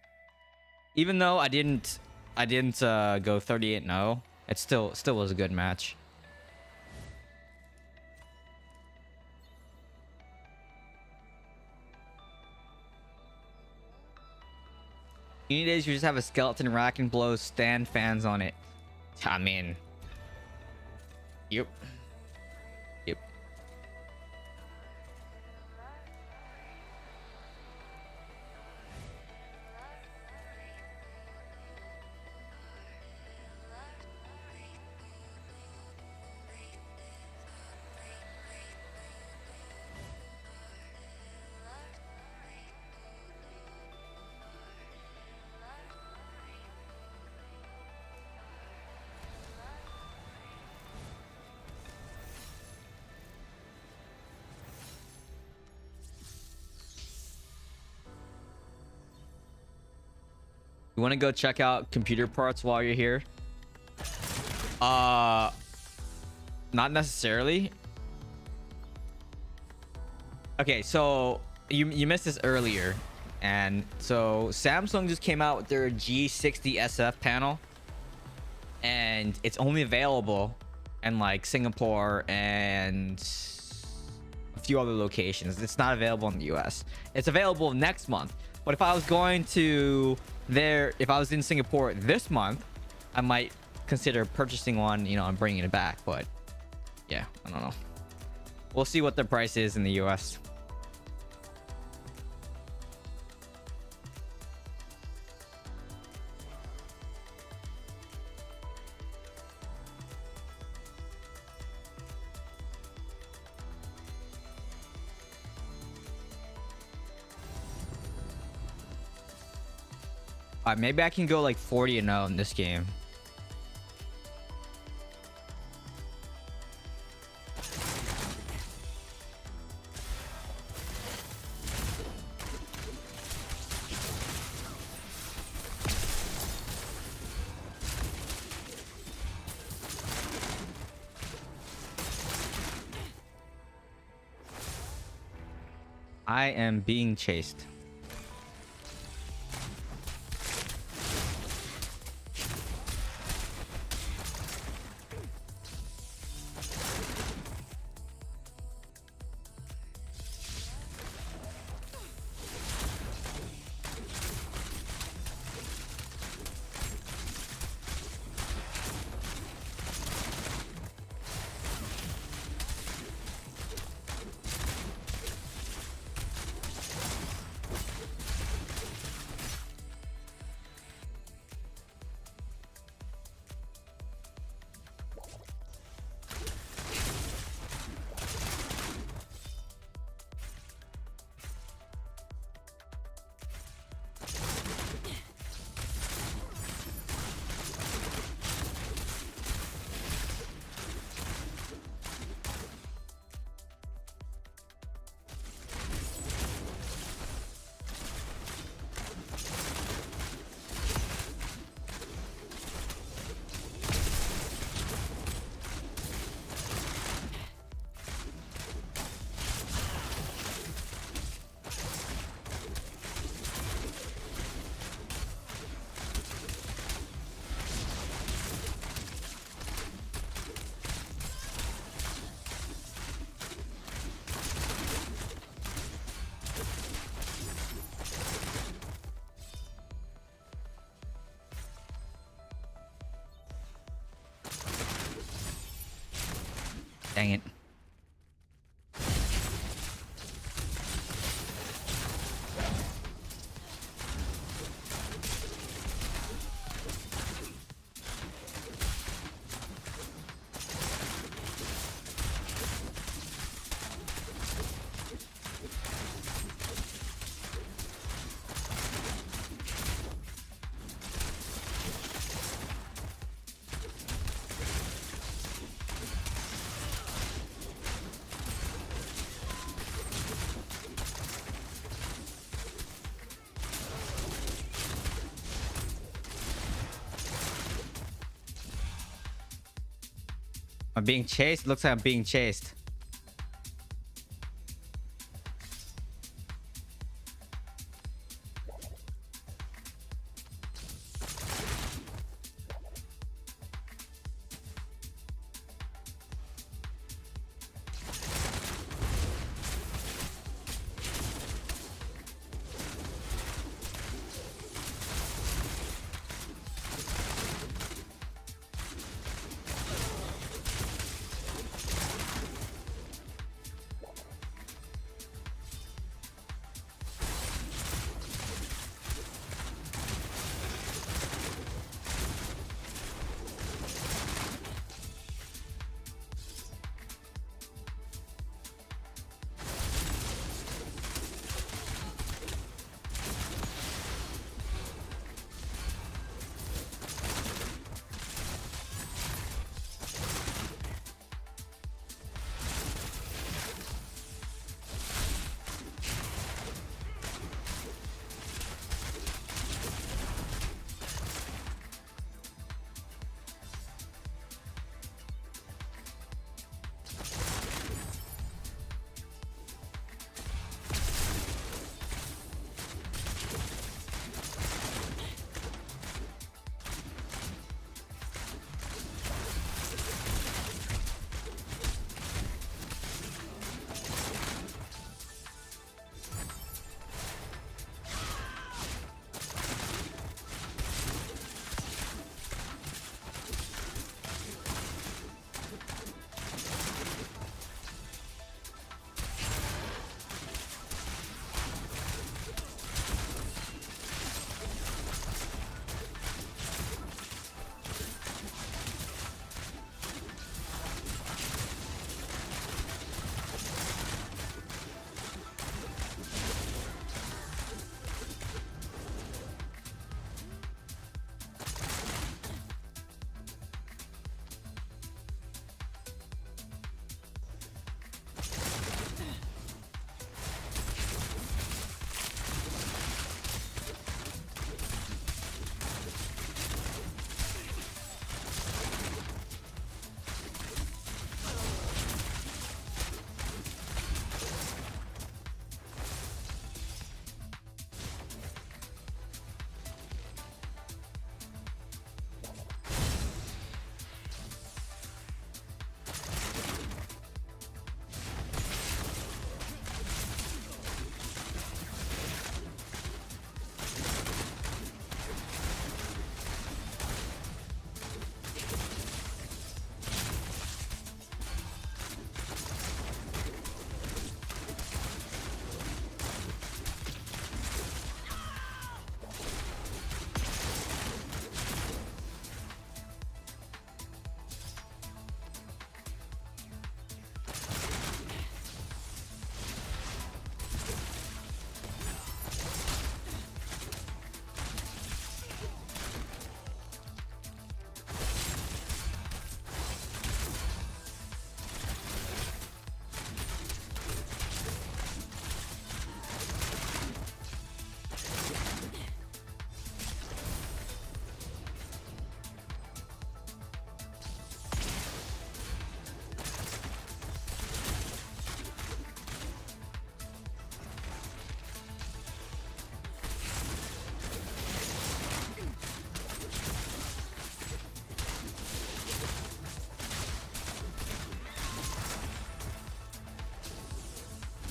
Even though I didn't go 38-0, it still was a good match. Any days you just have a skeleton rack and blow stand fans on it. I mean, yep. Yep. You want to go check out computer parts while you're here? Not necessarily. Okay, so you missed this earlier, and so Samsung just came out with their G60 SF panel, and it's only available in like Singapore and a few other locations. It's not available in the US. It's available next month. But if I was going to if I was in Singapore this month, I might consider purchasing one, you know, and bringing it back. But yeah, I don't know. We'll see what the price is in the US. Maybe I can go like 40-0 in this game. I am being chased. Dang it. I'm being chased. Looks like I'm being chased.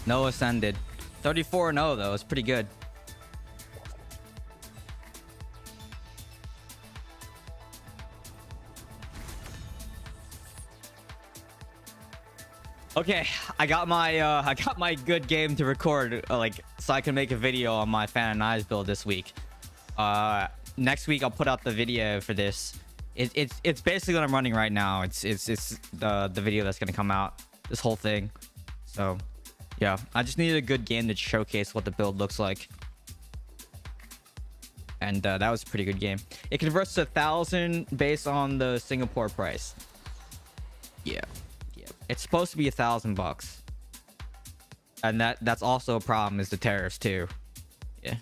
No ascended. 34-0 though. It's pretty good. Okay, I got my good game to record, like, so I can make a video on my Fan and Eyes build this week. Next week I'll put out the video for this. It's basically what I'm running right now. It's the video that's gonna come out. This whole thing. So, yeah, I just needed a good game to showcase what the build looks like. And that was a pretty good game. It converts to 1,000 based on the Singapore price. Yeah. It's supposed to be $1,000, and that's also a problem, is the tariffs too. Yeah.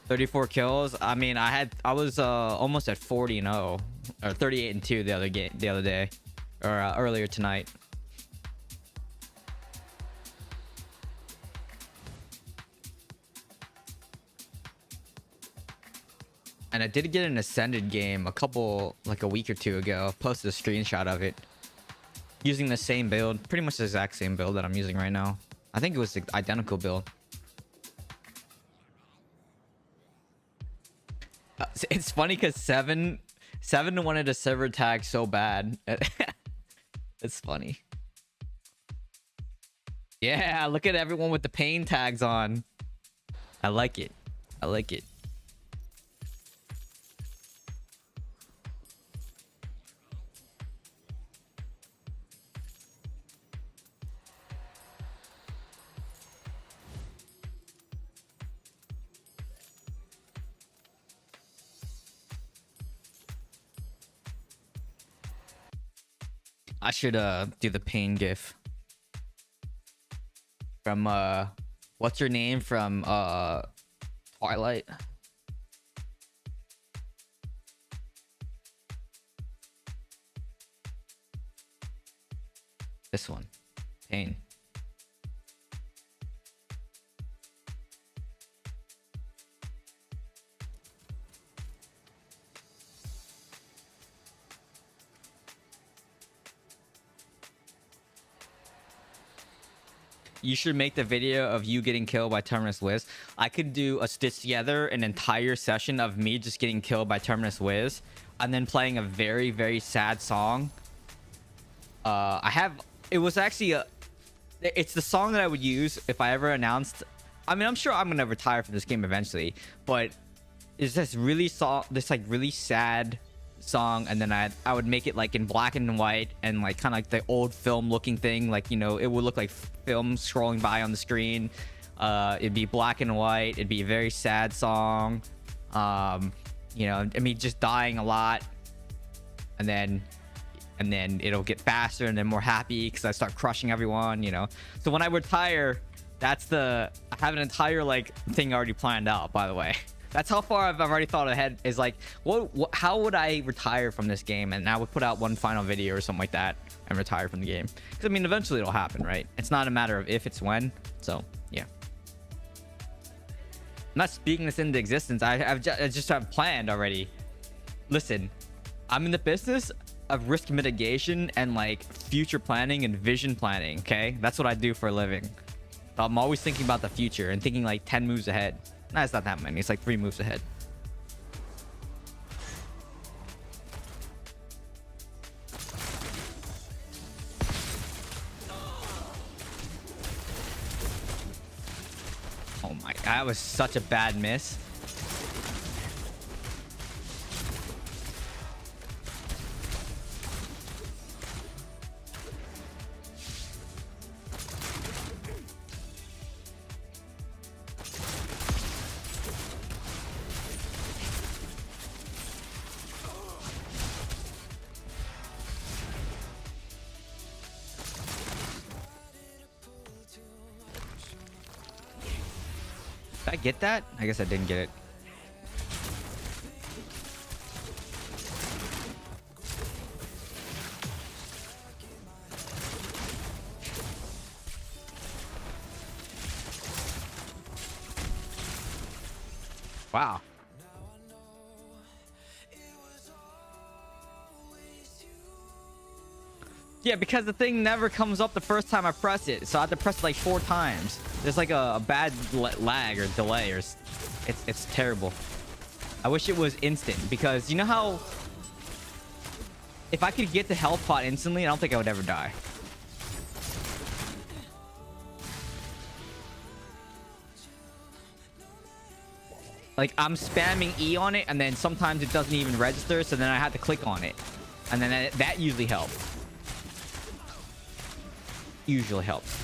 34 kills. I mean, I was almost at 40-0 or 38-2 the other day, or earlier tonight. And I did get an Ascended game like a week or two ago. Posted a screenshot of it. Using the same build. Pretty much the exact same build that I'm using right now. I think it was the identical build. It's funny because Seven wanted a server tag so bad. It's funny. Yeah, look at everyone with the pain tags on. I like it. I like it. I should do the pain gif from what's her name from Twilight. This one. Pain. You should make the video of you getting killed by Terminus Wiz. I could do a stitch together an entire session of me just getting killed by Terminus Wiz and then playing a very, very sad song. It was actually it's the song that I would use if I ever announced. I mean, I'm sure I'm gonna retire from this game eventually, but it's this really sad song, and then I would make it like in black and white and like kind of like the old film looking thing, like, you know, it would look like film scrolling by on the screen. It'd be black and white. It'd be a very sad song. You know, I mean, just dying a lot, and then it'll get faster and then more happy because I start crushing everyone, you know. So when I retire, I have an entire like thing already planned out, by the way. That's how far I've already thought ahead, is like, how would I retire from this game? And I would put out one final video or something like that and retire from the game. Because, I mean, eventually it'll happen, right? It's not a matter of if, it's when. So, yeah. I'm not speaking this into existence. I just have planned already. Listen, I'm in the business of risk mitigation and, like, future planning and vision planning, okay? That's what I do for a living. So I'm always thinking about the future and thinking, like, 10 moves ahead. Nah, it's not that many. It's like 3 moves ahead. Oh my, that was such a bad miss. Did I get that? I guess I didn't get it. Wow. Yeah, because the thing never comes up the first time I press it, so I have to press it like 4 times. There's like a bad lag or delay, or it's terrible. I wish it was instant, because you know how if I could get the health pot instantly, I don't think I would ever die. Like, I'm spamming E on it, and then sometimes it doesn't even register, so then I have to click on it. And then that usually helps. Usually helps.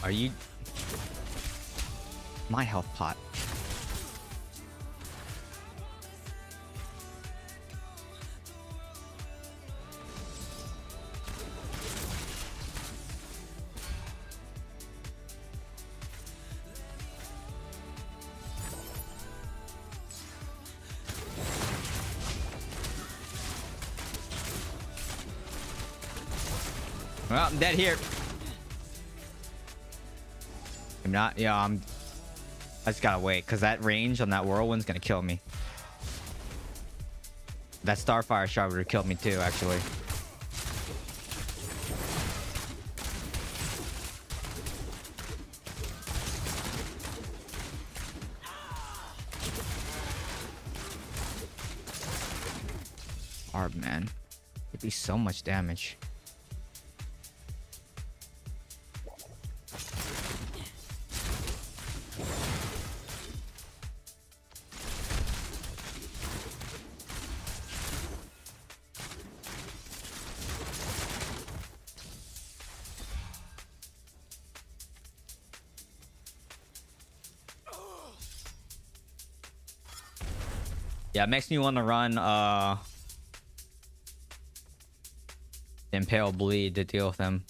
Are you... My health pot. Well, I'm dead here. I'm not. Yeah, I just gotta wait, because that range on that whirlwind's gonna kill me. That Starfire shard would have killed me too, actually. Hard, man. It'd be so much damage. Yeah, it makes me want to run Impale Bleed to deal with them.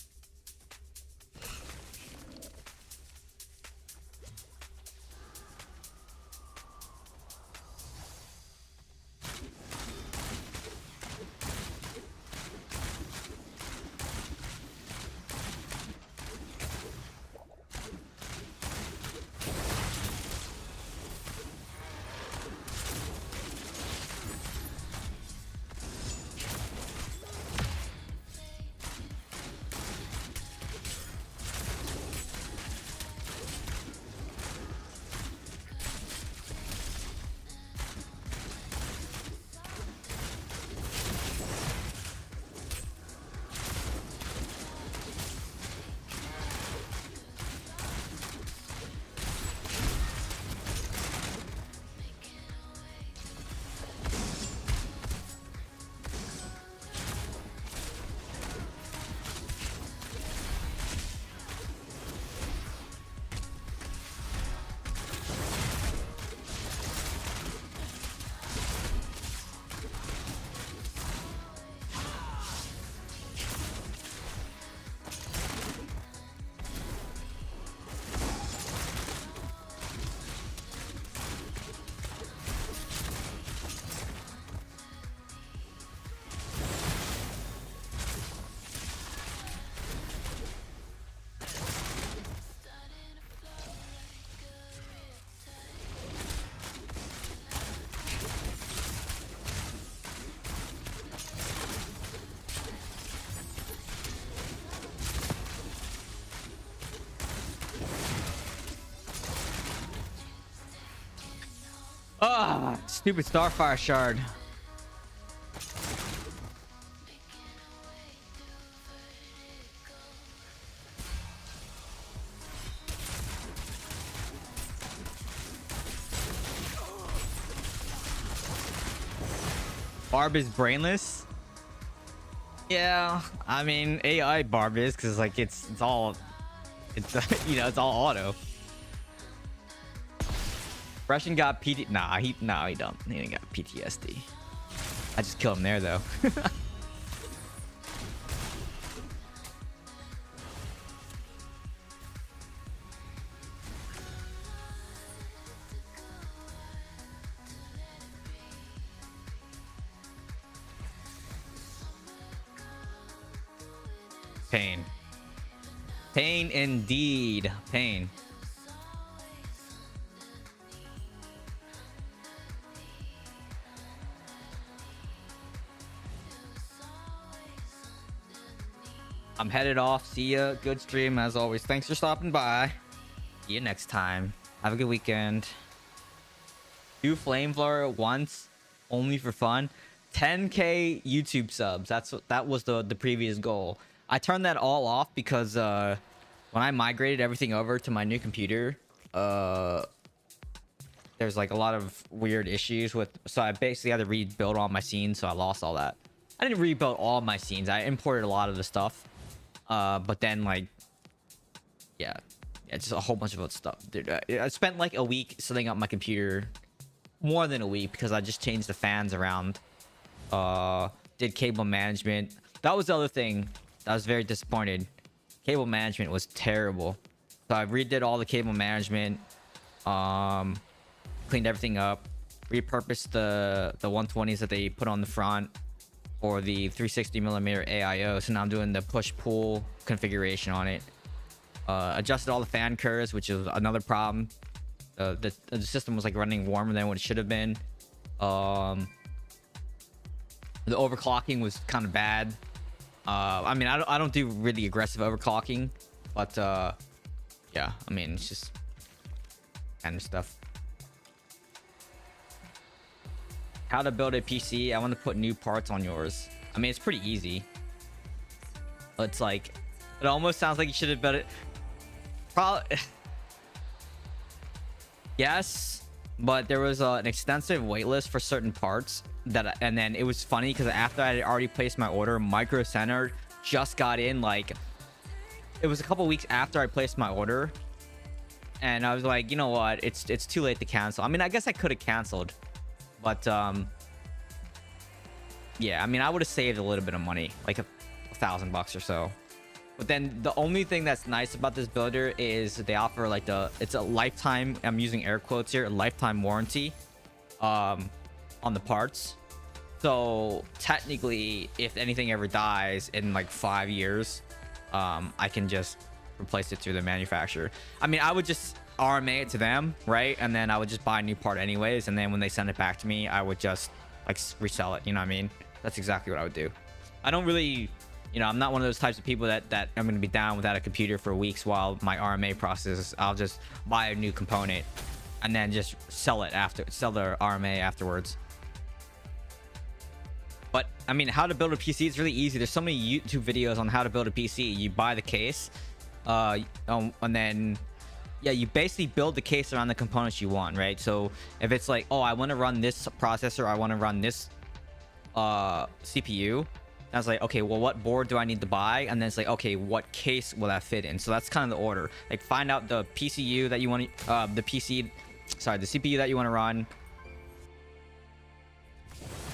Ah, stupid Starfire shard. Barb is brainless. Yeah, I mean AI Barb is, because like it's all you know, it's all auto. Russian got PT. Nah, he don't. He ain't got PTSD. I just killed him there though. Pain. Pain indeed. Pain. I'm headed off. See ya. Good stream as always. Thanks for stopping by. See you next time. Have a good weekend. Do Flamethrower once, only for fun. 10k YouTube subs. That was the previous goal. I turned that all off because when I migrated everything over to my new computer, there's like a lot of weird issues with. So I basically had to rebuild all my scenes, so I lost all that. I didn't rebuild all my scenes. I imported a lot of the stuff. But then like, yeah, just a whole bunch of other stuff. Dude, I spent like a week setting up my computer, more than a week, because I just changed the fans around. Did cable management. That was the other thing. I was very disappointed. Cable management was terrible. So I redid all the cable management. Cleaned everything up. Repurposed the 120s that they put on the front for the 360mm AIO. So now I'm doing the push-pull configuration on it. Adjusted all the fan curves, which is another problem. The system was like running warmer than what it should have been. The overclocking was kind of bad. I mean, I don't do really aggressive overclocking, but yeah, I mean, it's just kind of stuff. How to build a PC? I want to put new parts on yours. I mean, it's pretty easy. It's like, it almost sounds like you should have built it. Probably. Yes, but there was an extensive waitlist for certain parts that, and then it was funny because after I had already placed my order, Micro Center just got in. Like, it was a couple weeks after I placed my order, and I was like, you know what? It's too late to cancel. I mean, I guess I could have canceled, but yeah, I mean, I would have saved a little bit of money, like $1,000 or so. But then the only thing that's nice about this builder is they offer like it's a lifetime, I'm using air quotes here, a lifetime warranty on the parts. So technically, if anything ever dies in like 5 years, I can just replace it through the manufacturer. I mean, I would just RMA it to them, right? And then I would just buy a new part anyways. And then when they send it back to me, I would just like resell it. You know what I mean? That's exactly what I would do. I don't really, you know, I'm not one of those types of people that I'm going to be down without a computer for weeks while my RMA process. I'll just buy a new component and then just sell it after, sell the RMA afterwards. But I mean, how to build a PC is really easy. There's so many YouTube videos on how to build a PC. You buy the case, and then yeah, you basically build the case around the components you want, right? So if it's like, oh, I want to run this processor, I want to run this CPU. I was like, okay, well, what board do I need to buy? And then it's like, okay, what case will that fit in? So that's kind of the order. Like, find out the PCU that you want to, the CPU that you want to run,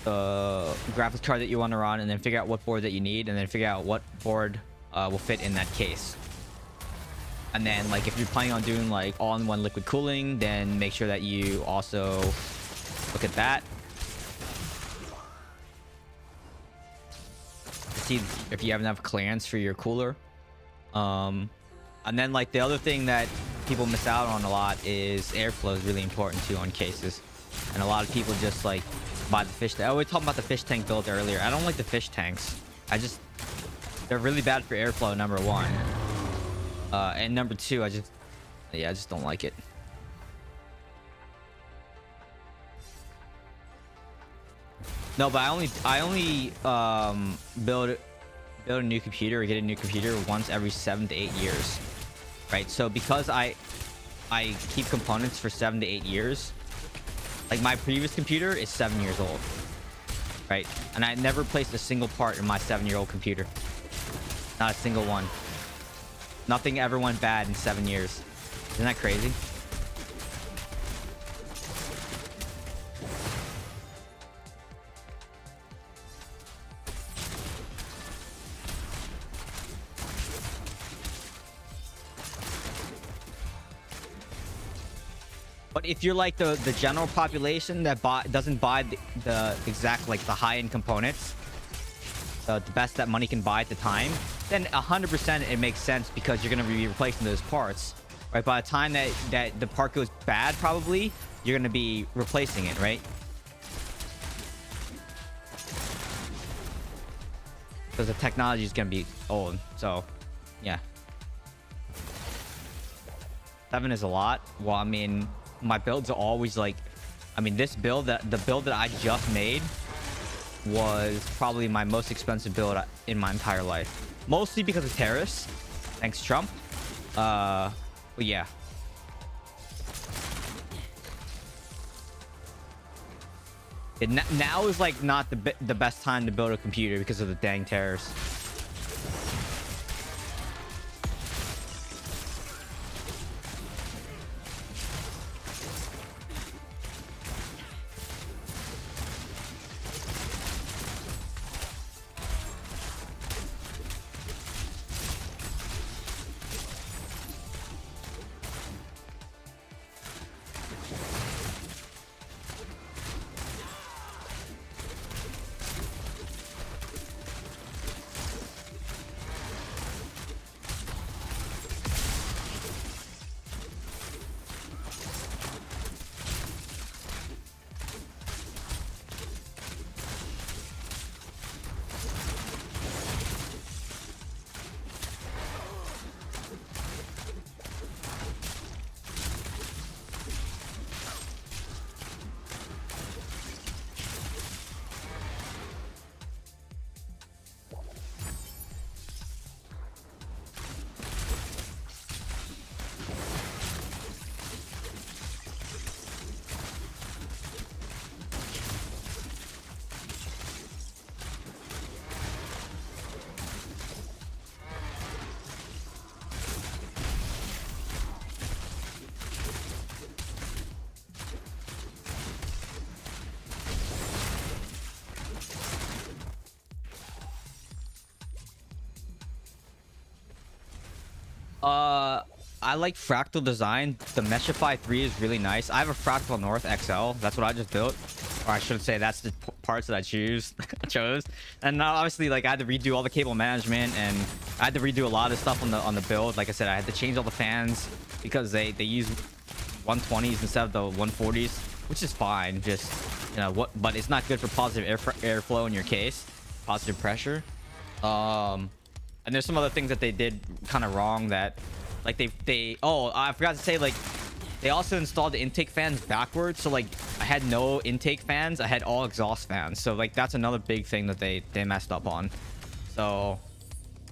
the graphics card that you want to run, and then figure out what board that you need, and then figure out what board will fit in that case. And then, like, if you're planning on doing like all-in-one liquid cooling, then make sure that you also look at that. See if you have enough clearance for your cooler. And then like the other thing that people miss out on a lot is airflow is really important too on cases. And a lot of people just like buy the fish tank. I was talking about the fish tank build earlier. I don't like the fish tanks. They're really bad for airflow, number one. And number two, I just don't like it. No, but I only build a new computer or get a new computer once every 7 to 8 years, right? So because I keep components for 7 to 8 years, like my previous computer is 7 years old, right? And I never placed a single part in my 7-year-old computer, not a single one. Nothing ever went bad in 7 years. Isn't that crazy? But if you're like the general population that doesn't buy the exact like the high-end components, the best that money can buy at the time, then 100% it makes sense, because you're gonna be replacing those parts, right? By the time that the part goes bad, probably you're gonna be replacing it, right? Because the technology is gonna be old. So yeah, 7 is a lot. Well, I mean, my builds are always like, I mean, this build, the build that I just made was probably my most expensive build in my entire life, mostly because of tariffs. Thanks, Trump. But yeah. Now is like not the best time to build a computer because of the dang tariffs. I like fractal design. The Meshify 3 is really nice. I have a Fractal North XL. That's what I just built. Or I should say that's the parts that I chose. And now obviously, like, I had to redo all the cable management, and I had to redo a lot of stuff on the build. Like I said, I had to change all the fans because they use 120s instead of the 140s, which is fine. Just, you know what, but it's not good for positive airflow in your case, positive pressure. And there's some other things that they did kind of wrong, that like oh, I forgot to say, like, they also installed the intake fans backwards. So like I had no intake fans, I had all exhaust fans. So like that's another big thing that they messed up on. So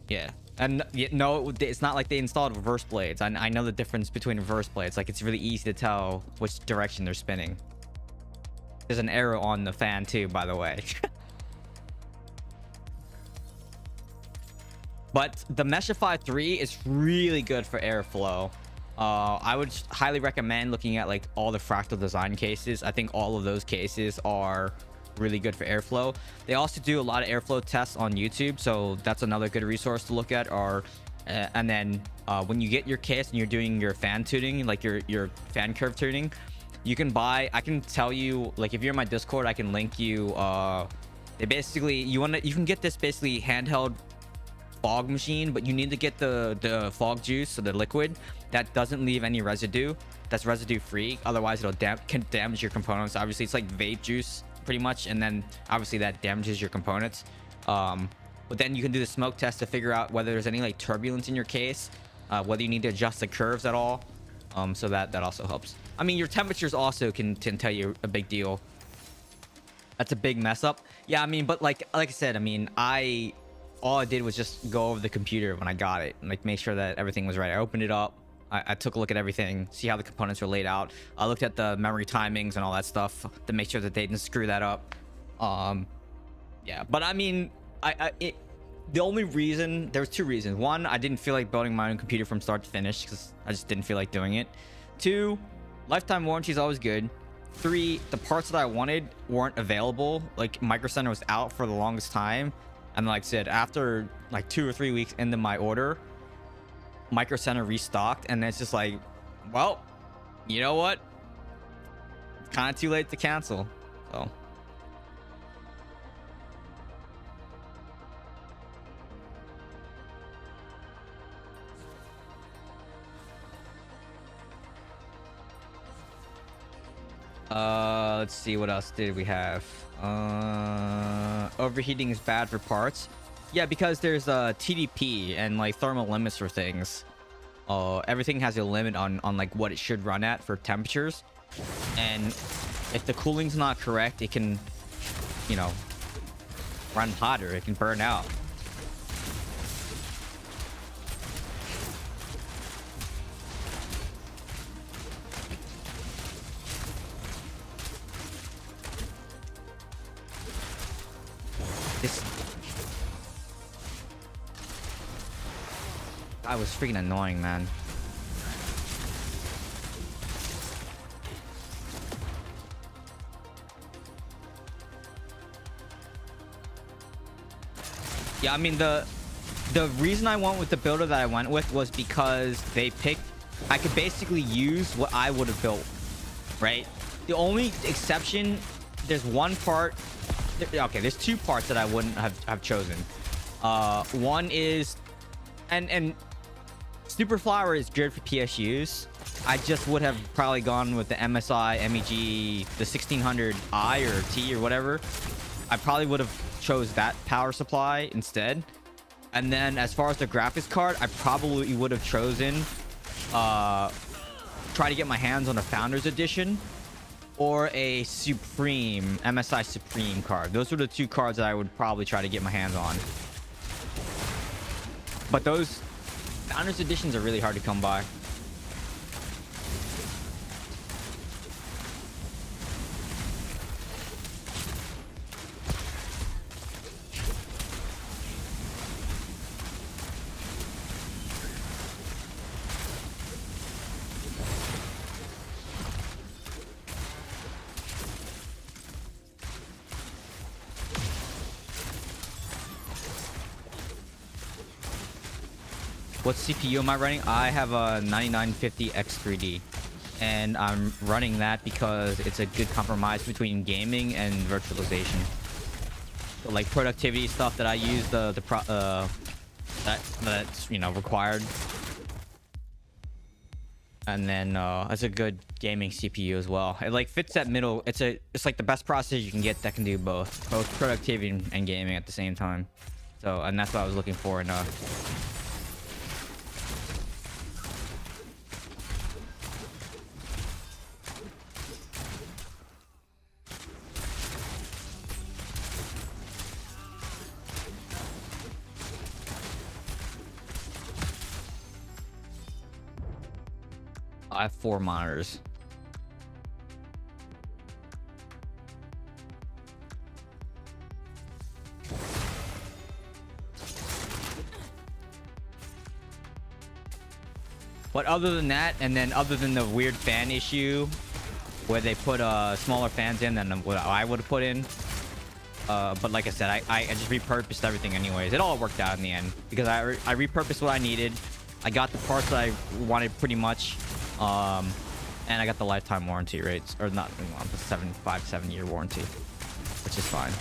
yeah. And no, it's not like they installed reverse blades. I know the difference between reverse blades. Like, it's really easy to tell which direction they're spinning. There's an arrow on the fan too, by the way. But the Meshify 3 is really good for airflow. I would highly recommend looking at like all the fractal design cases. I think all of those cases are really good for airflow. They also do a lot of airflow tests on YouTube, so that's another good resource to look at. Or and then when you get your case and you're doing your fan tuning, like your fan curve tuning, you can buy, I can tell you, like, if you're in my Discord, I can link you they basically, you can get this basically handheld fog machine, but you need to get the fog juice, so the liquid that doesn't leave any residue, that's residue free. Otherwise it'll can damage your components. Obviously it's like vape juice pretty much, and then obviously that damages your components. But then you can do the smoke test to figure out whether there's any like turbulence in your case, whether you need to adjust the curves at all. So that also helps. I mean, your temperatures also can tell you a big deal. That's a big mess up. Yeah, I mean, but like I said, I mean, all I did was just go over the computer when I got it and like make sure that everything was right. I opened it up, I took a look at everything, see how the components were laid out. I looked at the memory timings and all that stuff to make sure that they didn't screw that up. Yeah, but I mean, the only reason, there was two reasons. One, I didn't feel like building my own computer from start to finish because I just didn't feel like doing it. Two, lifetime warranty is always good. Three, the parts that I wanted weren't available. Like, Micro Center was out for the longest time. And like I said, after like 2 or 3 weeks into my order, Micro Center restocked, and it's just like, well, you know what? kind of too late to cancel. So let's see, what else did we have? Overheating is bad for parts. Yeah, because there's TDP and like thermal limits for things. Everything has a limit on like what it should run at for temperatures, and if the cooling's not correct, it can, you know, run hotter. It can burn out. This guy was freaking annoying, man. Yeah, I mean, the reason I went with the builder that I went with was because they picked, I could basically use what I would have built, right? The only exception, there's one part, okay, there's two parts that I wouldn't have chosen. One is, and Super Flower is good for PSUs. I just would have probably gone with the MSI MEG, the 1600i or T or whatever. I probably would have chose that power supply instead. And then as far as the graphics card, I probably would have chosen try to get my hands on a Founders Edition or a Supreme, MSI Supreme card. Those are the two cards that I would probably try to get my hands on. But those Founders Editions are really hard to come by. What CPU am I running? I have a 9950 X3D, and I'm running that because it's a good compromise between gaming and virtualization. So like productivity stuff that I use, that's, you know, required, and then it's a good gaming CPU as well. It like fits that middle. It's like the best processor you can get that can do both productivity and gaming at the same time. So, and that's what I was looking for in I have 4 monitors. But other than that, and then other than the weird fan issue where they put smaller fans in than what I would have put in, but like I said, I just repurposed everything anyways. It all worked out in the end because I repurposed what I needed. I got the parts that I wanted pretty much, and I got the lifetime warranty rates, or not, the 7 year warranty, which is fine.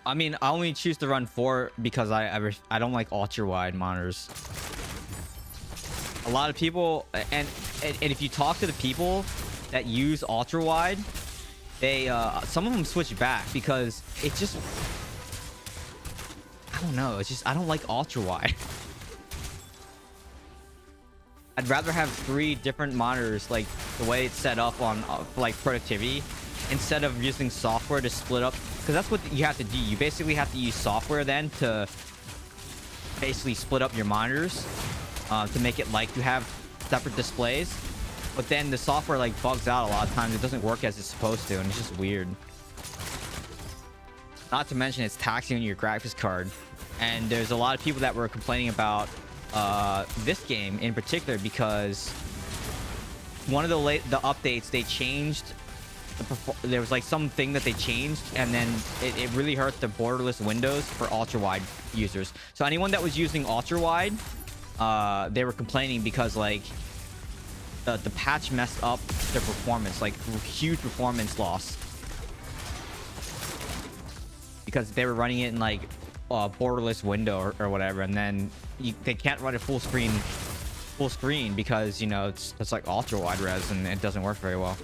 I mean, I only choose to run 4 because I don't like ultra wide monitors. A lot of people, and if you talk to the people that use ultra wide, they some of them switch back because it just, I don't know, it's just, I don't like ultra wide. I'd rather have 3 different monitors, like the way it's set up on like productivity, instead of using software to split up, because that's what you have to do. You basically have to use software then to basically split up your monitors to make it like you have separate displays. But then the software like bugs out a lot of times. It doesn't work as it's supposed to, and it's just weird. Not to mention it's taxing on your graphics card. And there's a lot of people that were complaining about this game in particular because one of the updates, they changed there was like something that they changed, and then it really hurt the borderless windows for ultra wide users. So anyone that was using ultra wide, they were complaining because like the patch messed up their performance, like huge performance loss, because they were running it in like borderless window or whatever, and then they can't run it full screen because, you know, it's like ultra wide res and it doesn't work very well.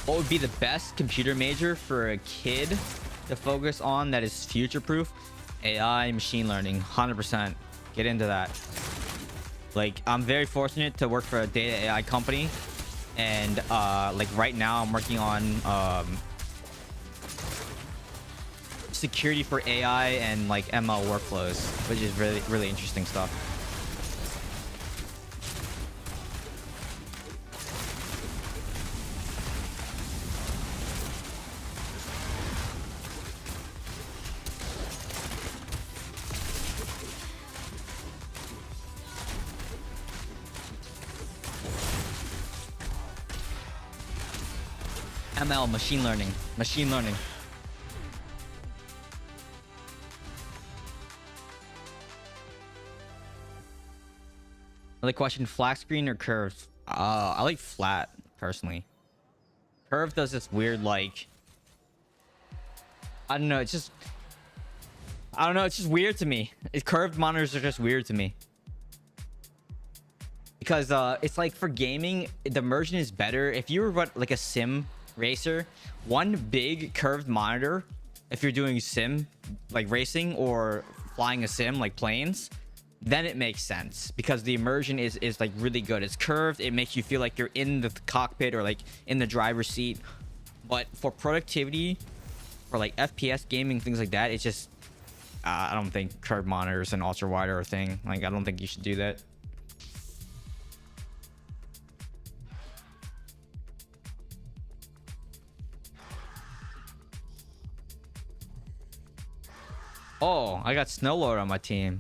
What would be the best computer major for a kid to focus on that is future proof? AI, machine learning, 100%. Get into that. Like, I'm very fortunate to work for a data AI company, and like right now I'm working on security for AI and like ML workflows, which is really interesting stuff. ML, machine learning. Another question: flat screen or curved? I like flat personally. Curved does this weird, like, I don't know. It's just weird to me. Curved monitors are just weird to me. Because it's like for gaming, the immersion is better. If you were like a sim racer, one big curved monitor, if you're doing sim like racing or flying a sim like planes, then it makes sense because the immersion is like really good. It's curved, it makes you feel like you're in the cockpit or like in the driver's seat. But for productivity, for like FPS gaming, things like that, it's just I don't think curved monitors and ultra wide are a thing. Like, I don't think you should do that. Oh, I got Snowlord on my team.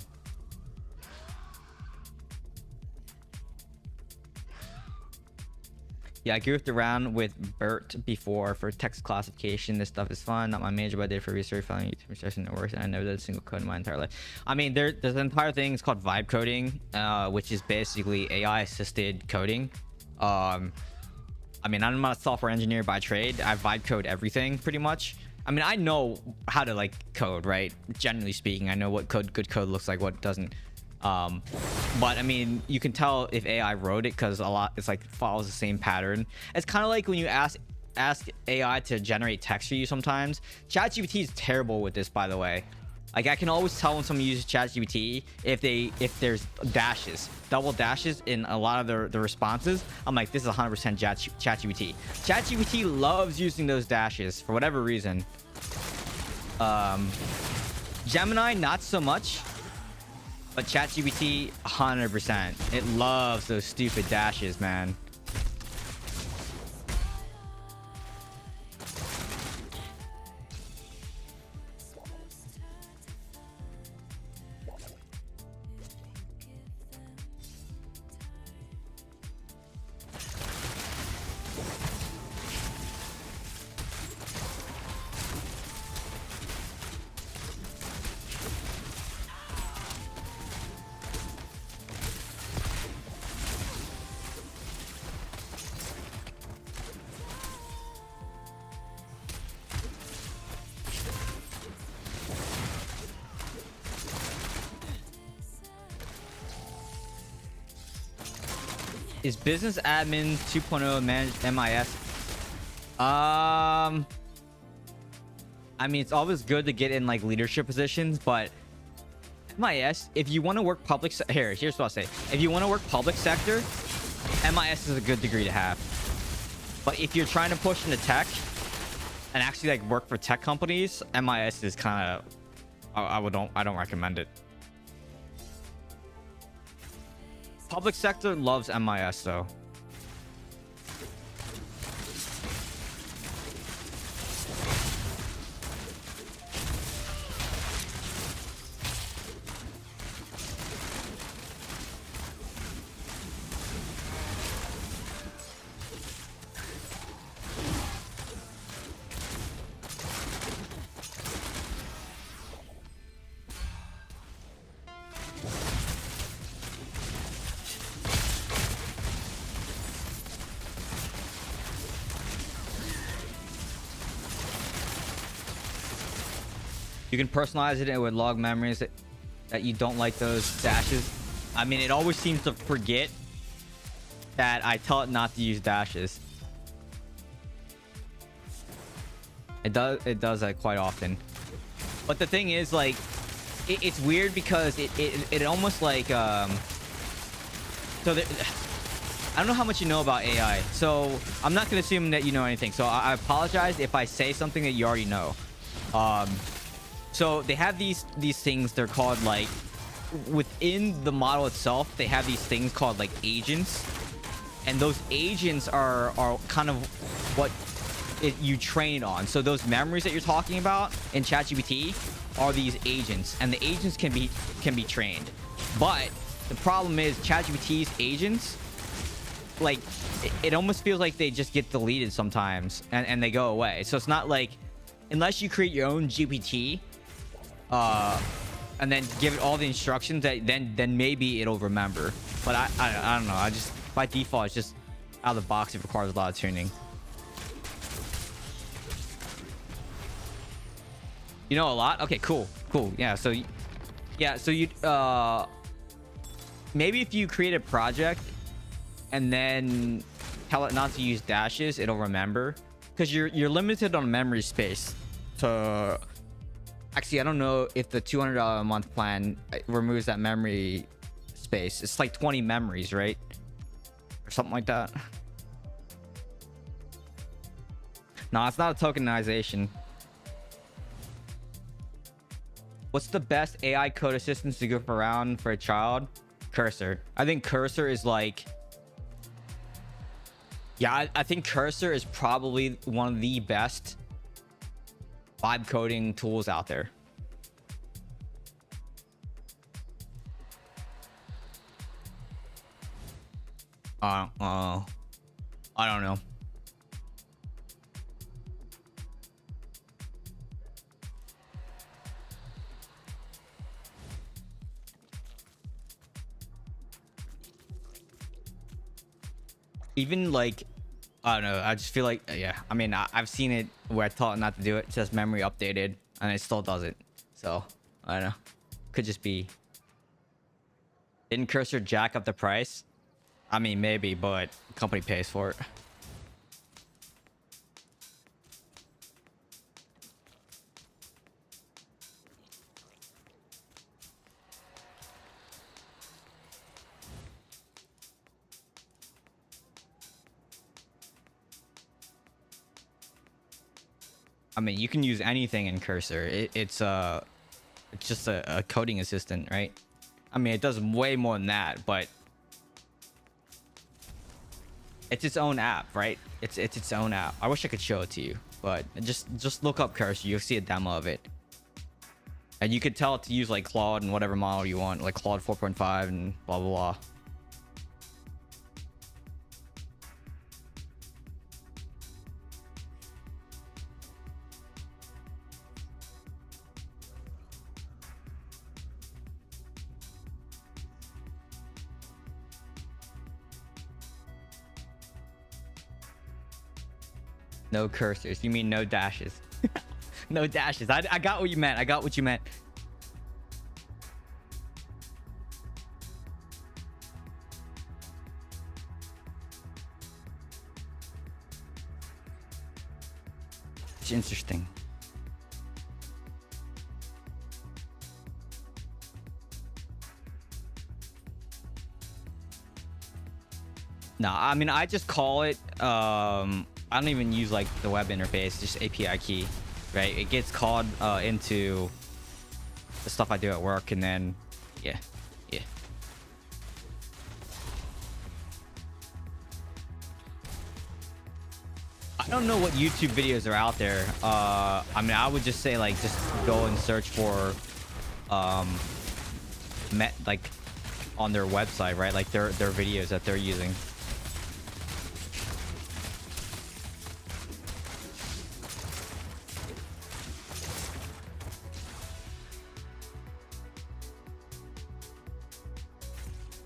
Yeah, I goofed around with Bert before for text classification. This stuff is fun. Not my major, but I did for research, following YouTube session that works, and I never did a single code in my entire life. I mean, there's an entire thing. It's called vibe coding, which is basically AI assisted coding. I mean, I'm not a software engineer by trade. I vibe code everything pretty much. I mean, I know how to like code, right? Generally speaking, I know what good code looks like, what doesn't. But I mean, you can tell if AI wrote it because it's like follows the same pattern. It's kind of like when you ask AI to generate text for you sometimes. ChatGPT is terrible with this, by the way. Like, I can always tell when someone uses ChatGPT if there's dashes, double dashes in a lot of the responses. I'm like, this is 100% ChatGPT. ChatGPT loves using those dashes for whatever reason. Gemini, not so much. But ChatGPT, 100%. It loves those stupid dashes, man. Is business admin 2.0 managed MIS? I mean, it's always good to get in like leadership positions, but MIS, if you want to work public here's what I'll say. If you want to work public sector, MIS is a good degree to have. But if you're trying to push into tech and actually like work for tech companies, MIS is kind of I don't recommend it. Public sector loves MIS though. You can personalize it with log memories that you don't like those dashes. I mean, it always seems to forget that I tell it not to use dashes. It does that quite often. But the thing is, like, it's weird because it almost like so there, I don't know how much you know about AI, so I'm not gonna assume that you know anything. So I apologize if I say something that you already know. So they have these things, they're called, like, within the model itself, they have these things called like agents, and those agents are kind of what you train on. So those memories that you're talking about in ChatGPT are these agents, and the agents can be trained. But the problem is ChatGPT's agents, like, it almost feels like they just get deleted sometimes and they go away. So it's not like, unless you create your own GPT and then give it all the instructions, that then maybe it'll remember. But I don't know, I just, by default, it's just out of the box. It requires a lot of tuning. You know a lot? Okay, cool. Yeah, so you maybe if you create a project and then tell it not to use dashes, it'll remember, because you're limited on memory space. So actually, I don't know if the $200 a month plan removes that memory space. It's like 20 memories, right? Or something like that. No, it's not a tokenization. What's the best AI code assistance to goof around for a child? Cursor. I think Cursor is like... Yeah, I think Cursor is probably one of the best vibe coding tools out there. I don't know. Even like, I don't know, I just feel like, yeah, I mean, I've seen it where I taught it not to do it, just memory updated, and it still does it. So I don't know, could just be, didn't Cursor jack up the price? I mean, maybe, but the company pays for it. I mean, you can use anything in Cursor. It's just a coding assistant, right? I mean, it does way more than that, but it's its own app, right? It's its own app. I wish I could show it to you, but just look up Cursor. You'll see a demo of it, and you could tell it to use like Claude and whatever model you want, like Claude 4.5 and blah blah blah. No cursors. You mean no dashes? No dashes. I got what you meant. I got what you meant. It's interesting. No, I mean, I just call it I don't even use like the web interface, just API key, right? It gets called into the stuff I do at work, and then yeah. I don't know what YouTube videos are out there. I mean, I would just say like just go and search for like on their website, right? Like their videos that they're using.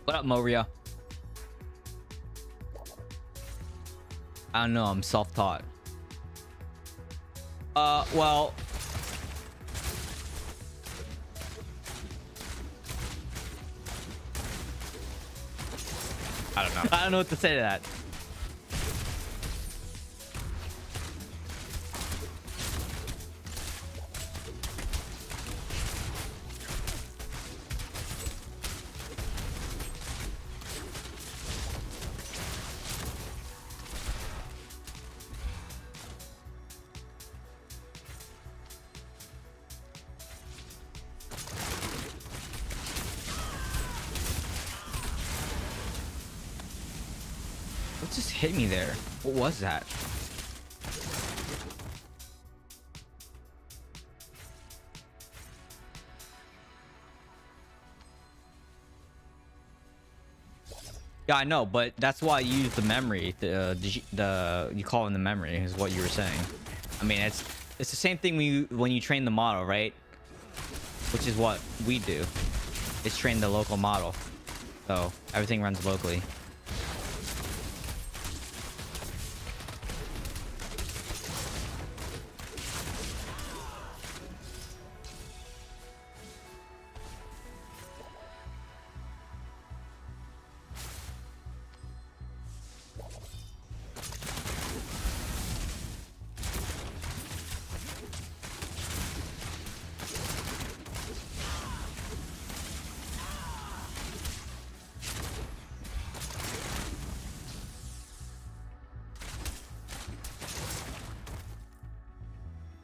What up, Moria? I don't know, I'm self-taught. Well, I don't know. I don't know what to say to that. What just hit me there? What was that? Yeah, I know, but that's why I use the memory. The you call in the memory is what you were saying. I mean, it's the same thing when you train the model, right? Which is what we do. It's train the local model, so everything runs locally.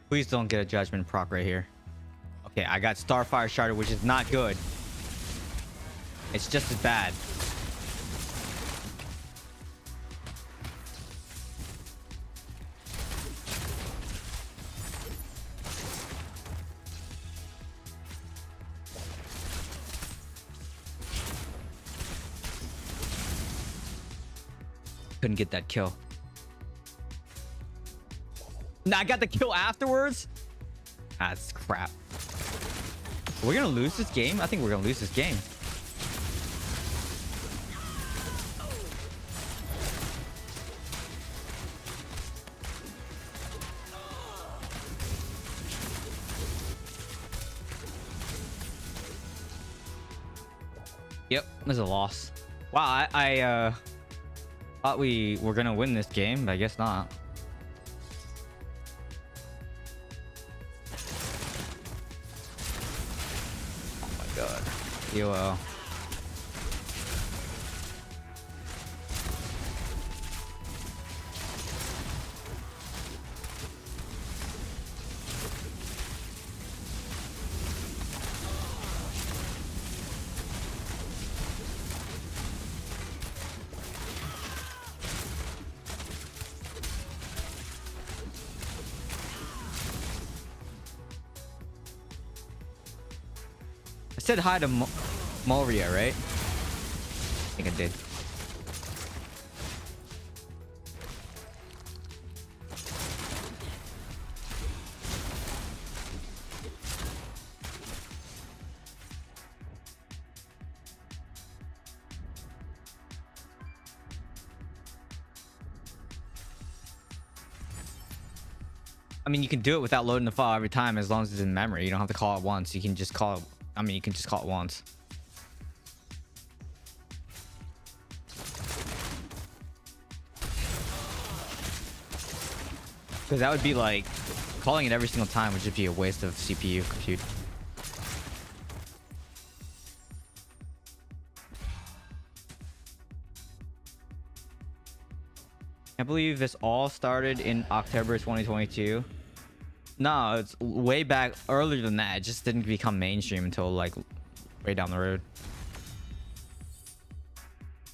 Please don't get a judgment proc right here. Okay, I got Starfire Sharded, which is not good. It's just as bad. Couldn't get that kill. Nah, I got the kill afterwards. That's crap. We're gonna lose this game. I think we're gonna lose this game. Yep, there's a loss. Wow, I thought we were gonna win this game, but I guess not. UO. I said hi to Moria, right? I think I did. I mean, you can do it without loading the file every time as long as it's in memory. You don't have to call it once. You can just call it. I mean, you can just call it once. Because that would be like calling it every single time would just be a waste of CPU compute. I believe this all started in October 2022. No, it's way back earlier than that. It just didn't become mainstream until like way down the road.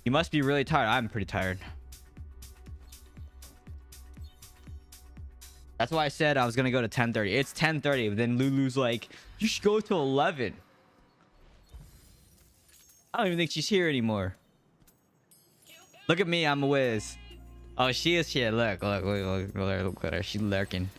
You must be really tired. I'm pretty tired. That's why I said I was gonna go to 10:30. It's 10:30. But then Lulu's like, you should go to 11. I don't even think she's here anymore. Look at me, I'm a whiz. Oh, she is here. Look at her. She's lurking.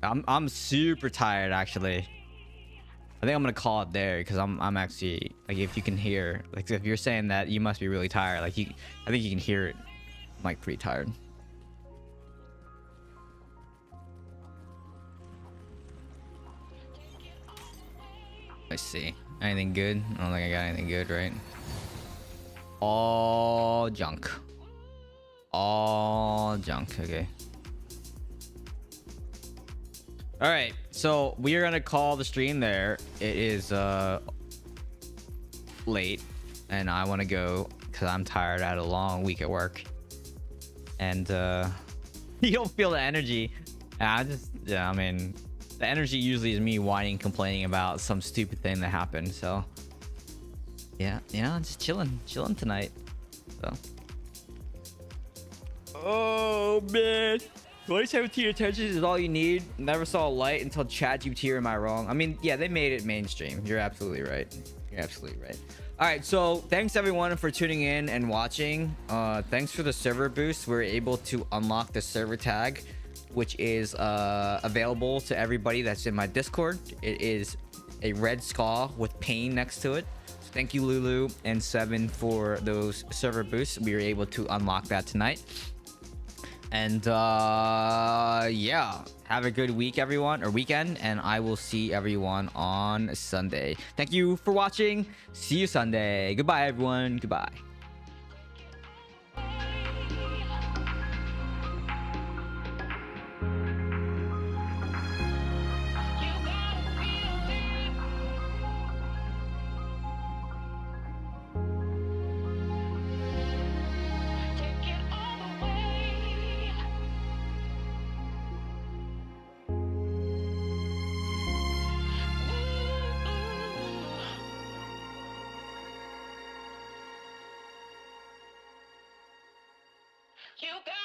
I'm super tired actually. I think I'm gonna call it there because I'm actually like, if you can hear, like, if you're saying that, you must be really tired. Like, I think you can hear it. I'm like pretty tired. Let's see. Anything good? I don't think I got anything good, right? All junk. All junk. Okay. All right. So we are gonna call the stream there. It is late, and I want to go because I'm tired. I had a long week at work, and you don't feel the energy. I mean, the energy usually is me whining, complaining about some stupid thing that happened. So yeah, just chilling tonight. So, oh man, 2017 attention is all you need. Never saw a light until ChatGPT. Am I wrong? I mean, yeah, they made it mainstream. You're absolutely right. All right, so thanks everyone for tuning in and watching. Thanks for the server boost. We're able to unlock the server tag, which is available to everybody that's in my Discord. It is a red skull with pain next to it. So thank you, Lulu and Seven, for those server boosts. We were able to unlock that tonight. And yeah, have a good week, everyone, or weekend, and I will see everyone on Sunday. Thank you for watching. See you Sunday. Goodbye, everyone. Goodbye. You got